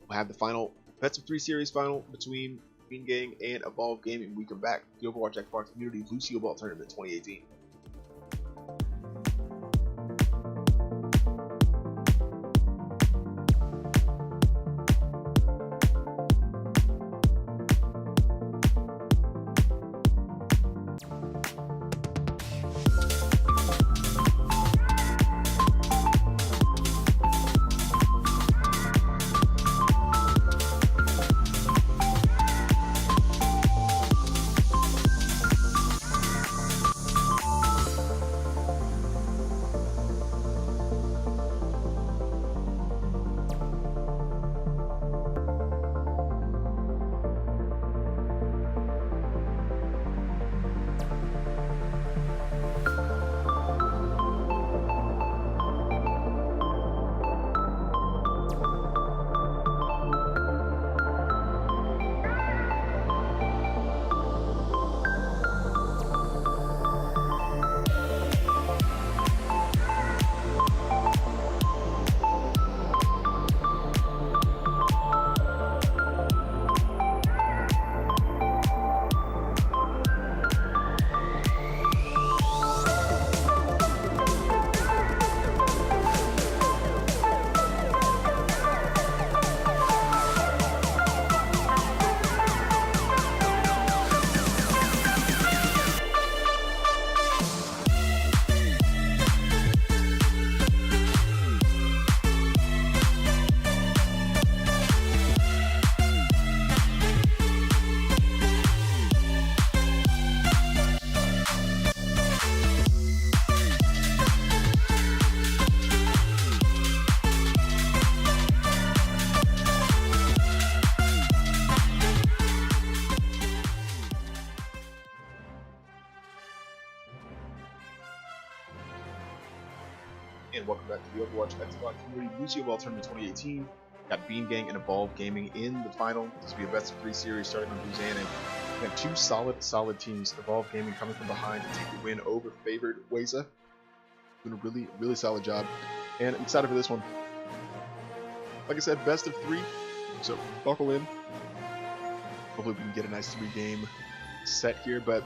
A: We'll have the final Best of 3 series final between Bean Gang and Evolve Gaming. We come back to the Overwatch Xbox Community Lucioball Tournament 2018. And welcome back to the Overwatch Xbox Community Lucioball Tournament 2018. Got Bean Gang and Evolve Gaming in the final. This will be a best of 3 series starting on Louisiana. We have 2 solid teams. Evolve Gaming coming from behind to take the win over favored Wesa. Doing a really solid job. And I'm excited for this one. Like I said, best of 3. So buckle in. Hopefully we can get a nice 3-game set here, but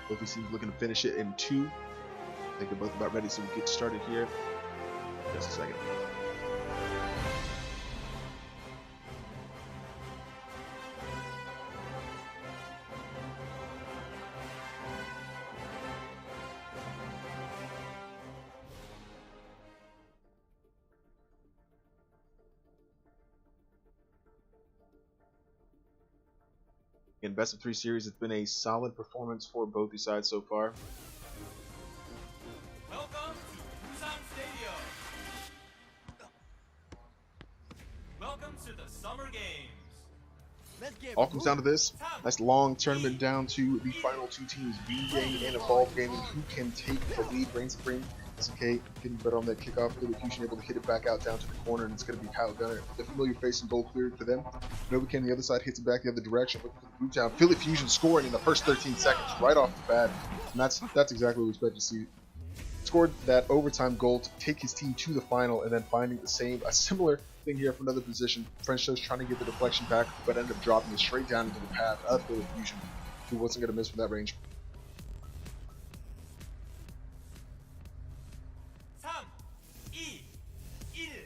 A: both these teams looking to finish it in 2. I think they're both about ready, so we'll get started here. just a second. In best of 3 series, it's been a solid performance for both these sides so far.
B: Welcome to Busan Stadium. Welcome to the Summer Games.
C: Let's get
A: All comes down to this.
B: Time.
A: Nice long tournament down to the final 2 teams, V-Gang and Evolve Gaming, who can take the lead, reign supreme. SNK getting better on that kickoff. Philly Fusion able to hit it back out down to the corner, and it's going to be Kyle Gunner. The familiar face and goal cleared for them. Novakin on the other side hits it back the other direction, looking for the boot down. Philly Fusion scoring in the first 13 seconds right off the bat, and that's exactly what we expect to see. Scored that overtime goal to take his team to the final, and then finding a similar thing here from another position. French Toast trying to get the deflection back, but ended up dropping it straight down into the path of Philly Fusion, who wasn't going to miss from that range.
B: 3, 2, 1.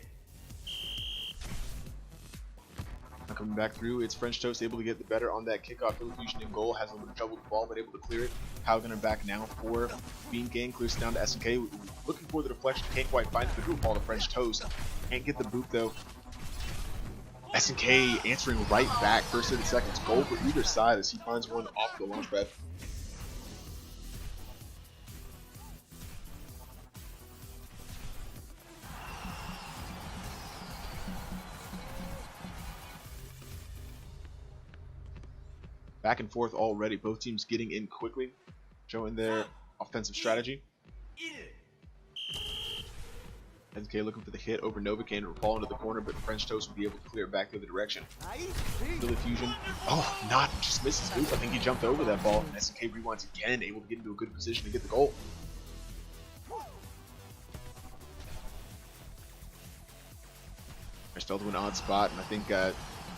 A: Now coming back through, it's French Toast able to get the better on that kickoff. Philly Fusion in goal, has a little bit of trouble with the ball, but able to clear it. Kyle Gunner back now for Bean Gang, clears it down to SNK. Looking for the deflection, can't quite find it. The group ball to French Toast. Can't get the boot though. SNK answering right back. First 30 seconds. Goal for either side as he finds one off the launch pad. Back and forth already. Both teams getting in quickly, showing their offensive strategy. SNK looking for the hit over Novakin and fall into the corner, but French Toast will be able to clear it back the other direction. Philly Fusion, just misses loop. I think he jumped over that ball, and SNK rewinds again, able to get into a good position to get the goal. Fell to an odd spot, and I think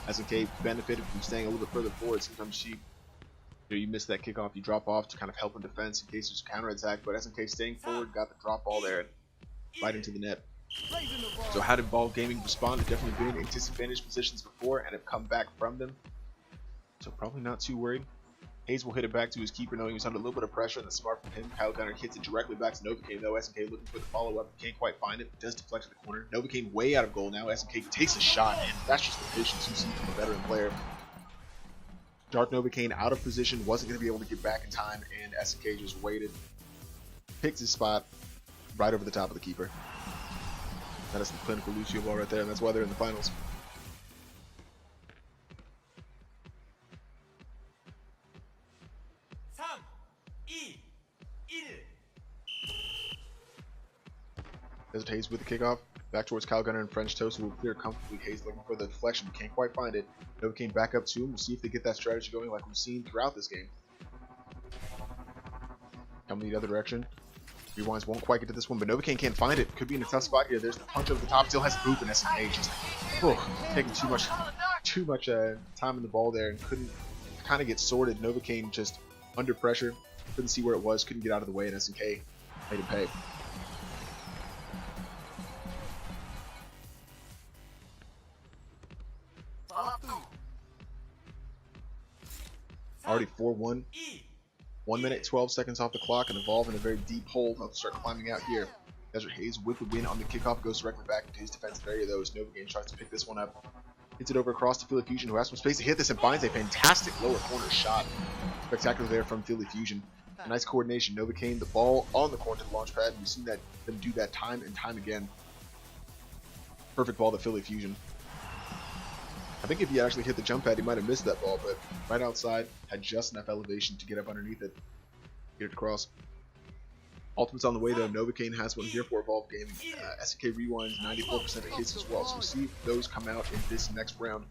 A: SNK benefited from staying a little bit further forward. Sometimes you miss that kickoff, you drop off to kind of help in defense in case there's a counterattack, but SNK staying forward, got the drop ball there and right into the net. So how did Evolve Gaming respond? They've definitely been in disadvantaged positions before and have come back from them. So probably not too worried. Hayes will hit it back to his keeper, knowing he's under a little bit of pressure, and that's smart from him. Kyle Gunner hits it directly back to Novakin, though. SNK looking for the follow-up, can't quite find it, does deflect to the corner. Novakin way out of goal now. SNK takes a shot, and that's just the patience you see from a veteran player. Dark Novakin out of position, wasn't going to be able to get back in time, and SNK just waited. Picked his spot right over the top of the keeper. That is some clinical Lucioball right there, and that's why they're in the finals. There's Hayes with the kickoff. Back towards Kyle Gunner and French Toast, who will clear comfortably. Hayes looking for the deflection, can't quite find it. Novakin back up to him. We'll see if they get that strategy going like we've seen throughout this game. Coming the other direction. Rewinds won't quite get to this one, but Novakin can't find it. Could be in a tough spot here. There's the punch over the top. Still has the boop, and SNK just taking too much time in the ball there and couldn't kind of get sorted. Novakin just under pressure, couldn't see where it was, couldn't get out of the way, and SNK made him pay. Already 4-1. 1 minute, 12 seconds off the clock, and Evolve in a very deep hole. They'll start climbing out here. Desert Hayes with the win on the kickoff, goes directly back into his defensive area though, as Novakin tries to pick this one up. Hits it over across to Philly Fusion, who has some space to hit this and finds a fantastic lower corner shot. Spectacular there from Philly Fusion. Nice coordination. Novakin, the ball on the corner to the launch pad. We've seen them do that time and time again. Perfect ball to Philly Fusion. I think if he actually hit the jump pad, he might have missed that ball, but right outside, had just enough elevation to get up underneath it, get it across. Ultimate's on the way though. Novakin has one here for Evolve Gaming. SNK rewinds 94% of hits as well, so we'll see if those come out in this next round.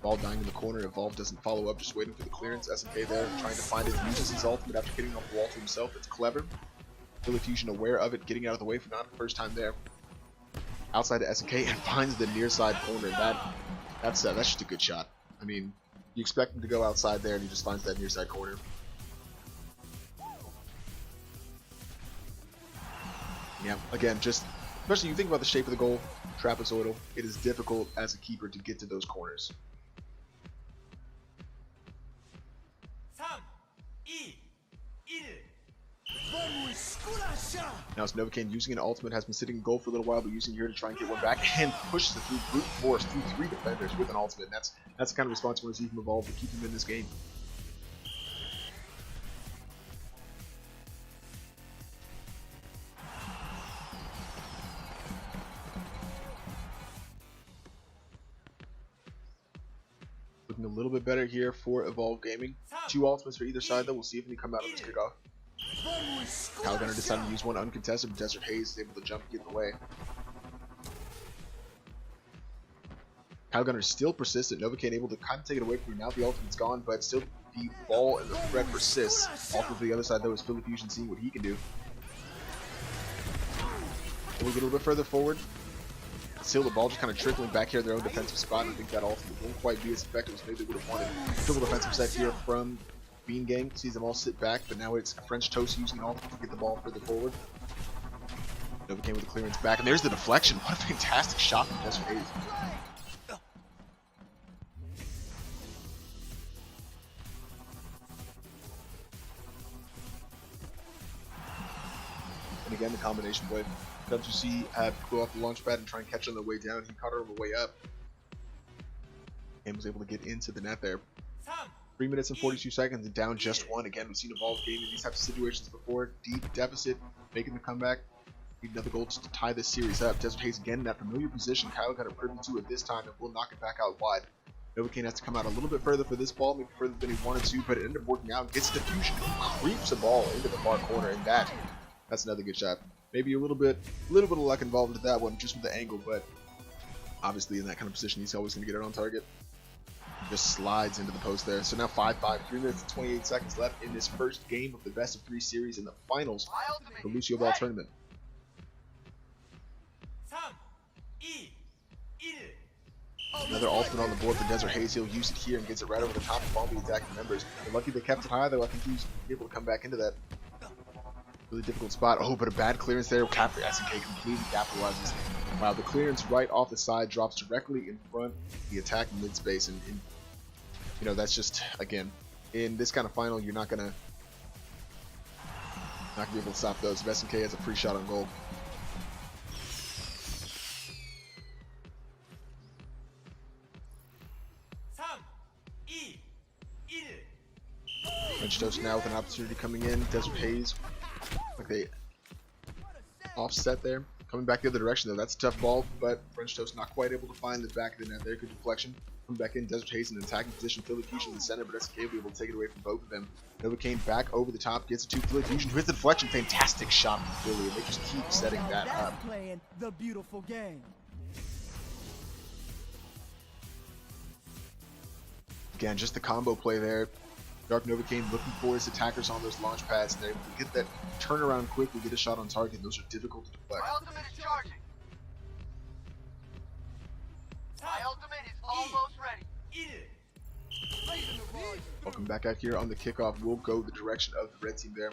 A: Ball dying in the corner. Evolve doesn't follow up, just waiting for the clearance. SNK there trying to find it, uses his ultimate after getting off the wall to himself. It's clever. Philly Fusion aware of it, getting out of the way for not the first time there. Outside to SNK and finds the near side corner. That's just a good shot. I mean, you expect him to go outside there, and he just finds that near side corner. Yeah, again, just Especially you think about the shape of the goal, trapezoidal. It is difficult as a keeper to get to those corners.
B: 3, 2, 1.
A: Now it's Novocaine using an ultimate, has been sitting in goal for a little while, but using here to try and get one back, and pushes it through brute force through 3 defenders with an ultimate. And that's the kind of response you want to see from Evolve to keep him in this game. Looking a little bit better here for Evolve Gaming. 2 ultimates for either side though. We'll see if any come out of this kickoff. Kyle Gunner decided to use one uncontested, but Desert Haze is able to jump and get in the way. Kyle Gunner is still persistent. Novocaine able to kind of take it away from him. Now the ultimate's gone, but still the ball and the threat persists. Ultimate for the other side though is Philly Fusion seeing what he can do. And we get a little bit further forward. Still the ball just kind of trickling back here in their own defensive spot. I think that ultimate won't quite be as effective as maybe they would have wanted. Triple defensive set here from Bean Gang, sees them all sit back, but now it's French Toast using an ultimate to get the ball further forward. Novocaine with the clearance back, and there's the deflection. What a fantastic shot from Desert Haze. And again, the combination play. WC had to go off the launch pad and try and catch on the way down. He caught her on the way up and was able to get into the net there. 3 minutes and 42 seconds and down just 1. Again, we've seen Evolve Gaming in these types of situations before. Deep deficit, making the comeback. Need another goal just to tie this series up. Desert Haze again in that familiar position. Kyle got a privy to it this time and will knock it back out wide. Novocaine has to come out a little bit further for this ball, maybe further than he wanted to, but it ended up working out. Gets diffusion, creeps the ball into the far corner, and that's another good shot. Maybe a little bit of luck involved with that one, just with the angle, but obviously in that kind of position, he's always going to get it on target. Just slides into the post there. So now 5-5, 3 minutes and 28 seconds left in this first game of the best of 3 series in the finals of the Lucioball Tournament.
B: 3, 2, 1.
A: Another ultimate on the board for Desert Haze. He'll use it here and gets it right over the top of all the attacking members. They're lucky they kept it high, though. I think he's able to come back into that really difficult spot. Oh, but a bad clearance there. SNK completely capitalizes. Wow, the clearance right off the side drops directly in front of the attack in mid-space. And you know, that's just, again, in this kind of final, you're not gonna be able to stop those. If SNK has a free shot on goal. French Toast now with an opportunity coming in. Desert Haze, like they offset there. Coming back the other direction though, that's a tough ball, but French Toast not quite able to find the back of the net there. Good deflection. Coming back in, Desert Haze in an attacking position. Philly Fusion in the center, but SNK will be able to take it away from both of them. Novocaine back over the top, gets it to Philly Fusion with the deflection. Fantastic shot from Philly, and they just keep setting that up.
C: Playing the beautiful game.
A: Again, just the combo play there. Dark Novocaine looking for his attackers on those launch pads, and they're able to get that turnaround quickly, get a shot on target. Those are difficult to deflect.
D: My ultimate is charging. My ultimate is almost ready.
A: Welcome back out here on the kickoff. We'll go the direction of the red team there.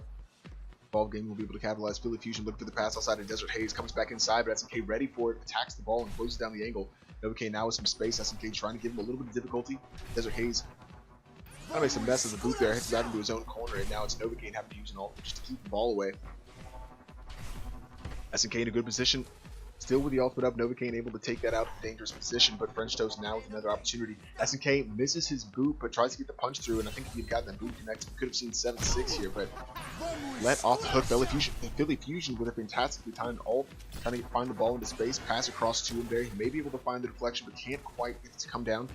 A: Evolve Gaming will be able to capitalize. Philly Fusion looking for the pass outside, and Desert Haze comes back inside, but SNK ready for it, attacks the ball and closes down the angle. Novocaine now with some space. SNK trying to give him a little bit of difficulty. Desert Haze kind of makes a mess of the boot there, hits back into his own corner, and now it's Novocaine having to use an ultimate just to keep the ball away. SNK in a good position, still with the ultimate up. Novocaine able to take that out of a dangerous position, but French Toast now with another opportunity. SNK misses his boot, but tries to get the punch through, and I think if he had gotten that boot connected, we could have seen 7-6 here, but let off the hook. Philly Fusion with a fantastically timed ult, trying to find the ball into space, pass across to him there. He may be able to find the deflection, but can't quite get it to come down.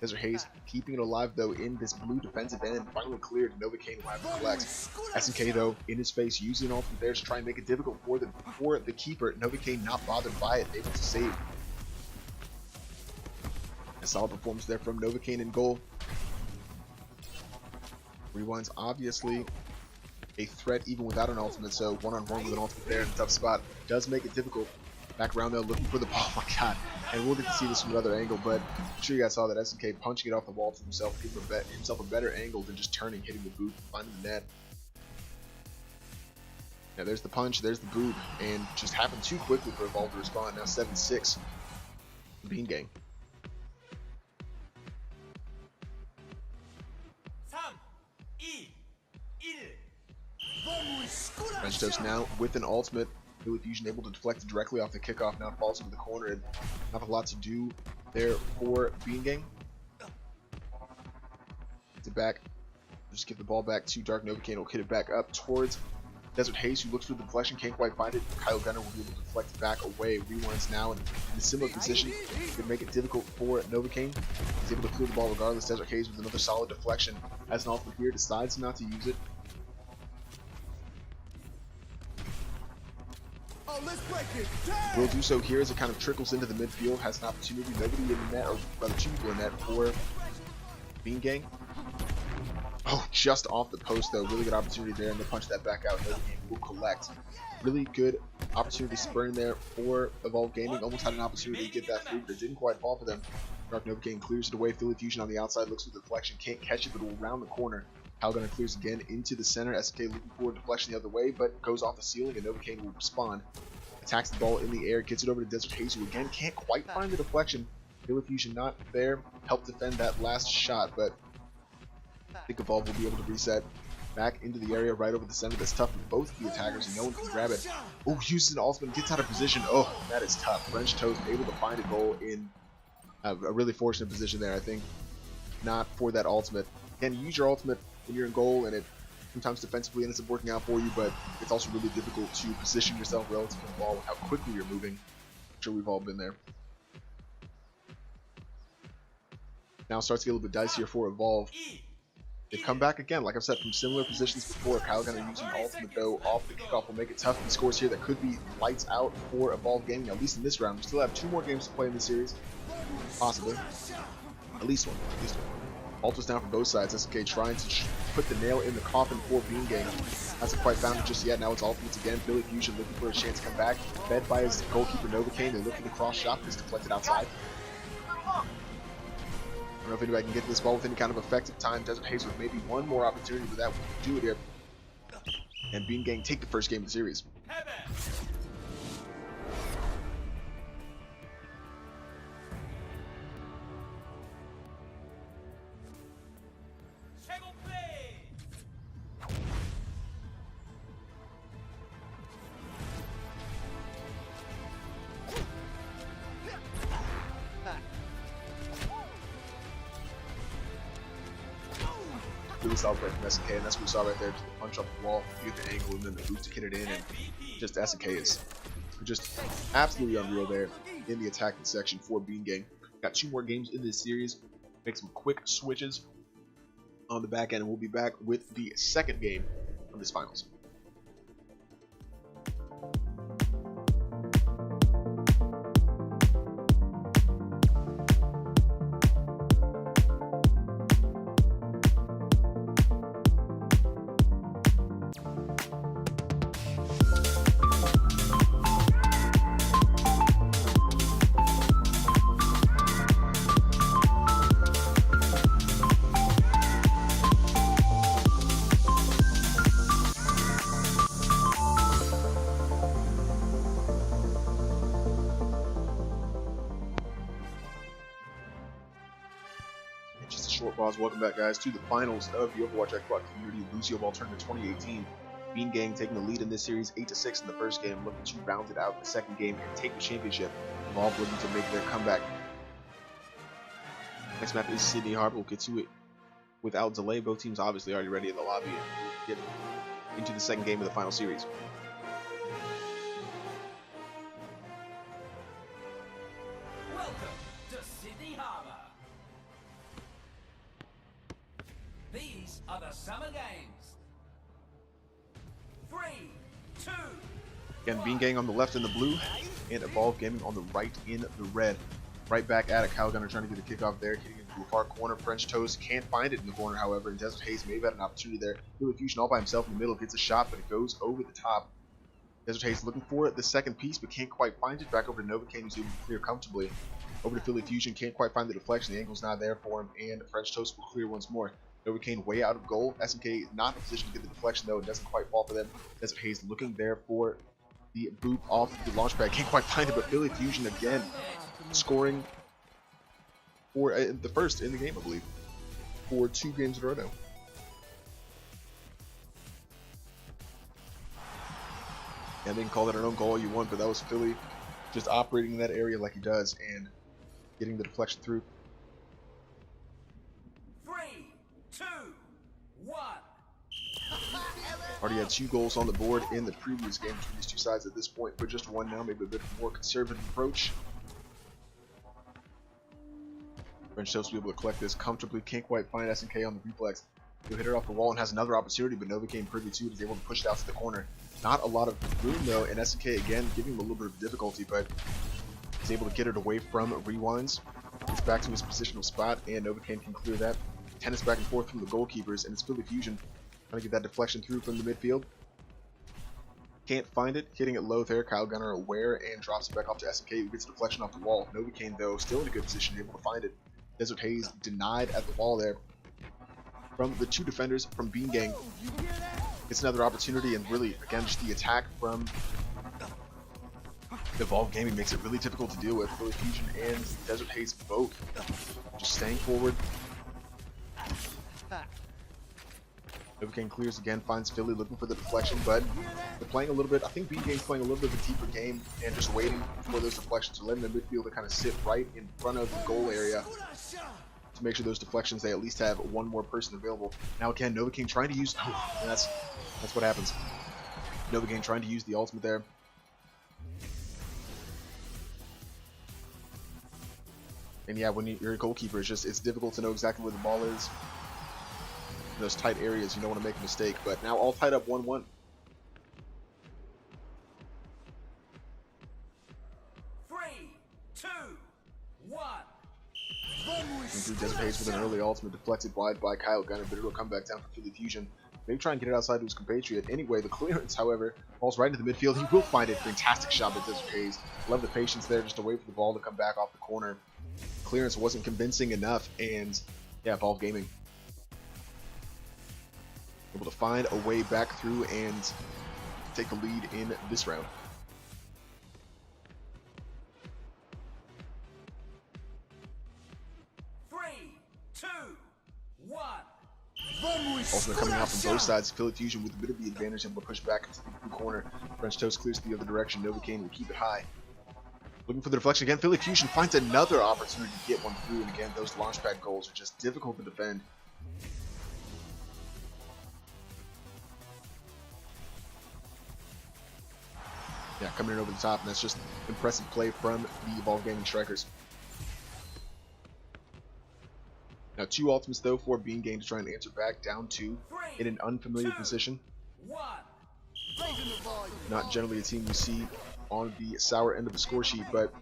A: Desert Haze keeping it alive though in this blue defensive end, finally cleared. Novocaine will have to collect. SNK though in his face using an ultimate there to try and make it difficult for the keeper. Novocaine not bothered by it, able to save. A solid performance there from Novocaine in goal. Rewind's obviously a threat even without an ultimate, so one-on-one with an ultimate there in a tough spot does make it difficult. Back around there looking for the ball. Oh my god. And we'll get to see this from another angle, but I'm sure you guys saw that SNK punching it off the wall to himself, giving himself a better angle than just turning, hitting the boot, finding the net. Yeah, there's the punch, there's the boot, and just happened too quickly for Evolve to respond. Now 7-6. Bean Gang.
B: 3, 2, 1.
A: French Toast now with an ultimate. Philly Fusion able to deflect directly off the kickoff. Now falls into the corner, and not a lot to do there for Bean Gang. Gets it back. Just give the ball back to Dark Novocaine. Will hit it back up towards Desert Haze, who looks for the deflection, can't quite find it. Kyle Gunner will be able to deflect back away. Rewinds now in a similar position. Could make it difficult for Novocaine. He's able to clear the ball regardless. Desert Haze with another solid deflection. Has an ultimate here, decides not to use it.
C: Oh, let's break it.
A: Will do so here as it kind of trickles into the midfield. Has an opportunity. Nobody in the net, or rather two people in net for Bean Gang. Oh, just off the post though. Really good opportunity there, and they punch that back out. Novocaine will collect. Really good opportunity spurring there for Evolve Gaming. Almost had an opportunity to get that through, but it didn't quite fall for them. Dark Novocaine clears it away. Philly Fusion on the outside looks for the deflection. Can't catch it, but will round the corner. Halgunner clears again into the center. SK looking for a deflection the other way, but goes off the ceiling, and Novocaine will respond. Attacks the ball in the air, gets it over to Desert Haze, who again can't quite find the deflection. Philly Fusion not there. Helped defend that last shot, but I think Evolve will be able to reset back into the area right over the center. That's tough for both of the attackers, and no one can grab it. Oh, uses an ultimate, gets out of position. Oh, that is tough. French Toast able to find a goal in a really fortunate position there, I think. Not for that ultimate. Again, you use your ultimate when you're in goal, and it sometimes defensively ends up working out for you, but it's also really difficult to position yourself relative to the ball with how quickly you're moving. I'm sure we've all been there. Now starts to get a little bit dicier for Evolve. They've come back again, like I've said, from similar positions before. Kyle Gunner using ultimate though off the kickoff will make it tough. He scores here that could be lights out for Evolve Gaming, at least in this round. We still have 2 more games to play in this series. Possibly. At least one. Ultimates down from both sides. SK trying to put the nail in the coffin for Bean Gang. Hasn't quite found it just yet. Now it's ultimates again. Philly Fusion looking for a chance to come back. Fed by his goalkeeper Novocaine. They're looking to cross shot, but it's deflected outside. I don't know if anybody can get to this ball with any kind of effective time. Desert Haze with maybe one more opportunity, but that will do it here. And Bean Gang take the first game of the series. Really solid play from SK, and that's what we saw right there. Just the punch off the wall, get the angle, and then the boot to get it in, and just SK is just absolutely unreal there in the attacking section for Bean Gang. Got 2 more games in this series. Make some quick switches on the back end, and we'll be back with the second game of this finals. Short pause. Welcome back, guys, to the finals of the Overwatch Xbox Community Lucioball Tournament 2018. Bean Gang taking the lead in this series 8-6 in the first game, looking to round it out in the second game and take the championship. Evolve looking to make their comeback. Next map is Sydney Harbor. We'll get to it without delay. Both teams obviously already ready in the lobby, and we'll get into the second game of the final series.
B: Welcome to Sydney Harbor. These are the Summer Games. 3, 2,
A: Again, Bean Gang on the left in the blue, and Evolve Gaming on the right in the red. Right back at it. Kyle Gunner trying to get a kickoff there, getting into a far corner. French Toast can't find it in the corner, however, and Desert Haze may have had an opportunity there. Philly Fusion all by himself in the middle, gets a shot, but it goes over the top. Desert Haze looking for the second piece, but can't quite find it. Back over to Novocaine, who's able to clear comfortably. Over to Philly Fusion, can't quite find the deflection. The angle's not there for him, and French Toast will clear once more. Novocaine way out of goal. SMK not in a position to get the deflection though. It doesn't quite fall for them. Desert Haze looking there for the boop off the launch pad. Can't quite find it, but Philly Fusion again scoring for the first in the game, I believe, for 2 games in a row now. And they can call that an own goal all you want, but that was Philly just operating in that area like he does and getting the deflection through.
B: 3, 2, 1.
A: Already had 2 goals on the board in the previous game between these 2 sides at this point, but just 1 now, maybe a bit more conservative approach. French Toast will be able to collect this comfortably. Can't quite find SNK on the reflex. He'll hit it off the wall and has another opportunity, but Novocaine privy to it is able to push it out to the corner. Not a lot of room though, and SNK again giving him a little bit of difficulty, but he's able to get it away from rewinds. Gets back to his positional spot, and Novocaine can clear that. Tennis back and forth from the goalkeepers, and it's Philly Fusion trying to get that deflection through from the midfield. Can't find it, hitting it low there. Kyle Gunner aware and drops it back off to SNK, who gets deflection off the wall. Novocaine though still in a good position, able to find it. Desert Haze denied at the wall there from the 2 defenders from Bean Gang. It's another opportunity, and really again just the attack from Evolve Gaming makes it really difficult to deal with. Philly Fusion and Desert Haze both just staying forward. Novocaine clears again, finds Philly looking for the deflection, but they're playing a little bit. I think Bean Gang's playing a little bit of a deeper game and just waiting for those deflections, or letting the midfield to kind of sit right in front of the goal area to make sure those deflections, they at least have 1 more person available. Now again, Novocaine trying to use, and that's what happens. Novocaine trying to use the ultimate there. And yeah, when you're a goalkeeper, it's difficult to know exactly where the ball is. In those tight areas, you don't want to make a mistake, but now all tied up 1-1.
B: 3, 2, 1.
A: Desert Haze with an early ultimate deflected wide by Kyle Gunner, but it'll come back down for Philly Fusion. Maybe try and get it outside to his compatriot. Anyway, the clearance, however, falls right into the midfield. He will find it. Fantastic shot by Desert Haze. Love the patience there, just to wait for the ball to come back off the corner. Clearance wasn't convincing enough, and yeah, Evolve Gaming able to find a way back through and take the lead in this round. Also coming out from both sides, Philly Fusion with a bit of the advantage, able to push back into the blue corner. French Toast clears the other direction. Novocaine will keep it high. Looking for the deflection again. Philly Fusion finds another opportunity to get one through, and again, those launchpad goals are just difficult to defend. Yeah, coming in over the top, and that's just impressive play from the Evolve Gaming strikers. Now 2 ultimates though for Bean Gang to try and answer back, down 2 in an unfamiliar position. Not generally a team we see on the sour end of the score sheet, but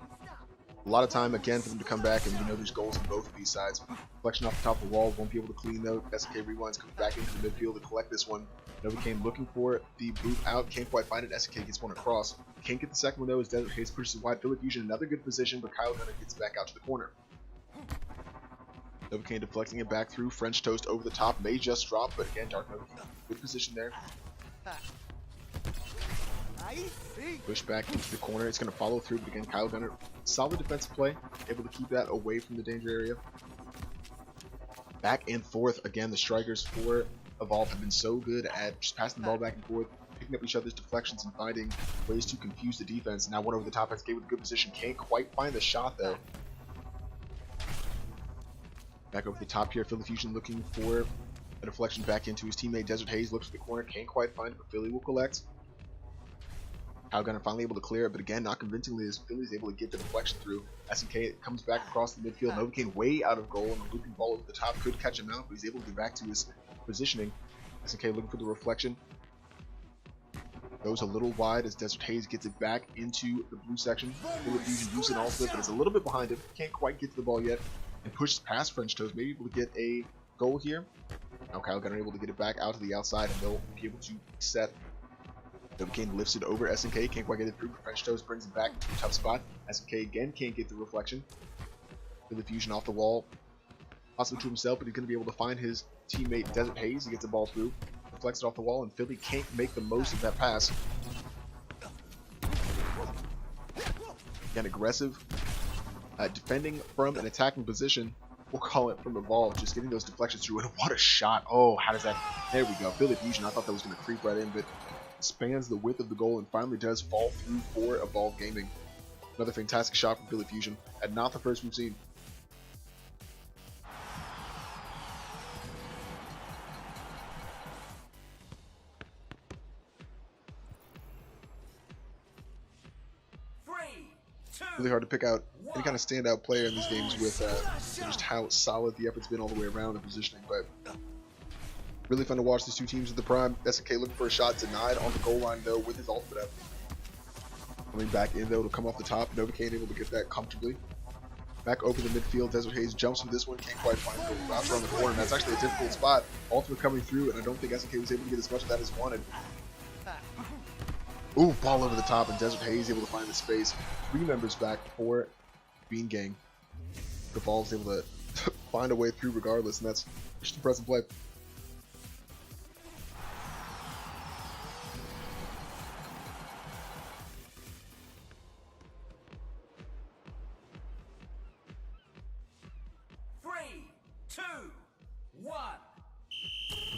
A: a lot of time again for them to come back, and we know there's goals on both of these sides. Deflection off the top of the wall, won't be able to clean though. SK rewinds, comes back into the midfield to collect this one. Novocaine looking for the boot out, can't quite find it. SK gets one across. Can't get the second one though as Desert Haze pushes wide. Philly Fusion another good position, but Kyle Gunner gets back out to the corner. Novocaine deflecting it back through. French Toast over the top, may just drop, but again, Dark Novocaine, good position there. Push back into the corner, it's going to follow through, but again, Kyle Gunner, solid defensive play, able to keep that away from the danger area. Back and forth, again, the strikers for Evolve have been so good at just passing the ball back and forth, picking up each other's deflections and finding ways to confuse the defense. Now one over the top, SK with a good position, can't quite find the shot though. Back over the top here, Philly Fusion looking for a deflection back into his teammate. Desert Haze looks at the corner, can't quite find it, but Philly will collect. Kyle Gunner finally able to clear it, but again, not convincingly as Philly's able to get the deflection through. SNK comes back across the midfield. Novocaine way out of goal, and a looping ball over the top could catch him out, but he's able to get back to his positioning. SNK looking for the reflection. Goes a little wide as Desert Haze gets it back into the blue section. Philly Fusion using ultimate, but it's a little bit behind him. Can't quite get to the ball yet, and pushes past French Toast, maybe able to get a goal here. Now Kyle Gunner able to get it back out to the outside, and they'll be able to set. Novocaine lifts it over SNK, can't quite get it through, but French Toast brings it back to a tough spot. SNK again can't get the reflection. Philly Fusion off the wall, possibly to himself, but he's going to be able to find his teammate Desert Haze. He gets the ball through, deflects it off the wall, and Philly can't make the most of that pass. Again, aggressive, defending from an attacking position. We'll call it from Evolve, just getting those deflections through. And what a shot. Oh, how does that... There we go. Philly Fusion. I thought that was going to creep right in, but spans the width of the goal and finally does fall through for Evolve Gaming. Another fantastic shot from Philly Fusion, and not the first we've seen. Really hard to pick out any kind of standout player in these games with just how solid the effort's been all the way around in positioning, but really fun to watch these two teams at the prime. SNK looking for a shot, denied on the goal line though with his ultimate up. Coming back in though to come off the top, Novocaine able to get that comfortably. Back open the midfield, Desert Haze jumps with this one, can't quite find the route around the corner, and that's actually a difficult spot. Ultimate coming through, and I don't think SNK was able to get as much of that as wanted. Ooh, ball over the top, and Desert Haze able to find the space. 3 members back for Bean Gang. The ball's able to find a way through regardless, and that's just impressive play.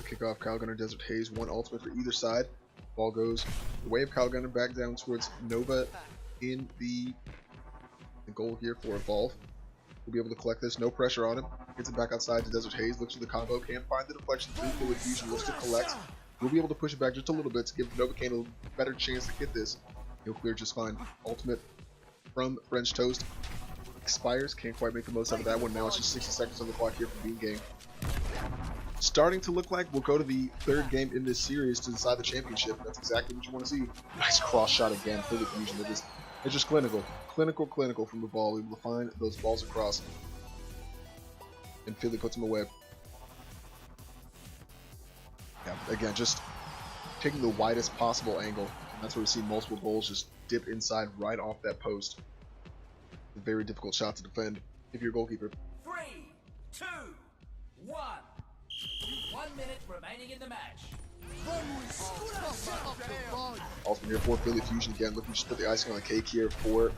A: Kick off Kyle Gunner, Desert Haze, 1 ultimate for either side. Ball goes the way of Kyle Gunner back down towards Nova in the goal here for Evolve. We'll be able to collect this, no pressure on him. Gets it back outside to Desert Haze, looks for the combo, can't find the deflection through Philly Fusion, looks to collect. We'll be able to push it back just a little bit to give Novocaine a better chance to get this. He'll clear just fine. Ultimate from French Toast expires, can't quite make the most out of that one. Now it's just 60 seconds on the clock here for Bean Gang. Starting to look like we'll go to the 3rd game in this series to decide the championship. That's exactly what you want to see. Nice cross shot again. Philly Fusion. It's just clinical. Clinical from the ball. Able to find those balls across. And Philly puts them away. Yeah, again, just taking the widest possible angle. And that's where we've seen multiple goals just dip inside right off that post. A very difficult shot to defend if you're a goalkeeper.
B: 3, 2, 1. 1 minute remaining in the match.
A: Ultimate here for Philly Fusion again, looking to just put the icing on the cake here for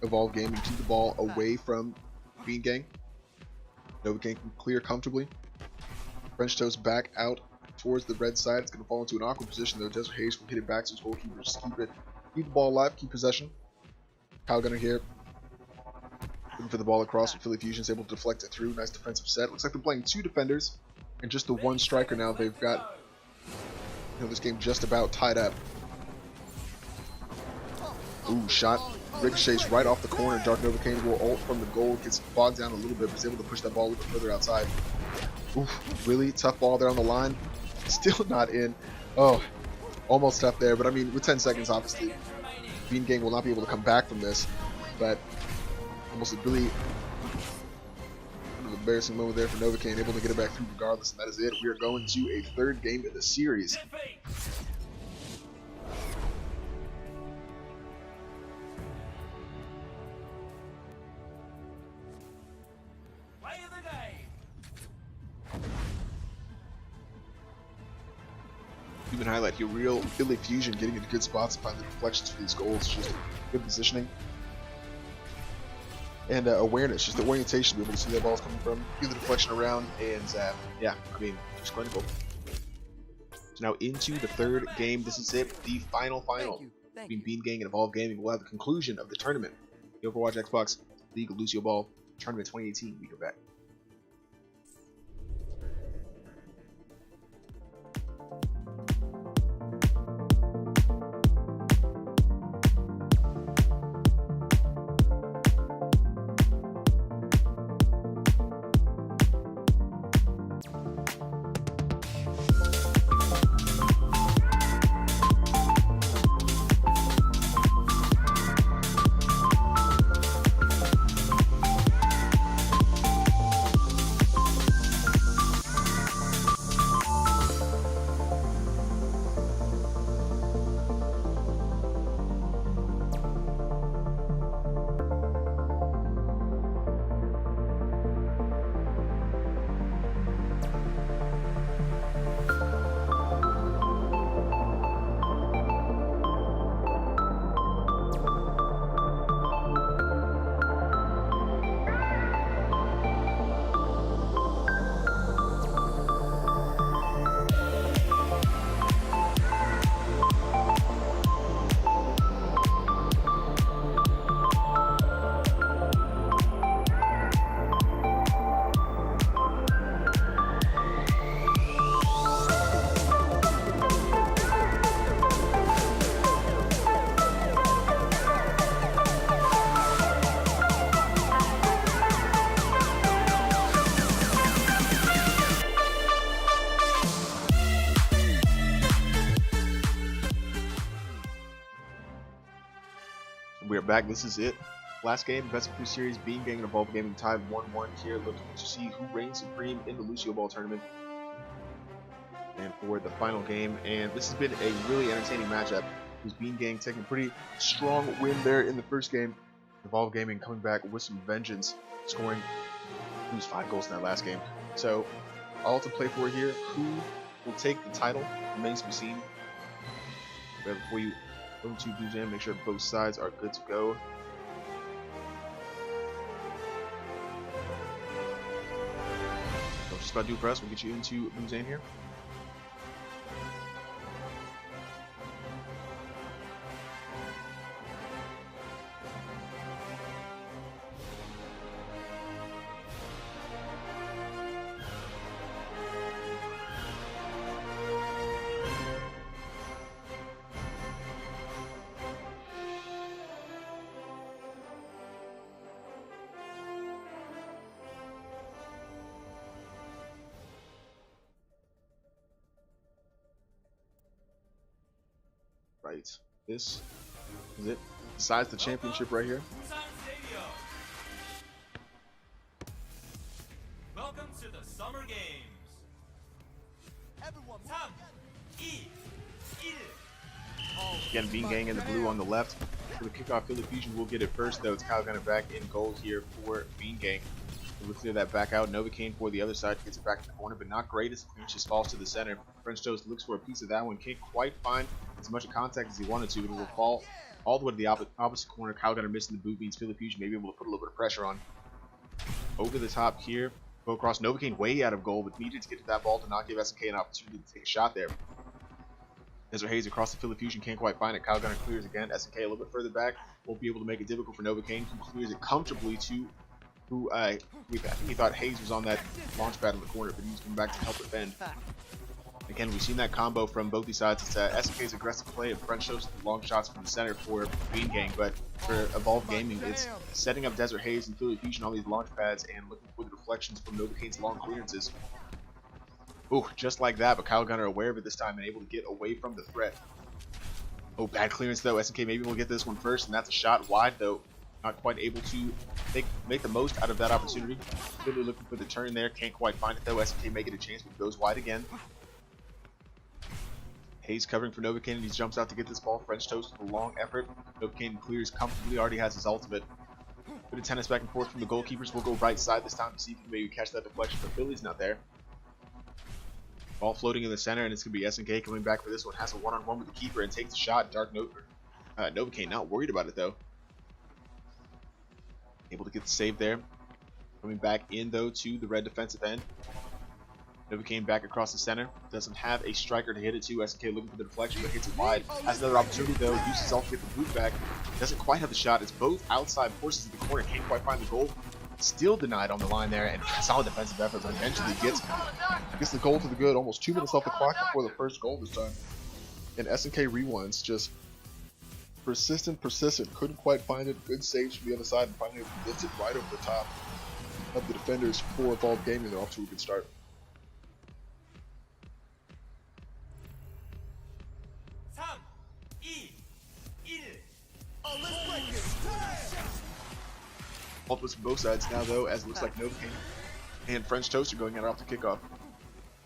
A: Evolve Gaming. Keep the ball away from Bean Gang. Novocaine can clear comfortably. French Toast back out towards the red side. It's going to fall into an awkward position though. Desert Haze will hit it back to his goalkeeper. Just keep the ball alive, keep possession. Kyle Gunner here. Looking for the ball across, but Philly Fusion's able to deflect it through. Nice defensive set. Looks like they're playing 2 defenders and just the 1 striker now. They've got this game just about tied up. Ooh, shot. Ricochets right off the corner. Dark Novocaine will ult from the goal. Gets bogged down a little bit, but is able to push that ball a little bit further outside. Oof, really tough ball there on the line. Still not in. Oh, almost tough there, but I mean, with 10 seconds, obviously, Bean Gang will not be able to come back from this, but almost a really embarrassing moment there for Novocaine, able to get it back through regardless, and that is it. We are going to a 3rd game in the series.
B: Play of the game.
A: Even highlight here, real Philly Fusion getting into good spots to find the deflections for these goals. Just good positioning. And awareness, just the orientation, to be able to see that ball's coming from, feel the deflection around, and yeah, I mean, just clinical. So now into the 3rd game. This is it, the final between Bean Gang and Evolve Gaming. We'll have the conclusion of the tournament, the Overwatch Xbox League Lucioball Tournament 2018. We go back. We're back. This is it. Last game, best of 3 series, Bean Gang and Evolve Gaming tied 1-1 here, looking to see who reigns supreme in the Lucioball Tournament. And for the final game, and this has been a really entertaining matchup. With Bean Gang taking a pretty strong win there in the first game. Evolve Gaming coming back with some vengeance, scoring 5 goals in that last game. So, all to play for here. Who will take the title remains to be seen. But before you go to Blue Jam, make sure both sides are good to go. So just about to do press, we'll get you into Blue Jam here. Right, this is it. Decides the championship right here.
B: Welcome to the Summer Games.
C: Everyone,
A: Again, Bean Gang in the blue on the left. For the kickoff, Philly Fusion will get it first, though. It's Kyle Gunner back in goal here for Bean Gang. We'll clear that back out. Novocaine for the other side gets it back in the corner, but not great as the clearance just falls to the center. French Toast looks for a piece of that one. Can't quite find as much contact as he wanted to, but it will fall all the way to the opposite corner. Kyle Gunner missing the boot means Philly Fusion may be able to put a little bit of pressure on. Over the top here. Go across. Novocaine way out of goal, but needed to get to that ball to not give SNK an opportunity to take a shot there. Desert Haze across the Philly Fusion, can't quite find it. Kyle Gunner clears again. SNK a little bit further back. Won't be able to make it difficult for Novocaine, who clears it comfortably to who I think he thought Hayes was on that launch pad in the corner, but he was coming back to help defend. Again, we've seen that combo from both these sides. It's SNK's aggressive play of French Toast long shots from the center for Bean Gang, but for Evolve Gaming, it's setting up Desert Haze and Philly Fusion on these launch pads and looking for the deflections from Novocaine's long clearances. Ooh, just like that, but Kyle Gunner aware of it this time and able to get away from the threat. Oh, bad clearance though. SNK maybe will get this one first, and that's a shot wide though. Not quite able to make the most out of that opportunity. Really looking for the turn there. Can't quite find it though. SNK may get a chance, but goes wide again. Hayes covering for Novocaine, and he jumps out to get this ball. French Toast with a long effort. Novocaine clears comfortably. Already has his ultimate. Bit of tennis back and forth from the goalkeepers. We'll go right side this time to see if he can maybe catch that deflection, but Philly's not there. Ball floating in the center, and it's going to be SNK coming back for this one. Has a one-on-one with the keeper and takes a shot. Novocaine not worried about it though. Able to get the save there. Coming back in though to the red defensive end. Novocaine back across the center. Doesn't have a striker to hit it to. SNK looking for the deflection, but hits it wide. Has another opportunity though. Uses all to get the boot back. Doesn't quite have the shot. It's both outside forces in the corner. Can't quite find the goal. Still denied on the line there, and solid defensive effort, but eventually gets the goal to the good. Almost 2 minutes off the clock before the first goal this time. And SNK rewinds, just persistent, couldn't quite find it. Good saves from the other side, and finally gets it right over the top of the defenders for Evolve Gaming. They're off to a good start. Ultimates from both sides now though, as it looks like Novocaine and French Toast are going at it off the kickoff.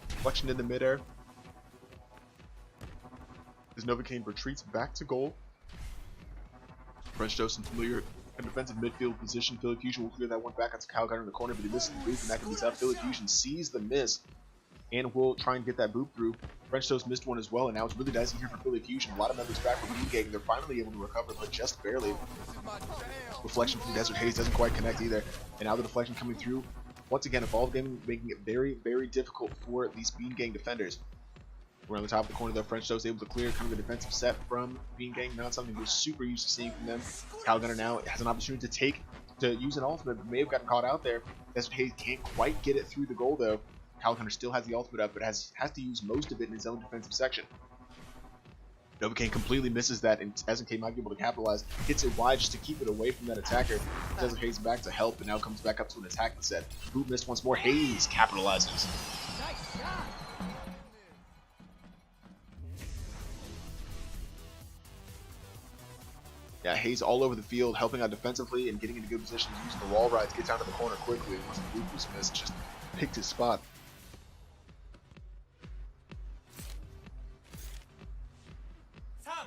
A: Deflection in the midair. As Novocaine retreats back to goal. French Toast in familiar and defensive midfield position. Philly Fusion will clear that one back onto Kyle Gunner in the corner, but he misses the boot, and that can be tough. Philly Fusion sees the miss and will try and get that boot through. French Toast missed one as well, and now it's really dicey here for Philly Fusion. A lot of members back from Bean Gang. They're finally able to recover, but just barely. Deflection from Desert Haze doesn't quite connect either. And now the deflection coming through. Once again, Evolve Gaming making it very, very difficult for these Bean Gang defenders. We're on the top of the corner though. French Toast able to clear kind of a defensive set from Bean Gang. Not something we're super used to seeing from them. Kyle Gunner now has an opportunity to use an ultimate, but may have gotten caught out there. Desert Haze can't quite get it through the goal though. Kyle Gunner still has the ultimate up, but has to use most of it in his own defensive section. Novocaine completely misses that, and SNK might be able to capitalize. Hits it wide just to keep it away from that attacker. Desert Haze back to help, and now comes back up to an attack set. Boot missed once more. Haze capitalizes.
C: nice shot.
A: Yeah, Hayes all over the field, helping out defensively and getting into good positions, using the wall rides, gets down to the corner quickly, and once the loop was missed, just picked his spot.
B: Tam.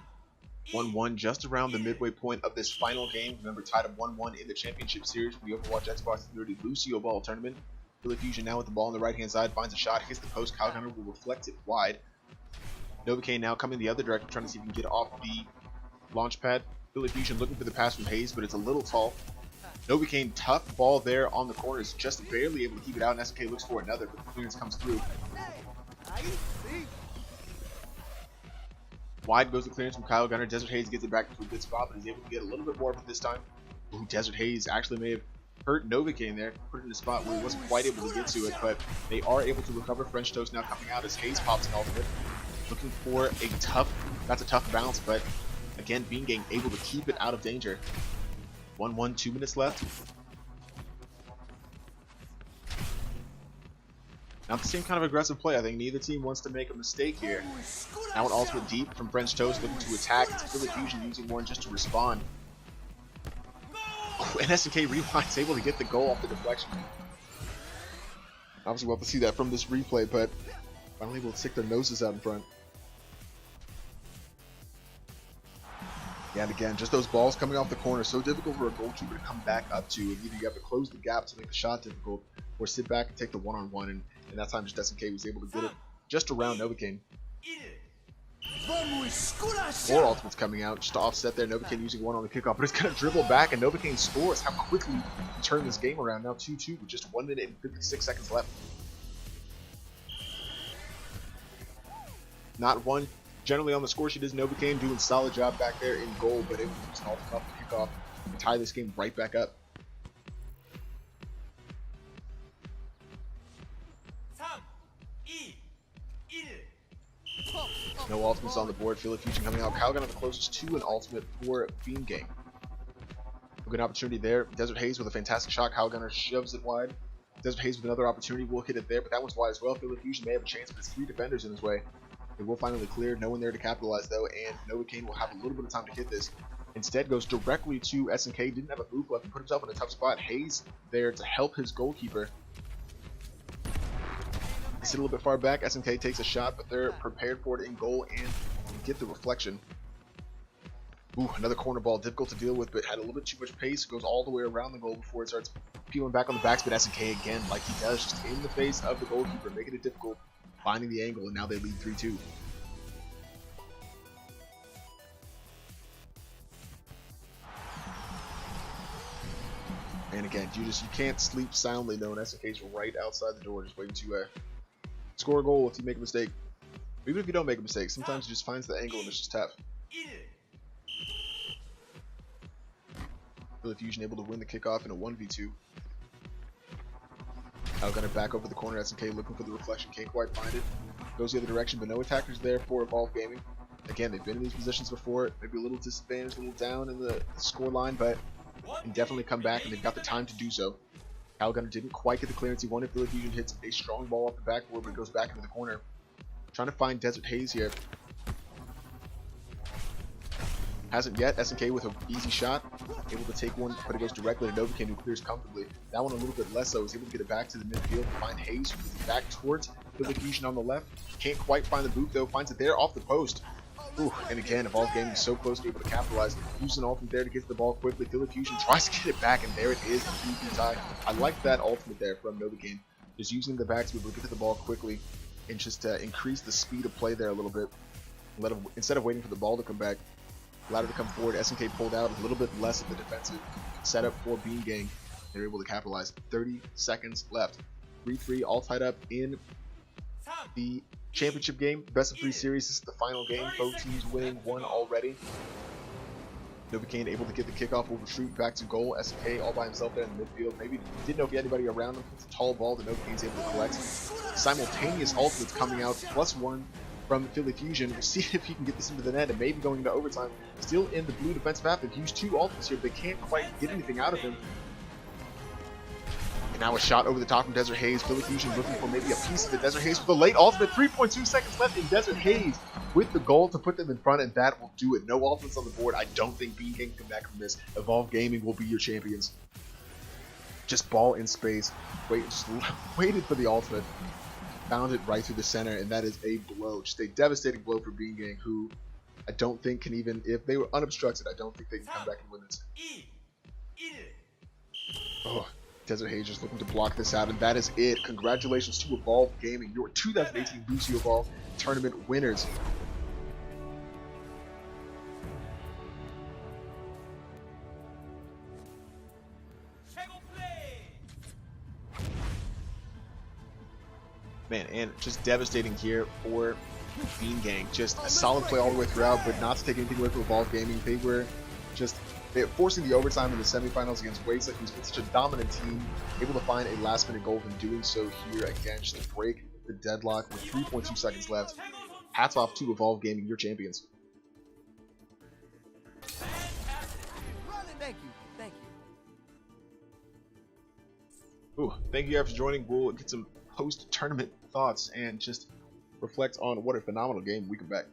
A: 1-1 just around the midway point of this final game. Remember, tied up 1-1 in the championship series for the Overwatch Xbox 360 Lucioball Tournament. Philly Fusion now with the ball on the right-hand side, finds a shot, hits the post. Kyle Gunner will reflect it wide. Novocaine now coming the other direction, trying to see if he can get off the launch pad. Philly Fusion looking for the pass from Hayes, but it's a little tall. Novocaine, tough ball there on the corners, just barely able to keep it out, and SNK looks for another, but the clearance comes through. Wide goes the clearance from Kyle Gunner. Desert Hayes gets it back to a good spot, but he's able to get a little bit more of it this time. Ooh, Desert Hayes actually may have hurt Novocaine there, put it in a spot where he wasn't quite able to get to it, but they are able to recover. French Toast now coming out as Hayes pops an ultimate. Looking for a tough, that's a tough bounce, but again, Beangang able to keep it out of danger. 1-1, 2 minutes left. Not the same kind of aggressive play. I think neither team wants to make a mistake here. Now an ultimate deep from French Toast looking to attack. It's Philly Fusion using one just to respond. Oh, and SNK Rewind's able to get the goal off the deflection. Obviously we'll have to see that from this replay, but finally able to stick their noses out in front. And again, just those balls coming off the corner, so difficult for a goalkeeper to come back up to. And either you have to close the gap to make the shot difficult, or sit back and take the one-on-one. And that time, just SNK was able to get it just around Novocaine. More ultimates coming out just to offset there. Novocaine using one on the kickoff, but it's going to dribble back, and Novocaine scores. How quickly he turned this game around. Now 2-2 with just 1 minute and 56 seconds left. Not one. Generally on the score sheet is Novocaine doing a solid job back there in goal, but it was an ultimate off the kickoff and tie this game right back up. No ultimates on the board. Philly Fusion coming out. Kyle Gunner the closest to an ultimate for Beangang. A good opportunity there. Desert Hayes with a fantastic shot. Kyle Gunner shoves it wide. Desert Hayes with another opportunity. Will hit it there, but that one's wide as well. Philly Fusion may have a chance, but it's 3 defenders in his way. It will finally clear. No one there to capitalize though, and Novocaine will have a little bit of time to hit this. Instead goes directly to SNK. Didn't have a move left and put himself in a tough spot. Hayes there to help his goalkeeper. He's a little bit far back. SNK takes a shot, but they're prepared for it in goal and get the reflection. Ooh, another corner ball, difficult to deal with, but had a little bit too much pace. Goes all the way around the goal before it starts peeling back on the backspin. SNK again, like he does, just in the face of the goalkeeper, making it difficult, finding the angle, and now they lead 3-2. And again, you can't sleep soundly knowing SNK's right outside the door, just waiting to score a goal if you make a mistake. Even if you don't make a mistake, sometimes he just finds the angle and it's just tough. Philly Fusion able to win the kickoff in a 1v2. Kyle Gunner back over the corner. SNK looking for the reflection, can't quite find it. Goes the other direction, but no attackers there for Evolve Gaming. Again, they've been in these positions before. Maybe a little disadvantaged, a little down in the score line, but can definitely come back, and they've got the time to do so. Kyle Gunner didn't quite get the clearance he wanted. Philly Fusion hits a strong ball off the backboard, but it goes back into the corner. Trying to find Desert Hayes here. Hasn't yet. SNK with an easy shot. Able to take one, but it goes directly to Novocaine, who clears comfortably. That one a little bit less so. Is able to get it back to the midfield and find Hayes, who moves back towards Philly Fusion on the left. Can't quite find the boot though. Finds it there off the post. Ooh, and again, Evolve Gaming is so close to be able to capitalize. Using an ultimate there to get to the ball quickly. Philly Fusion tries to get it back, and there it is, the 2-2 tie. I like that ultimate there from Novocaine. Just using the back to be able to get to the ball quickly and just increase the speed of play there a little bit. Instead of waiting for the ball to come back, allowed it to come forward. SNK pulled out a little bit less of the defensive setup for Beangang. They're able to capitalize. 30 seconds left. 3-3 all tied up in the championship game. Best of 3 series. This is the final game. Both teams winning one already. Novocaine able to get the kickoff over shoot back to goal. SNK all by himself there in the midfield. Maybe didn't know if he had anybody around him. It's a tall ball that Novocaine's able to collect. Simultaneous ultimates coming out. +1 from Philly Fusion. We'll see if he can get this into the net and maybe going into overtime. Still in the blue defensive half. They've used 2 ultimates here, but they can't quite get anything out of him. And now a shot over the top from Desert Haze. Billy Fusion looking for maybe a piece of the Desert Haze with the late ultimate. 3.2 seconds left in Desert Haze with the goal to put them in front, and that will do it. No ultimates on the board. I don't think Bean Gang can come back from this. Evolve Gaming will be your champions. Just ball in space. Just waited for the ultimate. Found it right through the center, and that is a blow. Just a devastating blow for Bean Gang, who I don't think can even, if they were unobstructed, I don't think they can come back and win this. Oh, Desert Haze just looking to block this out, and that is it. Congratulations to Evolve Gaming, your 2018 Lucioball Tournament winners. Man, and just devastating here for Bean Gang. Just a solid play all the way throughout, but not to take anything away from Evolve Gaming. They were just forcing the overtime in the semifinals against Wasteland, who's been such a dominant team, able to find a last-minute goal in doing so here again, just to break the deadlock with 3.2 seconds left. Hats off to Evolve Gaming, your champions.
C: Thank you. Thank you.
A: Ooh, thank you guys for joining. We'll get some post-tournament thoughts and just reflect on what a phenomenal game we come back.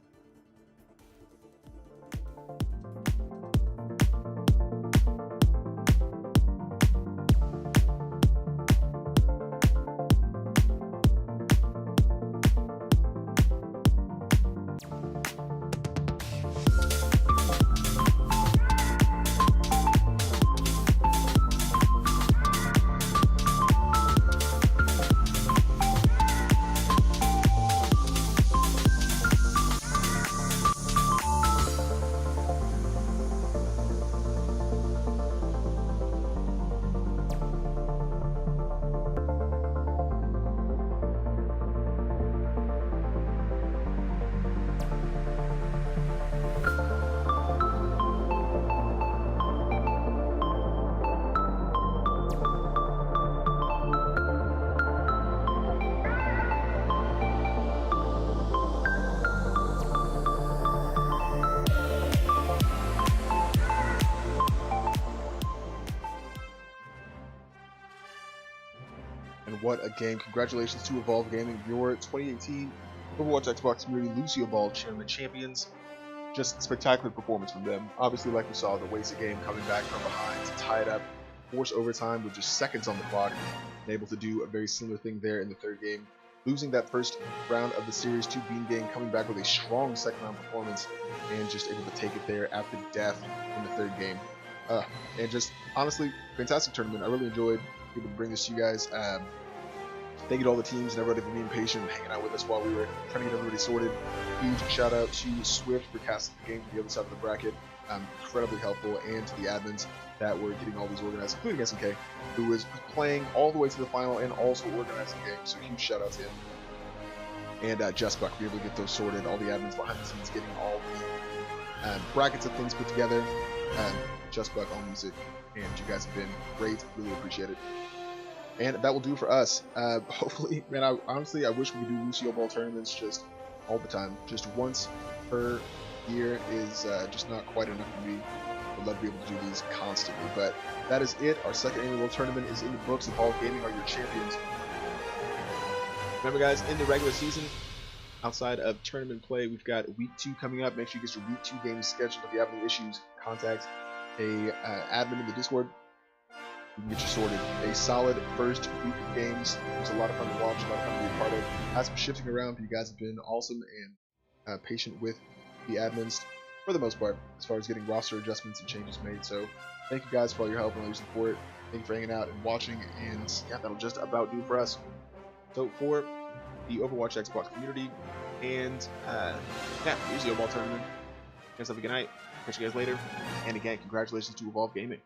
A: And what a game. Congratulations to Evolve Gaming, your 2018 Overwatch Xbox Community Lucioball Tournament champions. Just spectacular performance from them. Obviously, like we saw, the wasted game coming back from behind to tie it up, force overtime with just seconds on the clock, and able to do a very similar thing there in the third game. Losing that first round of the series to Bean Gang, coming back with a strong second round performance, and just able to take it there at the death in the third game. And just, honestly, fantastic tournament. I really enjoyed able to bring this to you guys. Thank you to all the teams and everybody for being patient and hanging out with us while we were trying to get everybody sorted. Huge shout out to Swift for casting the game to the other side of the bracket. Incredibly helpful, and to the admins that were getting all these organized, including SMK, who was playing all the way to the final and also organizing the game. So huge shout out to him. And JustBuck, we were able to get those sorted. All the admins behind the scenes getting all the brackets of things put together. JustBuck on music, and you guys have been great. Really appreciate it. And that will do for us. Hopefully, man, honestly, I wish we could do Lucioball tournaments just all the time. Just once per year is just not quite enough for me. I'd love to be able to do these constantly. But that is it. Our second annual tournament is in the books. Evolve Gaming are your champions. Remember, guys, in the regular season, outside of tournament play, we've got week 2 coming up. Make sure you get your week 2 games scheduled. If you have any issues, contact a admin in the Discord. You can get you sorted. A solid first week of games. It was a lot of fun to watch, a lot of fun to be a part of. Had some shifting around, but you guys have been awesome and patient with the admins for the most part, as far as getting roster adjustments and changes made. So thank you guys for all your help and all your support. Thank you for hanging out and watching, and yeah, that'll just about do for us. So for the Overwatch Xbox community and yeah, Lucioball tournament, guys have a good night. Catch you guys later. And again, congratulations to Evolve Gaming.